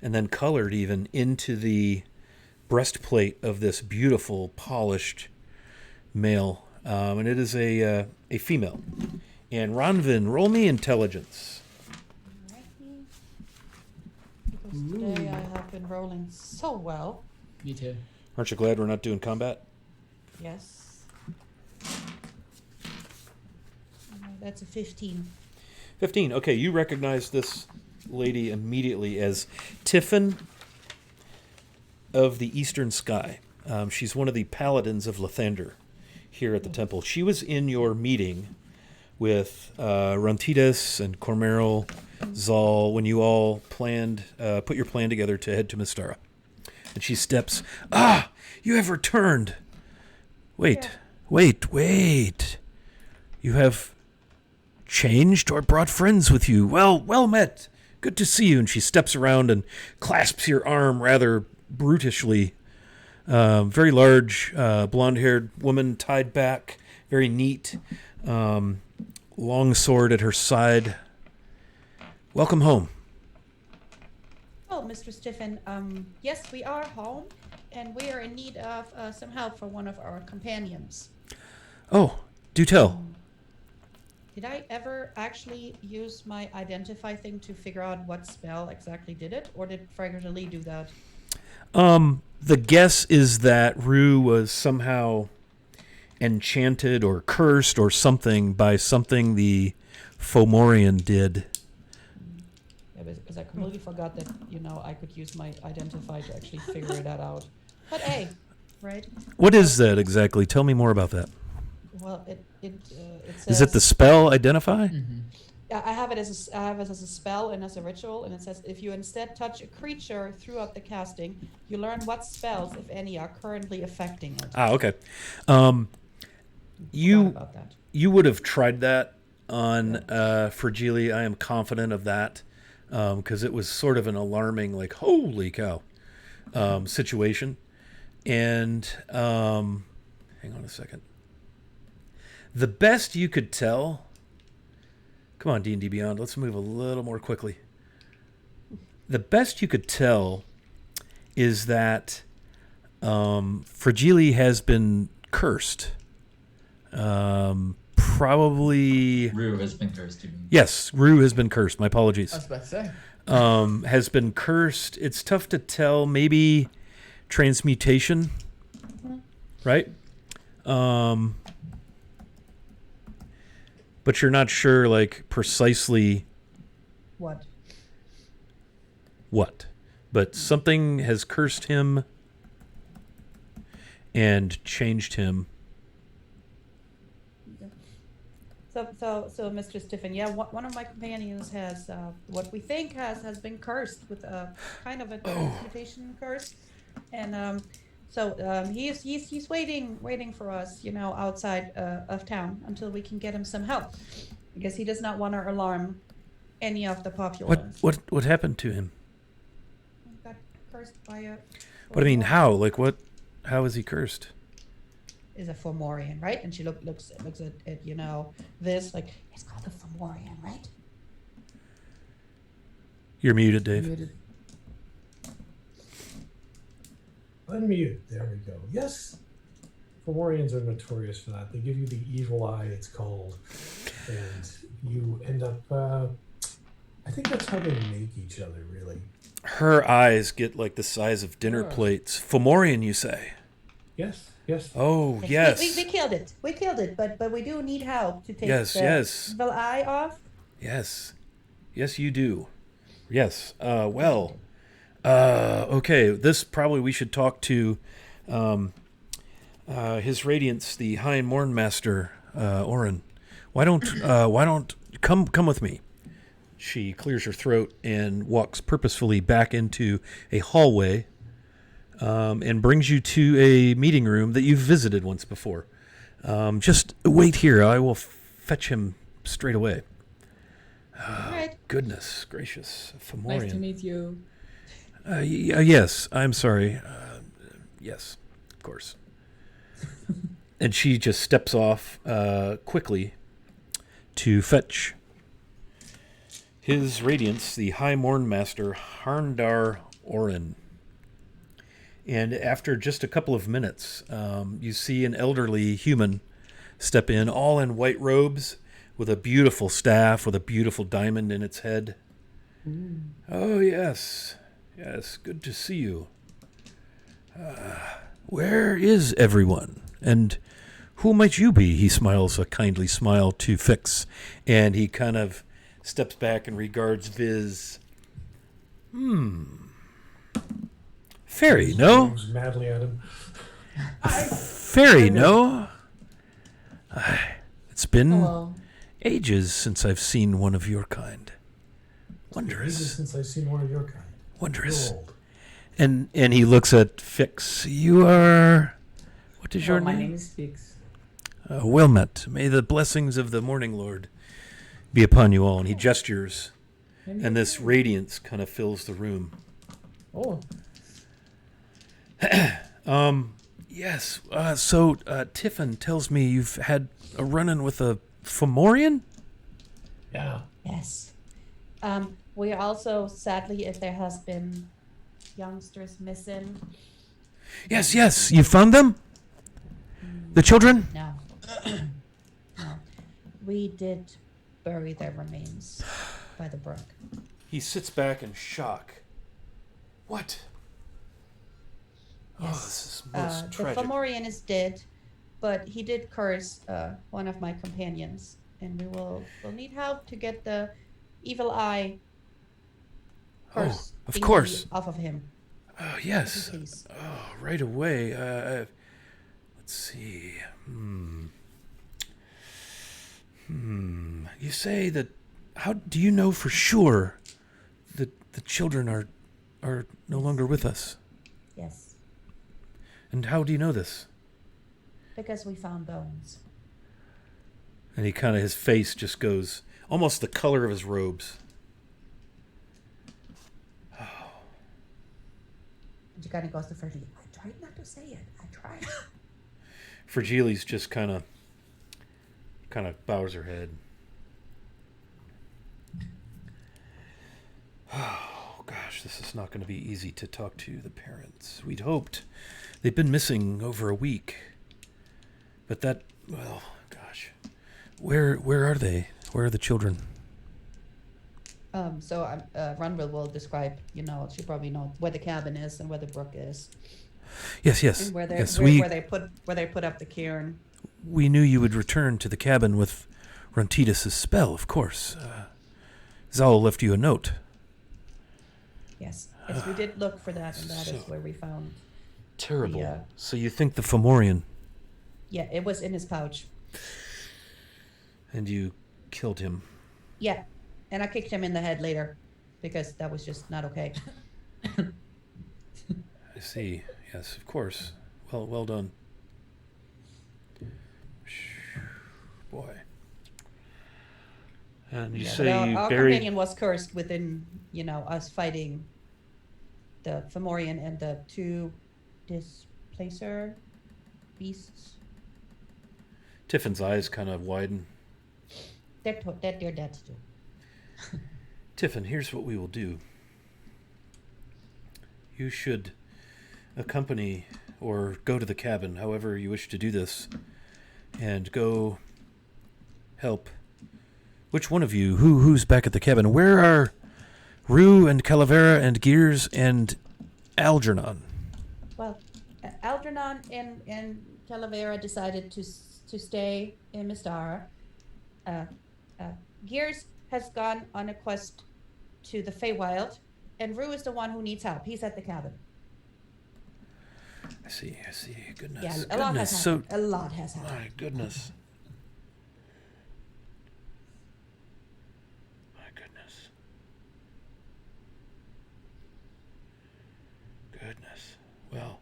and then colored even into the breastplate of this beautiful polished male, and it is a female. And Ronvin, roll me intelligence. Because today I have been rolling so well. Me too. Aren't you glad we're not doing combat? Yes. That's a 15. 15. Okay, you recognize this lady immediately as Tiffin of the Eastern Sky. She's one of the paladins of Lathander here at the temple. She was in your meeting with Rontidas and Cormeril, Zal, when you all planned, put your plan together to head to Mystara. And she steps, you have returned. Wait. You have changed or brought friends with you. Well met. Good to see you. And she steps around and clasps your arm rather brutishly. Very large, blonde-haired woman, tied back, very neat, long sword at her side. Welcome home. Oh, Mr. Stiffen, yes, we are home, and we are in need of some help for one of our companions. Oh, do tell. Did I ever actually use my identify thing to figure out what spell exactly did it, or did Fragrant Lee do that? The guess is that Rue was somehow enchanted or cursed or something by something the Fomorian did. Yeah, because I completely forgot that, I could use my identify to actually figure that out. But hey, right? What is that exactly? Tell me more about that. Well, it says... Is it the spell identify? Mm-hmm. I have it as a spell and as a ritual, and it says if you instead touch a creature throughout the casting, you learn what spells, if any, are currently affecting it. Ah, okay. Forgot You about that. you would have tried that on Fragile. I am confident of that because it was sort of an alarming, like, holy cow situation. And hang on a second. The best you could tell... Come on, D&D Beyond. Let's move a little more quickly. The best you could tell is that Fragile has been cursed. Probably... Rue has been cursed, you mean? Yes, Rue has been cursed. My apologies. I was about to say. Has been cursed. It's tough to tell. Maybe transmutation, right? But you're not sure, like, precisely What? what. But something has cursed him and changed him. So, Mr. Stiffen, yeah, one of my companions has what we think has been cursed with a kind of a transmutation curse, and he's waiting for us, outside of town until we can get him some help, because he does not want to alarm any of the populace. What happened to him? He got cursed by a... But I mean, how? Like, what? How is he cursed? Is a Fomorian, right? And she looks at this, like, it's called a Fomorian, right? You're muted, Dave. Muted. Unmute. There we go. Yes. Fomorians are notorious for that. They give you the evil eye, it's called. And you end up, I think that's how they make each other, really. Her eyes get like the size of dinner plates. Fomorian, you say? Yes. Oh, yes. We killed it. We killed it, but we do need help to take Yes. the eye off. Yes, you do. Yes. Okay. This probably we should talk to His Radiance, the High Morn Master, Orin. Why don't come with me? She clears her throat and walks purposefully back into a hallway, and brings you to a meeting room that you've visited once before. Just wait here. I will fetch him straight away. Right. Goodness gracious, Fomorian. Nice to meet you. Yes, I'm sorry. Yes, of course. And she just steps off quickly to fetch His Radiance, the High Morn Master, Harndar Orin. And after just a couple of minutes, you see an elderly human step in, all in white robes, with a beautiful staff, with a beautiful diamond in its head. Oh, yes. Yes, good to see you. Where is everyone? And who might you be? He smiles a kindly smile to Fix, and he kind of steps back and regards Viz. Fairy, no? Looks madly at him. Fairy, no? It's been Hello. ages since I've seen one of your kind. Ages Wondrous. since I've seen one of your kind. Wondrous. You're old. And he looks at Fix. You are... What is your My name? name is Fix. Well met. May the blessings of the Morning Lord be upon you all. And he gestures, and this radiance kind of fills the room. Oh, Yes. So Tiffin tells me you've had a run-in with a Fomorian? Yeah. Yes. We also, sadly, if there has been youngsters missing. Yes, yes. You found them? The children? No. No. We did bury their remains by the brook. He sits back in shock. What? Oh, this is most The tragic. Fomorian is dead, but he did curse one of my companions, and we'll need help to get the evil eye curse of thingy course. off of him. Oh, yes. Please. Oh, right away. Let's see. You say that. How do you know for sure that the children are no longer with us? Yes, And how do you know this? because we found bones. And he kind of, his face just goes almost the color of his robes. And she kind of goes to Fergie. I tried not to say it. I tried. Fragili's just kind of bows her head. Oh, gosh, this is not going to be easy to talk to the parents. We'd hoped. They've been missing over a week. But that, well, gosh. Where are they? Where are the children? So Runville will describe, she probably knows where the cabin is and where the brook is. Yes. And where Yes, they put up the cairn. we knew you would return to the cabin with Rontitus' spell, of course. Zal left you a note. Yes. Yes, we did look for that, and that is where we found. Terrible. Yeah. So you think the Fomorian, Yeah, it was in his pouch. and you killed him. Yeah, and I kicked him in the head later, because that was just not okay. I see. Yes, of course. Well done. Boy. And you Yeah, say but you our buried. companion was cursed within, us fighting the Fomorian and the two displacer beasts. Tiffin's eyes kind of widen. They're dead too. Tiffin, here's what we will do. You should accompany or go to the cabin, however you wish to do this, and go help. Which one of you? Who's back at the cabin? Where are Rue and Calavera and Gears and Algernon? Well, Algernon and Calavera decided to stay in Mistara. Gears has gone on a quest to the Feywild, and Rue is the one who needs help. He's at the cabin. I see. Goodness. Yeah, goodness. a lot has happened. A lot has happened. My goodness. My goodness. Goodness. Well,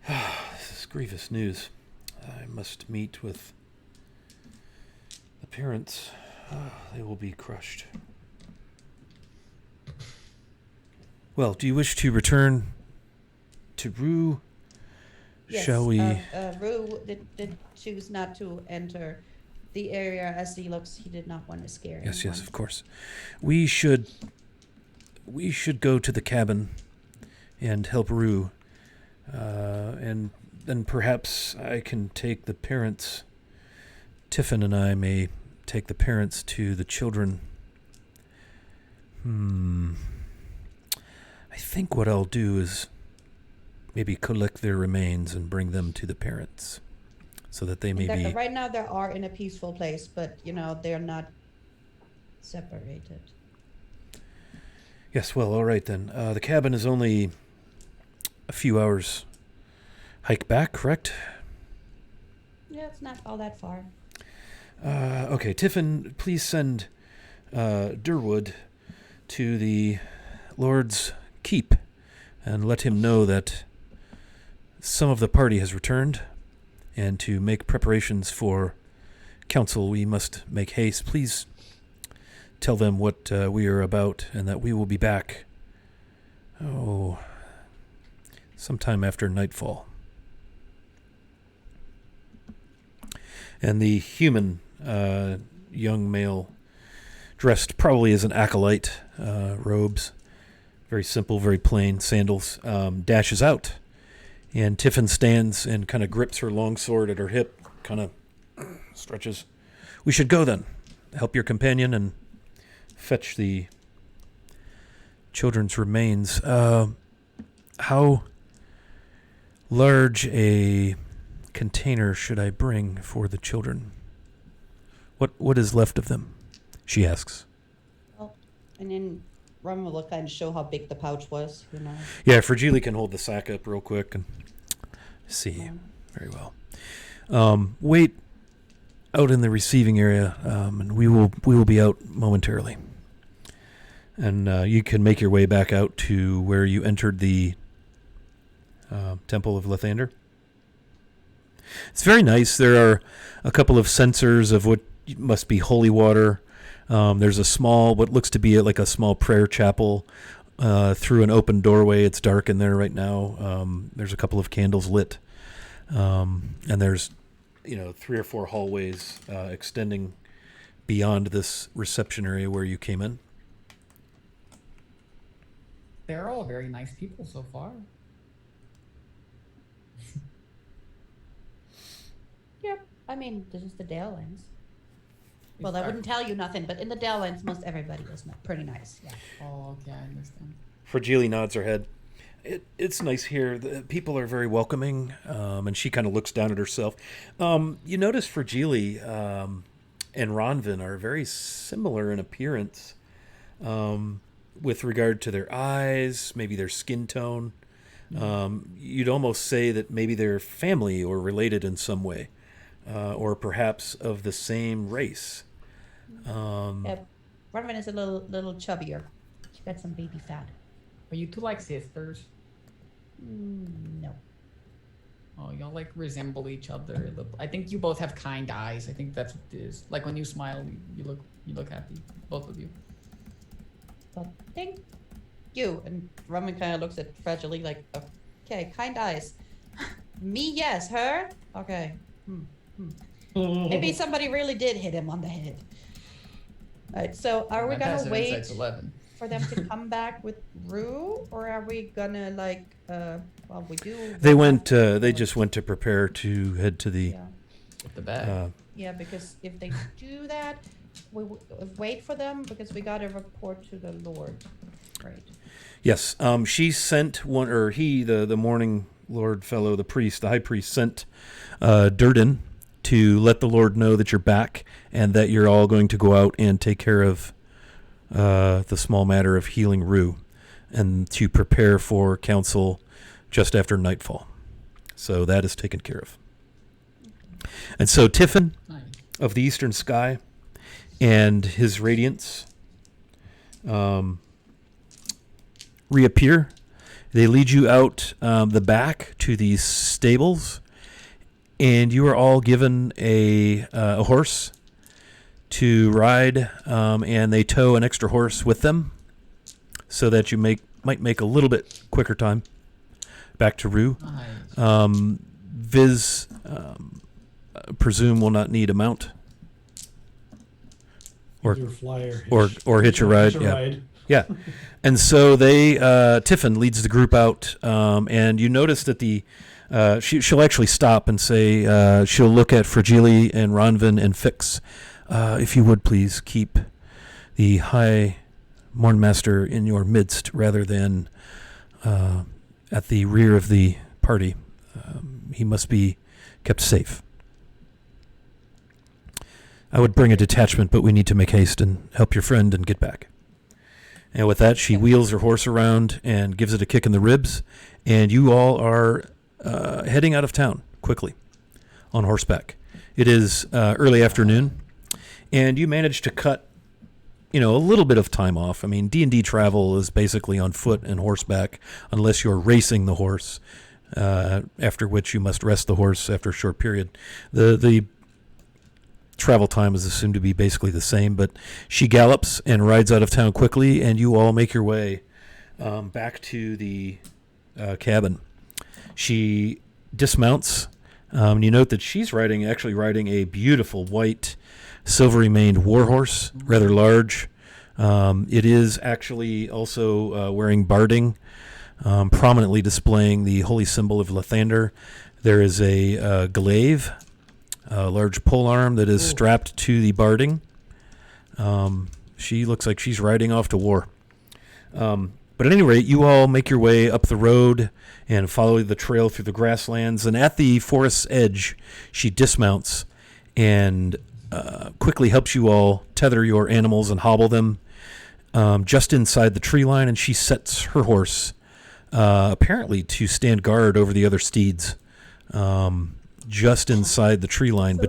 this is grievous news. I must meet with the parents. They will be crushed. Well, do you wish to return to Rue? Yes, Shall we? Rue did choose not to enter the area as he looks. He did not want to scare Yes, anyone. of course. We should go to the cabin and help Rue. And then perhaps I can take the parents. Tiffin and I may take the parents to the children. I think what I'll do is maybe collect their remains and bring them to the parents so that they may be... Right now they are in a peaceful place, but, they're not separated. Yes, well, all right then. The cabin is only a few hours hike back, correct? Yeah, it's not all that far. Okay, Tiffin, please send Durwood to the Lord's Keep and let him know that some of the party has returned, and to make preparations for council we must make haste. Please tell them what we are about and that we will be back sometime after nightfall. And the human young male dressed probably as an acolyte, robes, very simple, very plain, sandals, dashes out. And Tiffin stands and kind of grips her long sword at her hip, kind of stretches. We should go then. Help your companion and fetch the children's remains. How large a container should I bring for the children? What is left of them? She asks. Well, and then Ron will kind of show how big the pouch was, you know. Yeah, Fragile can hold the sack up real quick and see. Very well. Wait out in the receiving area, and we will be out momentarily. And you can make your way back out to where you entered the Temple of Lathander. It's very nice. There are a couple of censers of what must be holy water. There's a small, what looks to be like a small prayer chapel through an open doorway. It's dark in there right now. There's a couple of candles lit. And there's, 3 or 4 hallways extending beyond this reception area where you came in. They're all very nice people so far. Yep. I mean, this is the Dalelands. Well, I wouldn't tell you nothing, but in the Dalelands, most everybody is pretty nice. Yeah. Oh, okay, I understand. Fragile nods her head. It's nice here. The people are very welcoming, and she kind of looks down at herself. You notice Fragile and Ronvin are very similar in appearance with regard to their eyes, maybe their skin tone. You'd almost say that maybe they're family or related in some way, or perhaps of the same race. Yeah. Ronvin is a little chubbier. She got some baby fat. Are you two like sisters? No. Oh, y'all like resemble each other. I think you both have kind eyes. I think that's what it is. Like when you smile, you look happy. Both of you. Well, thank you. And Ronvin kind of looks at Fragile like, okay, kind eyes. Me, yes. Her? Okay. Maybe somebody really did hit him on the head. All right, so are we gonna wait 11. for them to come back with Rue, or are we gonna we do? They just went to prepare to head to the. Yeah. With the bag. Yeah, because if they do that, we wait for them because we gotta report to the Lord, right? Yes. She sent one, or he, the morning Lord fellow, the priest, the high priest, sent Durden to let the Lord know that you're back and that you're all going to go out and take care of the small matter of healing Rue, and to prepare for council just after nightfall. So that is taken care of. And so Tiffin of the Eastern Sky and his radiance reappear. They lead you out the back to these stables, and you are all given a horse to ride, and they tow an extra horse with them so that you might make a little bit quicker time back to Rue. Nice. Viz, presume, will not need a mount or Either fly or hitch a ride. Hitch a Yeah. ride. Yeah. And so Tiffin leads the group out, and you notice that she'll actually stop and say, she'll look at Fragile and Ronvin and Fix. If you would please keep the High Mornmaster in your midst rather than at the rear of the party. He must be kept safe. I would bring a detachment, but we need to make haste and help your friend and get back. And with that, she wheels her horse around and gives it a kick in the ribs, and you all are heading out of town quickly on horseback. It is early afternoon, and you manage to cut, a little bit of time off. I mean, D&D travel is basically on foot and horseback, unless you're racing the horse, after which you must rest the horse after a short period. The travel time is assumed to be basically the same, but she gallops and rides out of town quickly, and you all make your way back to the cabin. She dismounts You note that she's actually riding a beautiful white, silvery maned warhorse, rather large. It is actually also wearing barding, prominently displaying the holy symbol of Lathander. There is a glaive, a large polearm that is strapped to the barding. She looks like she's riding off to war. But at any rate, you all make your way up the road and follow the trail through the grasslands. And at the forest's edge, she dismounts and quickly helps you all tether your animals and hobble them just inside the tree line. And she sets her horse, apparently to stand guard over the other steeds, just inside the tree line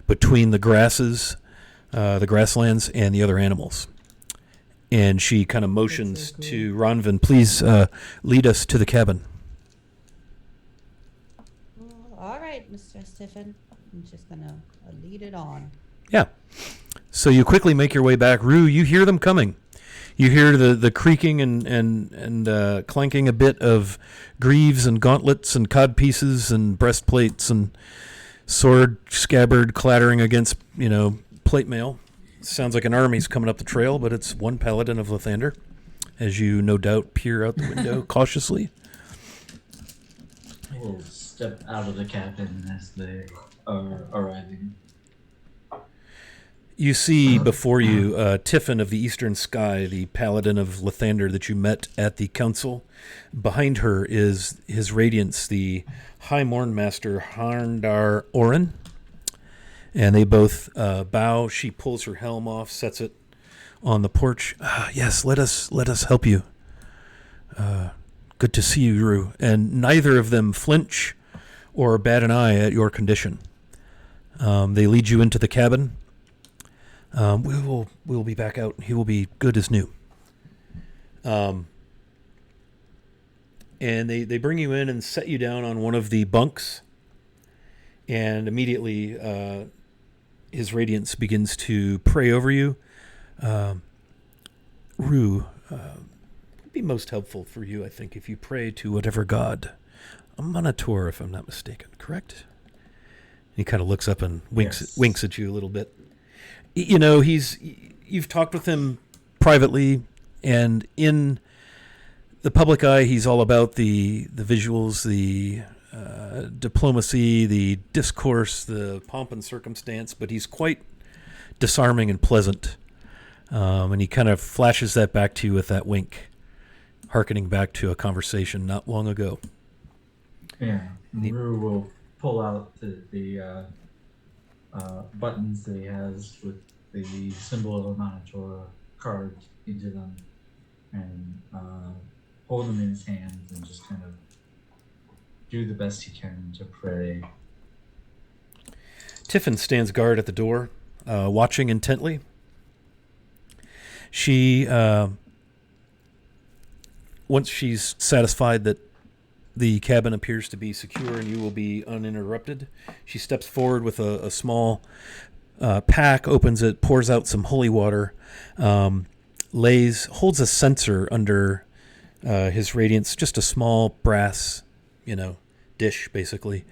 between the grasses, the grasslands, and the other animals. And she kind of motions to Ronvin, please lead us to the cabin. All right, Mr. Stiffen. I'm just gonna lead it on. Yeah. So you quickly make your way back. Rue, you hear them coming. You hear the creaking and clanking a bit of greaves and gauntlets and codpieces and breastplates and sword scabbard clattering against, plate mail. Sounds like an army's coming up the trail, but it's one paladin of Lathander, as you no doubt peer out the window cautiously. We'll step out of the cabin as they are arriving. You see before you Tiffin of the Eastern Sky, the paladin of Lathander that you met at the council. Behind her is his radiance, the High Morn Master Harndar Orin. And they both bow. She pulls her helm off, sets it on the porch. Yes, let us help you. Good to see you, Rue. And neither of them flinch or bat an eye at your condition. They lead you into the cabin. We'll be back out. He will be good as new. And they bring you in and set you down on one of the bunks. And immediately his radiance begins to pray over you. Rue, would be most helpful for you, I think, if you pray to whatever god. A Minotaur, if I'm not mistaken, correct? He kind of looks up and winks at you a little bit. You've talked with him privately, and in the public eye, he's all about the visuals, the diplomacy, the discourse, the pomp and circumstance, but he's quite disarming and pleasant. And he kind of flashes that back to you with that wink, hearkening back to a conversation not long ago. Yeah, Rue will pull out the buttons that he has with the symbol of a Minotaur carved into them and hold them in his hands and just kind of do the best he can to pray. Tiffin stands guard at the door, watching intently. She, once she's satisfied that the cabin appears to be secure and you will be uninterrupted, she steps forward with a small pack, opens it, pours out some holy water, holds a censer under his radiance, just a small brass dish, basically,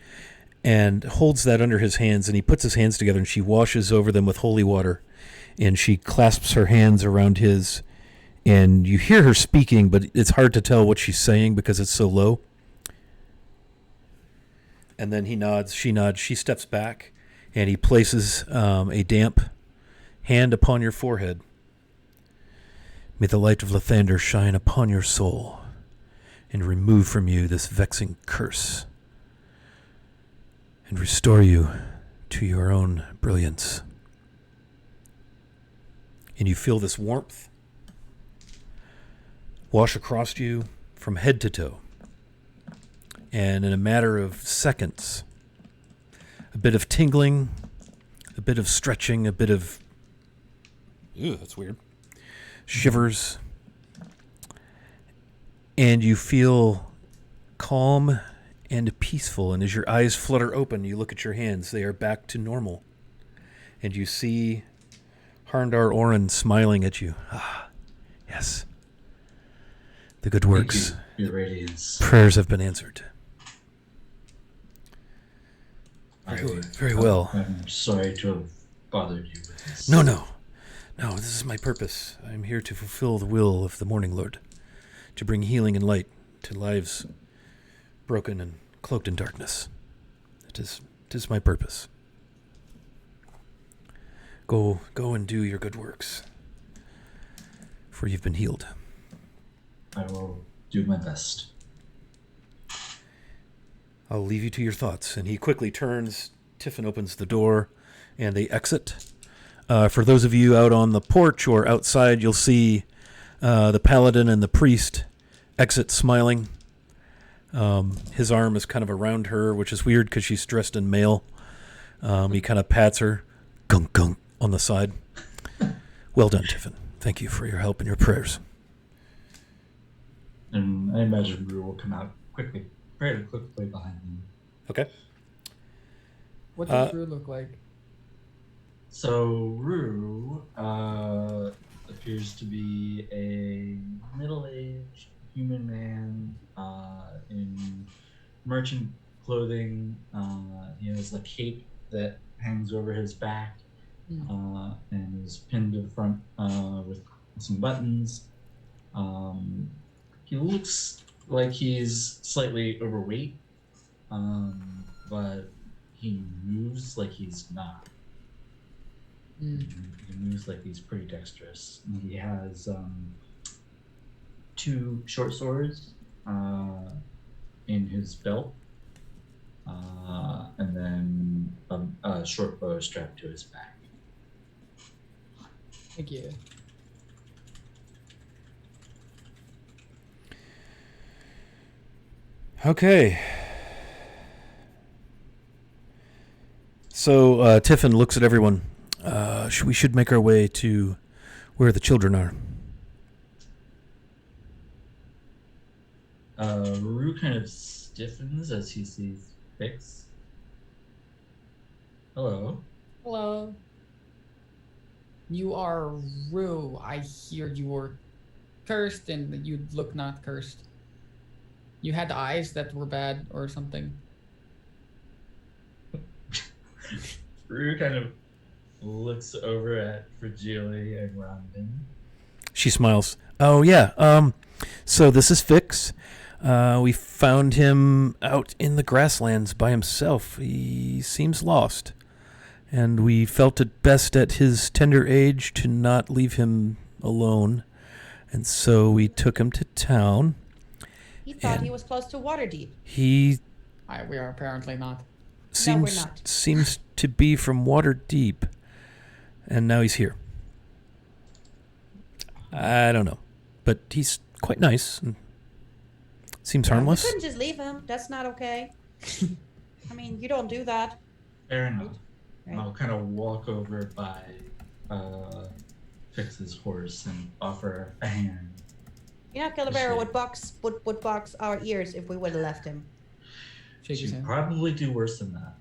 and holds that under his hands, and he puts his hands together, and she washes over them with holy water, and she clasps her hands around his, and you hear her speaking, but it's hard to tell what she's saying because it's so low. And then he nods, she steps back, and he places a damp hand upon your forehead. May the light of Lathander shine upon your soul and remove from you this vexing curse and restore you to your own brilliance. And you feel this warmth wash across you from head to toe. And in a matter of seconds, a bit of tingling, a bit of stretching, a bit of, that's weird, shivers, and you feel calm and peaceful. And as your eyes flutter open, you look at your hands. They are back to normal. And you see Harndar Orin smiling at you. Ah, yes. The good works. Your radiance. Prayers have been answered. Very well. I'm sorry to have bothered you with this. No, this is my purpose. I'm here to fulfill the will of the Morning Lord, to bring healing and light to lives broken and cloaked in darkness. It is my purpose. Go and do your good works, for you've been healed. I will do my best. I'll leave you to your thoughts. And he quickly turns. Tiffin opens the door, and they exit. For those of you out on the porch or outside, you'll see the paladin and the priest exit smiling. His arm is kind of around her, which is weird because she's dressed in mail. He kind of pats her, gunk gunk, on the side. Well done, Tiffin. Thank you for your help and your prayers. And I imagine Rue will come out very quickly behind them. Okay. What does Rue look like? So Rue appears to be a middle-aged human man in merchant clothing. He has a cape that hangs over his back and is pinned to the front with some buttons. He looks like he's slightly overweight, but he moves like he's not. He moves like he's pretty dexterous. And he has 2 short swords in his belt, and then a short bow strapped to his back. Thank you. Okay. So Tiffin looks at everyone. We should make our way to where the children are. Rue kind of stiffens as he sees Fix. Hello. Hello. You are Rue. I hear you were cursed and that you look not cursed. You had eyes that were bad or something. Rue kind of looks over at Fragile and Rondon. She smiles. Oh, yeah. So this is Fix. We found him out in the grasslands by himself. He seems lost. And we felt it best at his tender age to not leave him alone. And so we took him to town. He thought he was close to Waterdeep. He We are apparently not. No, we're not. seems to be from Waterdeep. And now he's here. I don't know. But he's quite nice. And seems harmless. You couldn't just leave him. That's not okay. I mean, you don't do that. Fair enough. Right. I'll kind of walk over by Fix's horse and offer a hand. You know, Calabera would box our ears if we would have left him. Shake his She'd hand. probably do worse than that.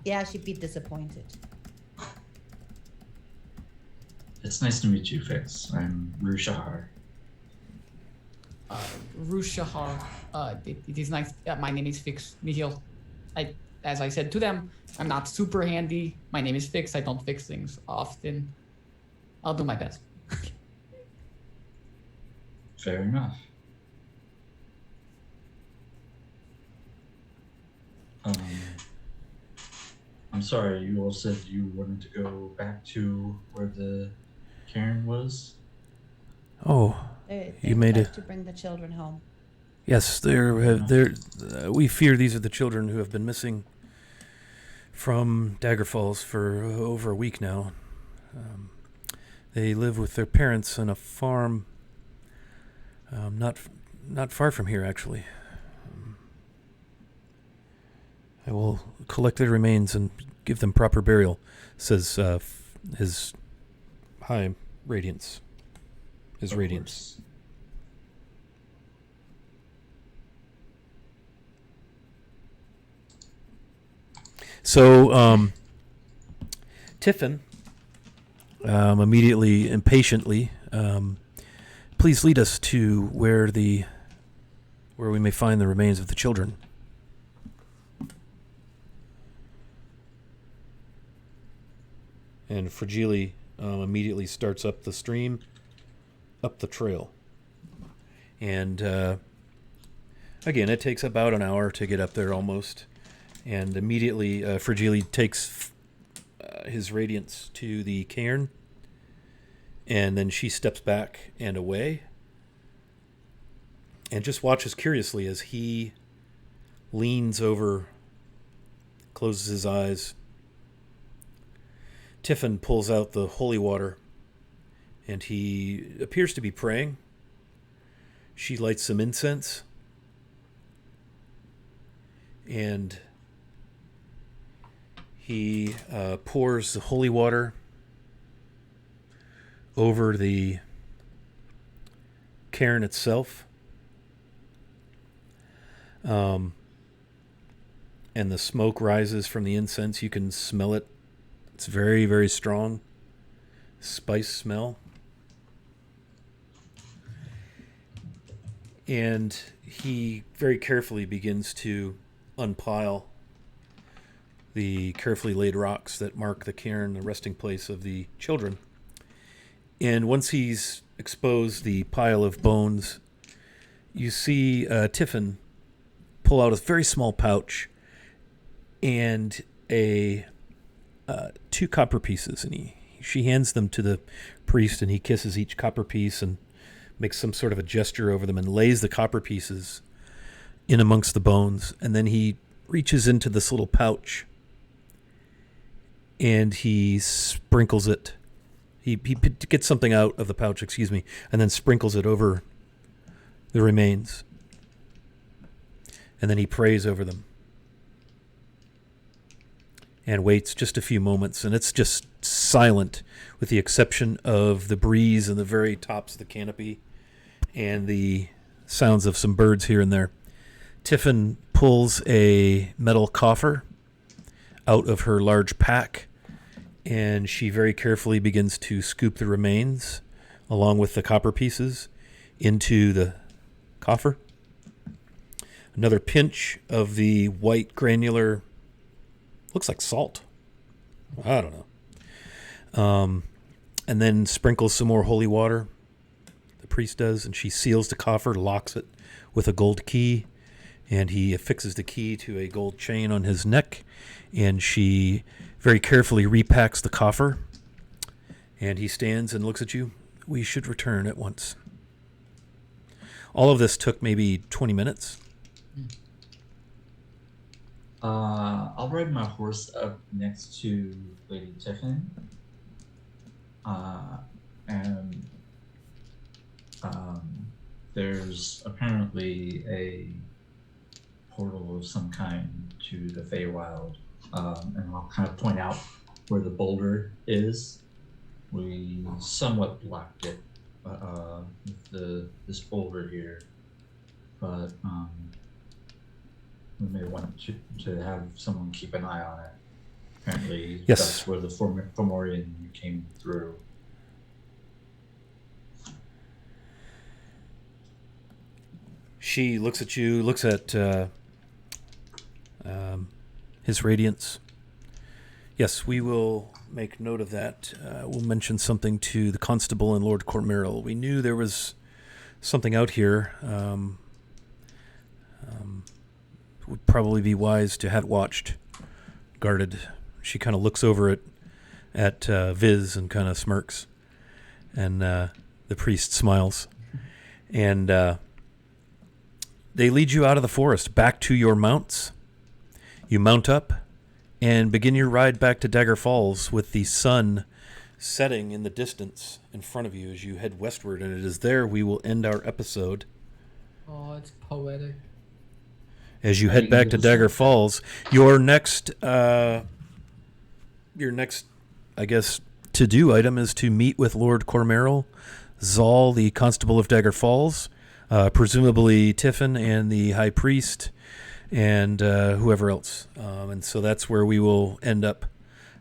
Yeah, she'd be disappointed. It's nice to meet you, Fix. I'm Rue Shahar. Rue Shahar. It is nice. My name is Fix Nihil. As I said to them, I'm not super handy. My name is Fix. I don't fix things often. I'll do my best. Fair enough. I'm sorry, you all said you wanted to go back to where the cairn was? Oh, you made it it. to bring the children home. Yes, we fear these are the children who have been missing from Dagger Falls for over a week now. They live with their parents on a farm not far from here, actually. I will collect their remains and give them proper burial, says his high radiance. His Of radiance. course. So, Tiffin, immediately, impatiently, please lead us to where we may find the remains of the children. And Fragile immediately starts up the stream, up the trail. And again, it takes about an hour to get up there almost. And immediately Fragile takes his radiance to the cairn. And then she steps back and away. And just watches curiously as he leans over, closes his eyes. Tiffin pulls out the holy water, and he appears to be praying. She lights some incense, and he pours the holy water over the cairn itself. And the smoke rises from the incense. You can smell it. It's very, very strong. Spice smell. And he very carefully begins to unpile the carefully laid rocks that mark the cairn, the resting place of the children. And once he's exposed the pile of bones, you see Tiffin pull out a very small pouch and two copper pieces, and she hands them to the priest, and he kisses each copper piece and makes some sort of a gesture over them and lays the copper pieces in amongst the bones. And then he reaches into this little pouch and he sprinkles it. He gets something out of the pouch, and then sprinkles it over the remains. And then he prays over them and waits just a few moments, and it's just silent with the exception of the breeze and the very tops of the canopy and the sounds of some birds here and there. Tiffin pulls a metal coffer out of her large pack, and she very carefully begins to scoop the remains along with the copper pieces into the coffer. Another pinch of the white granular, looks like salt. I don't know. And then sprinkles some more holy water. The priest does, and she seals the coffer, locks it with a gold key, and he affixes the key to a gold chain on his neck, and she very carefully repacks the coffer, and he stands and looks at you. We should return at once. All of this took maybe 20 minutes. I'll ride my horse up next to Lady Tiffin. And there's apparently a portal of some kind to the Feywild. And I'll kind of point out where the boulder is. We somewhat blocked it with this boulder here, but we may want to have someone keep an eye on it. Apparently, yes, that's where the Fomorian came through. She looks at you, looks at his radiance. Yes, we will make note of that. We'll mention something to the constable and Lord Cormeril. We knew there was something out here. Would probably be wise to have watched, guarded. She kind of looks over at Viz and kind of smirks, and the priest smiles, and they lead you out of the forest back to your mounts. You mount up and begin your ride back to Dagger Falls with the sun setting in the distance in front of you as you head westward, and it is there we will end our episode. Oh, it's poetic. As you head back to Dagger Falls, your next, I guess, to-do item is to meet with Lord Cormeril, Zal, the Constable of Dagger Falls, presumably Tiffin and the High Priest, and whoever else. And so that's where we will end up,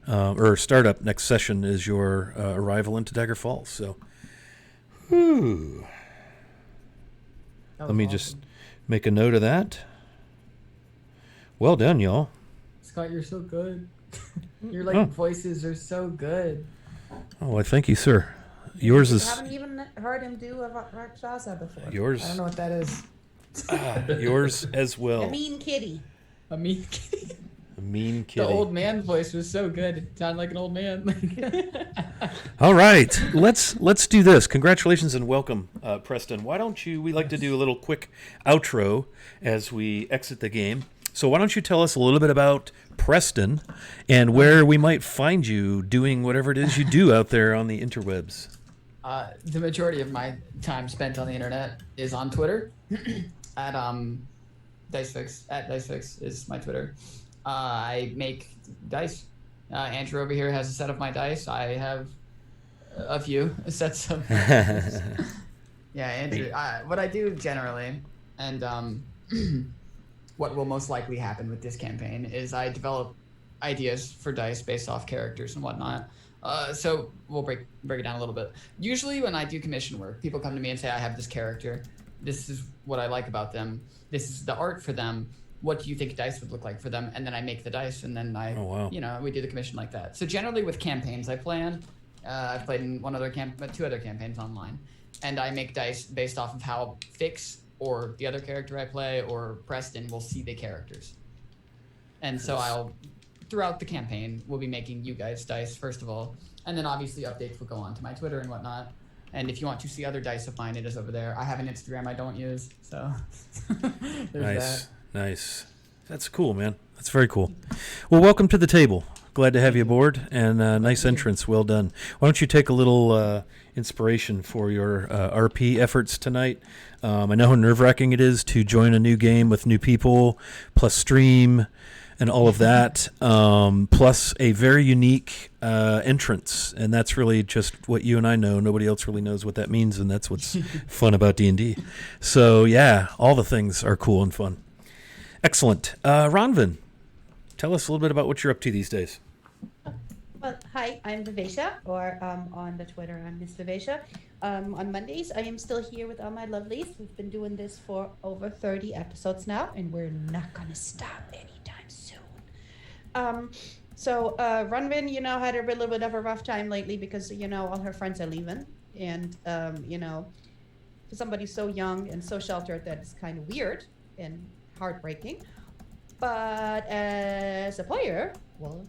or start up next session is your arrival into Dagger Falls. So, let me just make a note of that. Well done, y'all. Scott, you're so good. Your like voices are so good. Oh, I thank you, sir. Yours I is haven't even heard him do a Rakshasa before. I don't yours. know what that is. Yours as A well. mean kitty. A mean A mean The kitty. old man voice was so good. It sounded like an old man. All right, let's do this. Congratulations and welcome, Preston. Why don't you? We like to do a little quick outro as we exit the game. So why don't you tell us a little bit about Preston and where we might find you doing whatever it is you do out there on the interwebs? The majority of my time spent on the internet is on Twitter. At DiceFix. At DiceFix is my Twitter. I make dice. Andrew over here has a set of my dice. I have a few sets of my dice. Yeah, Andrew. What I do generally, and what will most likely happen with this campaign is I develop ideas for dice based off characters and whatnot. So we'll break it down a little bit. Usually when I do commission work, people come to me and say, I have this character. This is what I like about them. This is the art for them. What do you think dice would look like for them? And then I make the dice, and then we do the commission like that. So generally with campaigns I plan, I've played in two other campaigns online, and I make dice based off of how Fix or the other character I play or Preston will see the characters. And so throughout the campaign, we'll be making you guys dice, first of all, and then obviously updates will go on to my Twitter and whatnot. And if you want to see other dice of mine, it is over there. I have an Instagram I don't use, so there's that. Nice. That's cool, man. That's very cool. Well, welcome to the table. Glad to have you aboard, and nice entrance. Well done. Why don't you take a little inspiration for your RP efforts tonight? I know how nerve-wracking it is to join a new game with new people, plus stream, and all of that, plus a very unique entrance. And that's really just what you and I know. Nobody else really knows what that means, and that's what's fun about D&D. So, yeah, all the things are cool and fun. Excellent. Ronvin, tell us a little bit about what you're up to these days. Well, hi, I'm Vivesha, or on the Twitter, I'm Miss Vivesha. On Mondays, I am still here with all my lovelies. We've been doing this for over 30 episodes now, and we're not going to stop anytime soon. So Runvin, had a little bit of a rough time lately because, all her friends are leaving. And, for somebody so young and so sheltered, that is kind of weird and heartbreaking. But as a player, well,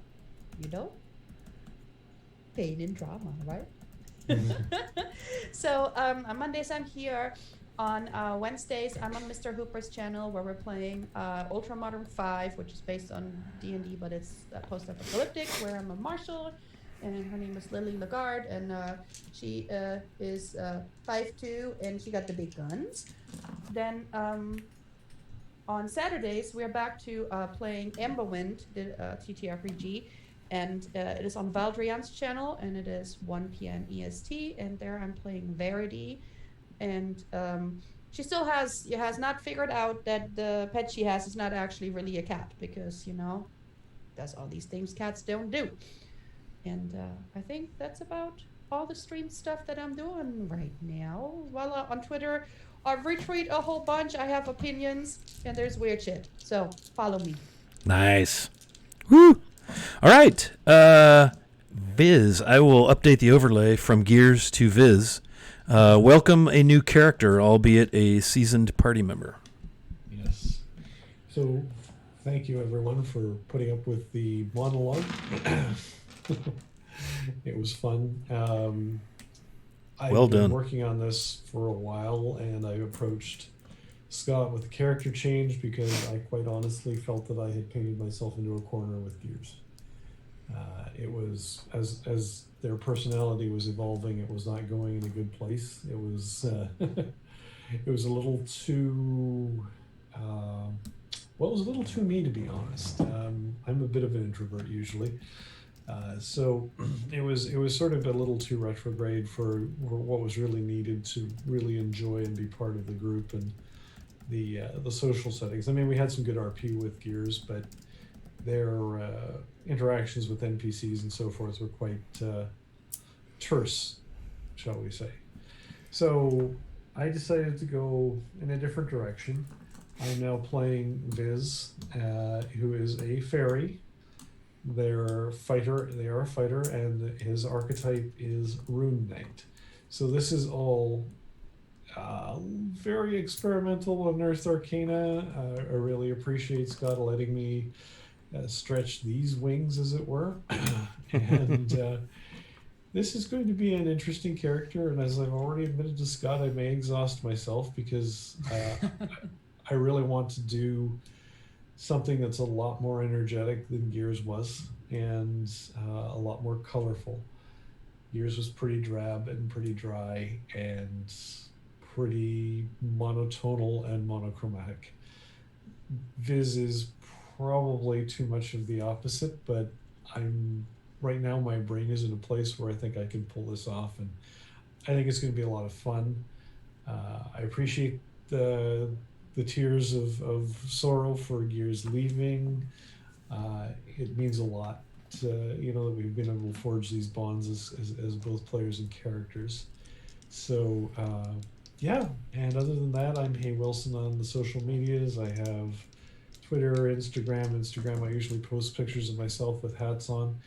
pain and drama, right? So on Mondays I'm here. On Wednesdays I'm on Mr. Hooper's channel where we're playing Ultramodern 5, which is based on D&D, but it's post-apocalyptic, where I'm a marshal, and her name is Lily Lagarde, and she is 5'2", and she got the big guns. Then on Saturdays we're back to playing Emberwind, the TTRPG, and it is on Valdrian's channel, and it is 1 p.m. EST, and there I'm playing Verity, and she still has not figured out that the pet she has is not actually really a cat, because that's all these things cats don't do. And I think that's about all the stream stuff that I'm doing right now. Well, on Twitter I retweet a whole bunch, I have opinions, and there's weird shit, so follow me. Nice. Woo! All right, Viz, I will update the overlay from Gears to Viz. Welcome a new character, albeit a seasoned party member. Yes. So, thank you everyone for putting up with the monologue. It was fun. I've Well been done. working on this for a while, and I approached Scott with a character change because I quite honestly felt that I had painted myself into a corner with Gears. It was as their personality was evolving, it was not going in a good place. It was it was a little too it was a little too me, to be honest. I'm a bit of an introvert usually, so it was sort of a little too retrograde for what was really needed to really enjoy and be part of the group and the social settings. I mean, we had some good RP with Gears, but their interactions with NPCs and so forth were quite terse, shall we say. So I decided to go in a different direction. I'm now playing Viz, who is a fairy, They're fighter. They are a fighter, and his archetype is Rune Knight. So this is all very experimental on Earth Arcana. I really appreciate Scott letting me stretch these wings, as it were. And this is going to be an interesting character. And as I've already admitted to Scott, I may exhaust myself because I really want to do something that's a lot more energetic than Gears was, and a lot more colorful. Gears was pretty drab and pretty dry and pretty monotonal and monochromatic. Viz is probably too much of the opposite, but I'm right now my brain is in a place where I think I can pull this off, and I think it's going to be a lot of fun. I appreciate the tears of sorrow for Gears leaving. It means a lot that we've been able to forge these bonds as both players and characters. So yeah, and other than that, I'm Hey Wilson on the social medias. I have Twitter, Instagram. I usually post pictures of myself with hats on.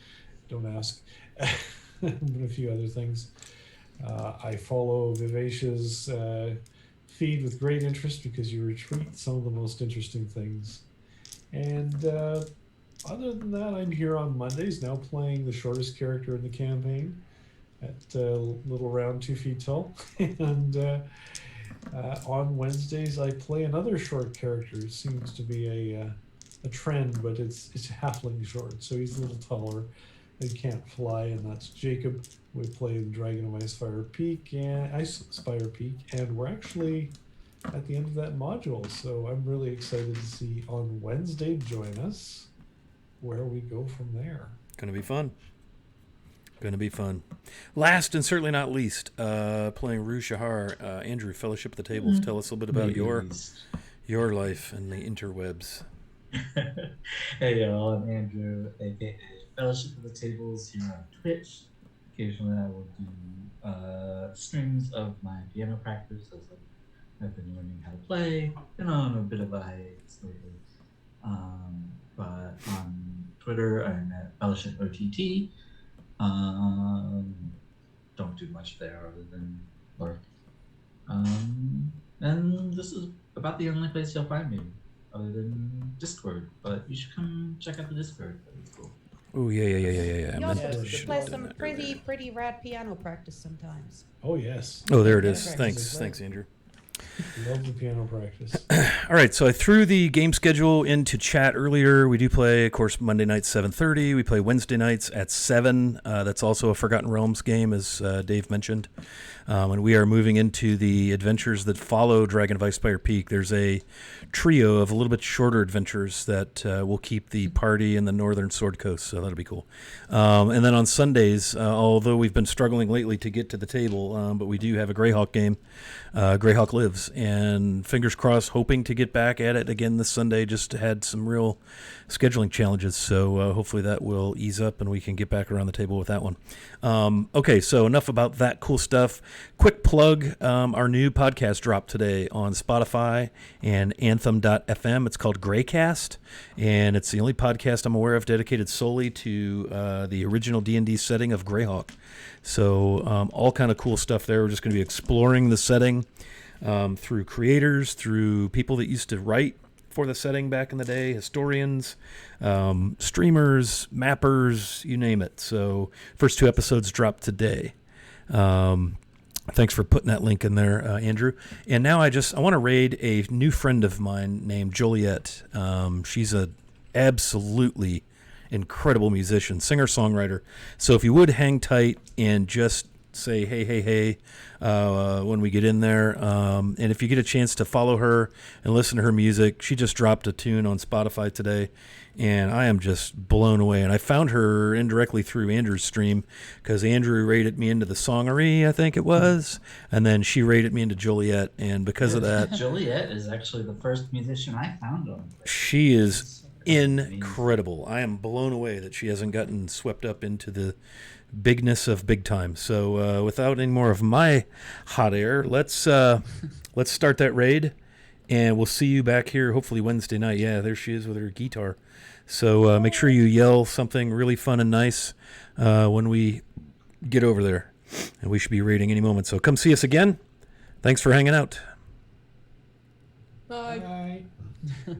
Don't ask. But a few other things. I follow Vivacia's feed with great interest because you retweet some of the most interesting things. And other than that, I'm here on Mondays now playing the shortest character in the campaign at little round 2 feet tall. And on Wednesdays, I play another short character. It seems to be a trend, but it's halfling short, so he's a little taller and can't fly, and that's Jacob. We play the Dragon of Icefire Peak, and we're actually at the end of that module, so I'm really excited to see on Wednesday join us where we go from there. Gonna be fun. Last and certainly not least, playing Rue Shahar. Andrew, Fellowship of the Tables. Tell us a little bit about your life and the interwebs. Hey y'all, I'm Andrew, aka Fellowship of the Tables here on Twitch. Occasionally I will do streams of my piano practice as I've been learning how to play. Been on a bit of a hiatus lately. But on Twitter I'm at Fellowship OTT. Don't do much there other than lurk. And this is about the only place you'll find me other than Discord, but you should come check out the Discord. That's cool. Oh yeah. You also Should play have done some that pretty rad piano practice sometimes. Oh yes. Oh, there it is. Practice Thanks, as well. thanks, Andrew. Love the piano practice. All right, so I threw the game schedule into chat earlier. We do play, of course, Monday nights 7:30. We play Wednesday nights at 7. That's also a Forgotten Realms game, as Dave mentioned. And we are moving into the adventures that follow Dragon of Icefire Peak. There's a trio of a little bit shorter adventures that will keep the party in the northern Sword Coast, so that'll be cool. And then on Sundays, although we've been struggling lately to get to the table, but we do have a Greyhawk game. Greyhawk Lives, and fingers crossed, hoping to get back at it again this Sunday. Just had some real scheduling challenges, so hopefully that will ease up and we can get back around the table with that one. Okay, so enough about that cool stuff. Quick plug, our new podcast dropped today on Spotify and Anthem.fm. It's called Greycast, and it's the only podcast I'm aware of dedicated solely to the original D&D setting of Greyhawk. So all kind of cool stuff there. We're just going to be exploring the setting through creators, through people that used to write for the setting back in the day, historians, streamers, mappers, you name it. So first 2 episodes dropped today. Thanks for putting that link in there, Andrew. And now I want to raid a new friend of mine named Joliet. She's a absolutely incredible musician, singer-songwriter. So if you would hang tight and just say hey when we get in there, and if you get a chance to follow her and listen to her music, she just dropped a tune on Spotify today, and I am just blown away. And I found her indirectly through Andrew's stream because Andrew rated me into the Songery, I think it was, and then she rated me into Joliet, and because of that, Joliet is actually the first musician I found on. she is incredible. I am blown away that she hasn't gotten swept up into the bigness of big time. So without any more of my hot air, let's start that raid, and we'll see you back here hopefully Wednesday night. Yeah, there she is with her guitar. So make sure you yell something really fun and nice when we get over there. And we should be raiding any moment. So come see us again. Thanks for hanging out. Bye. Bye.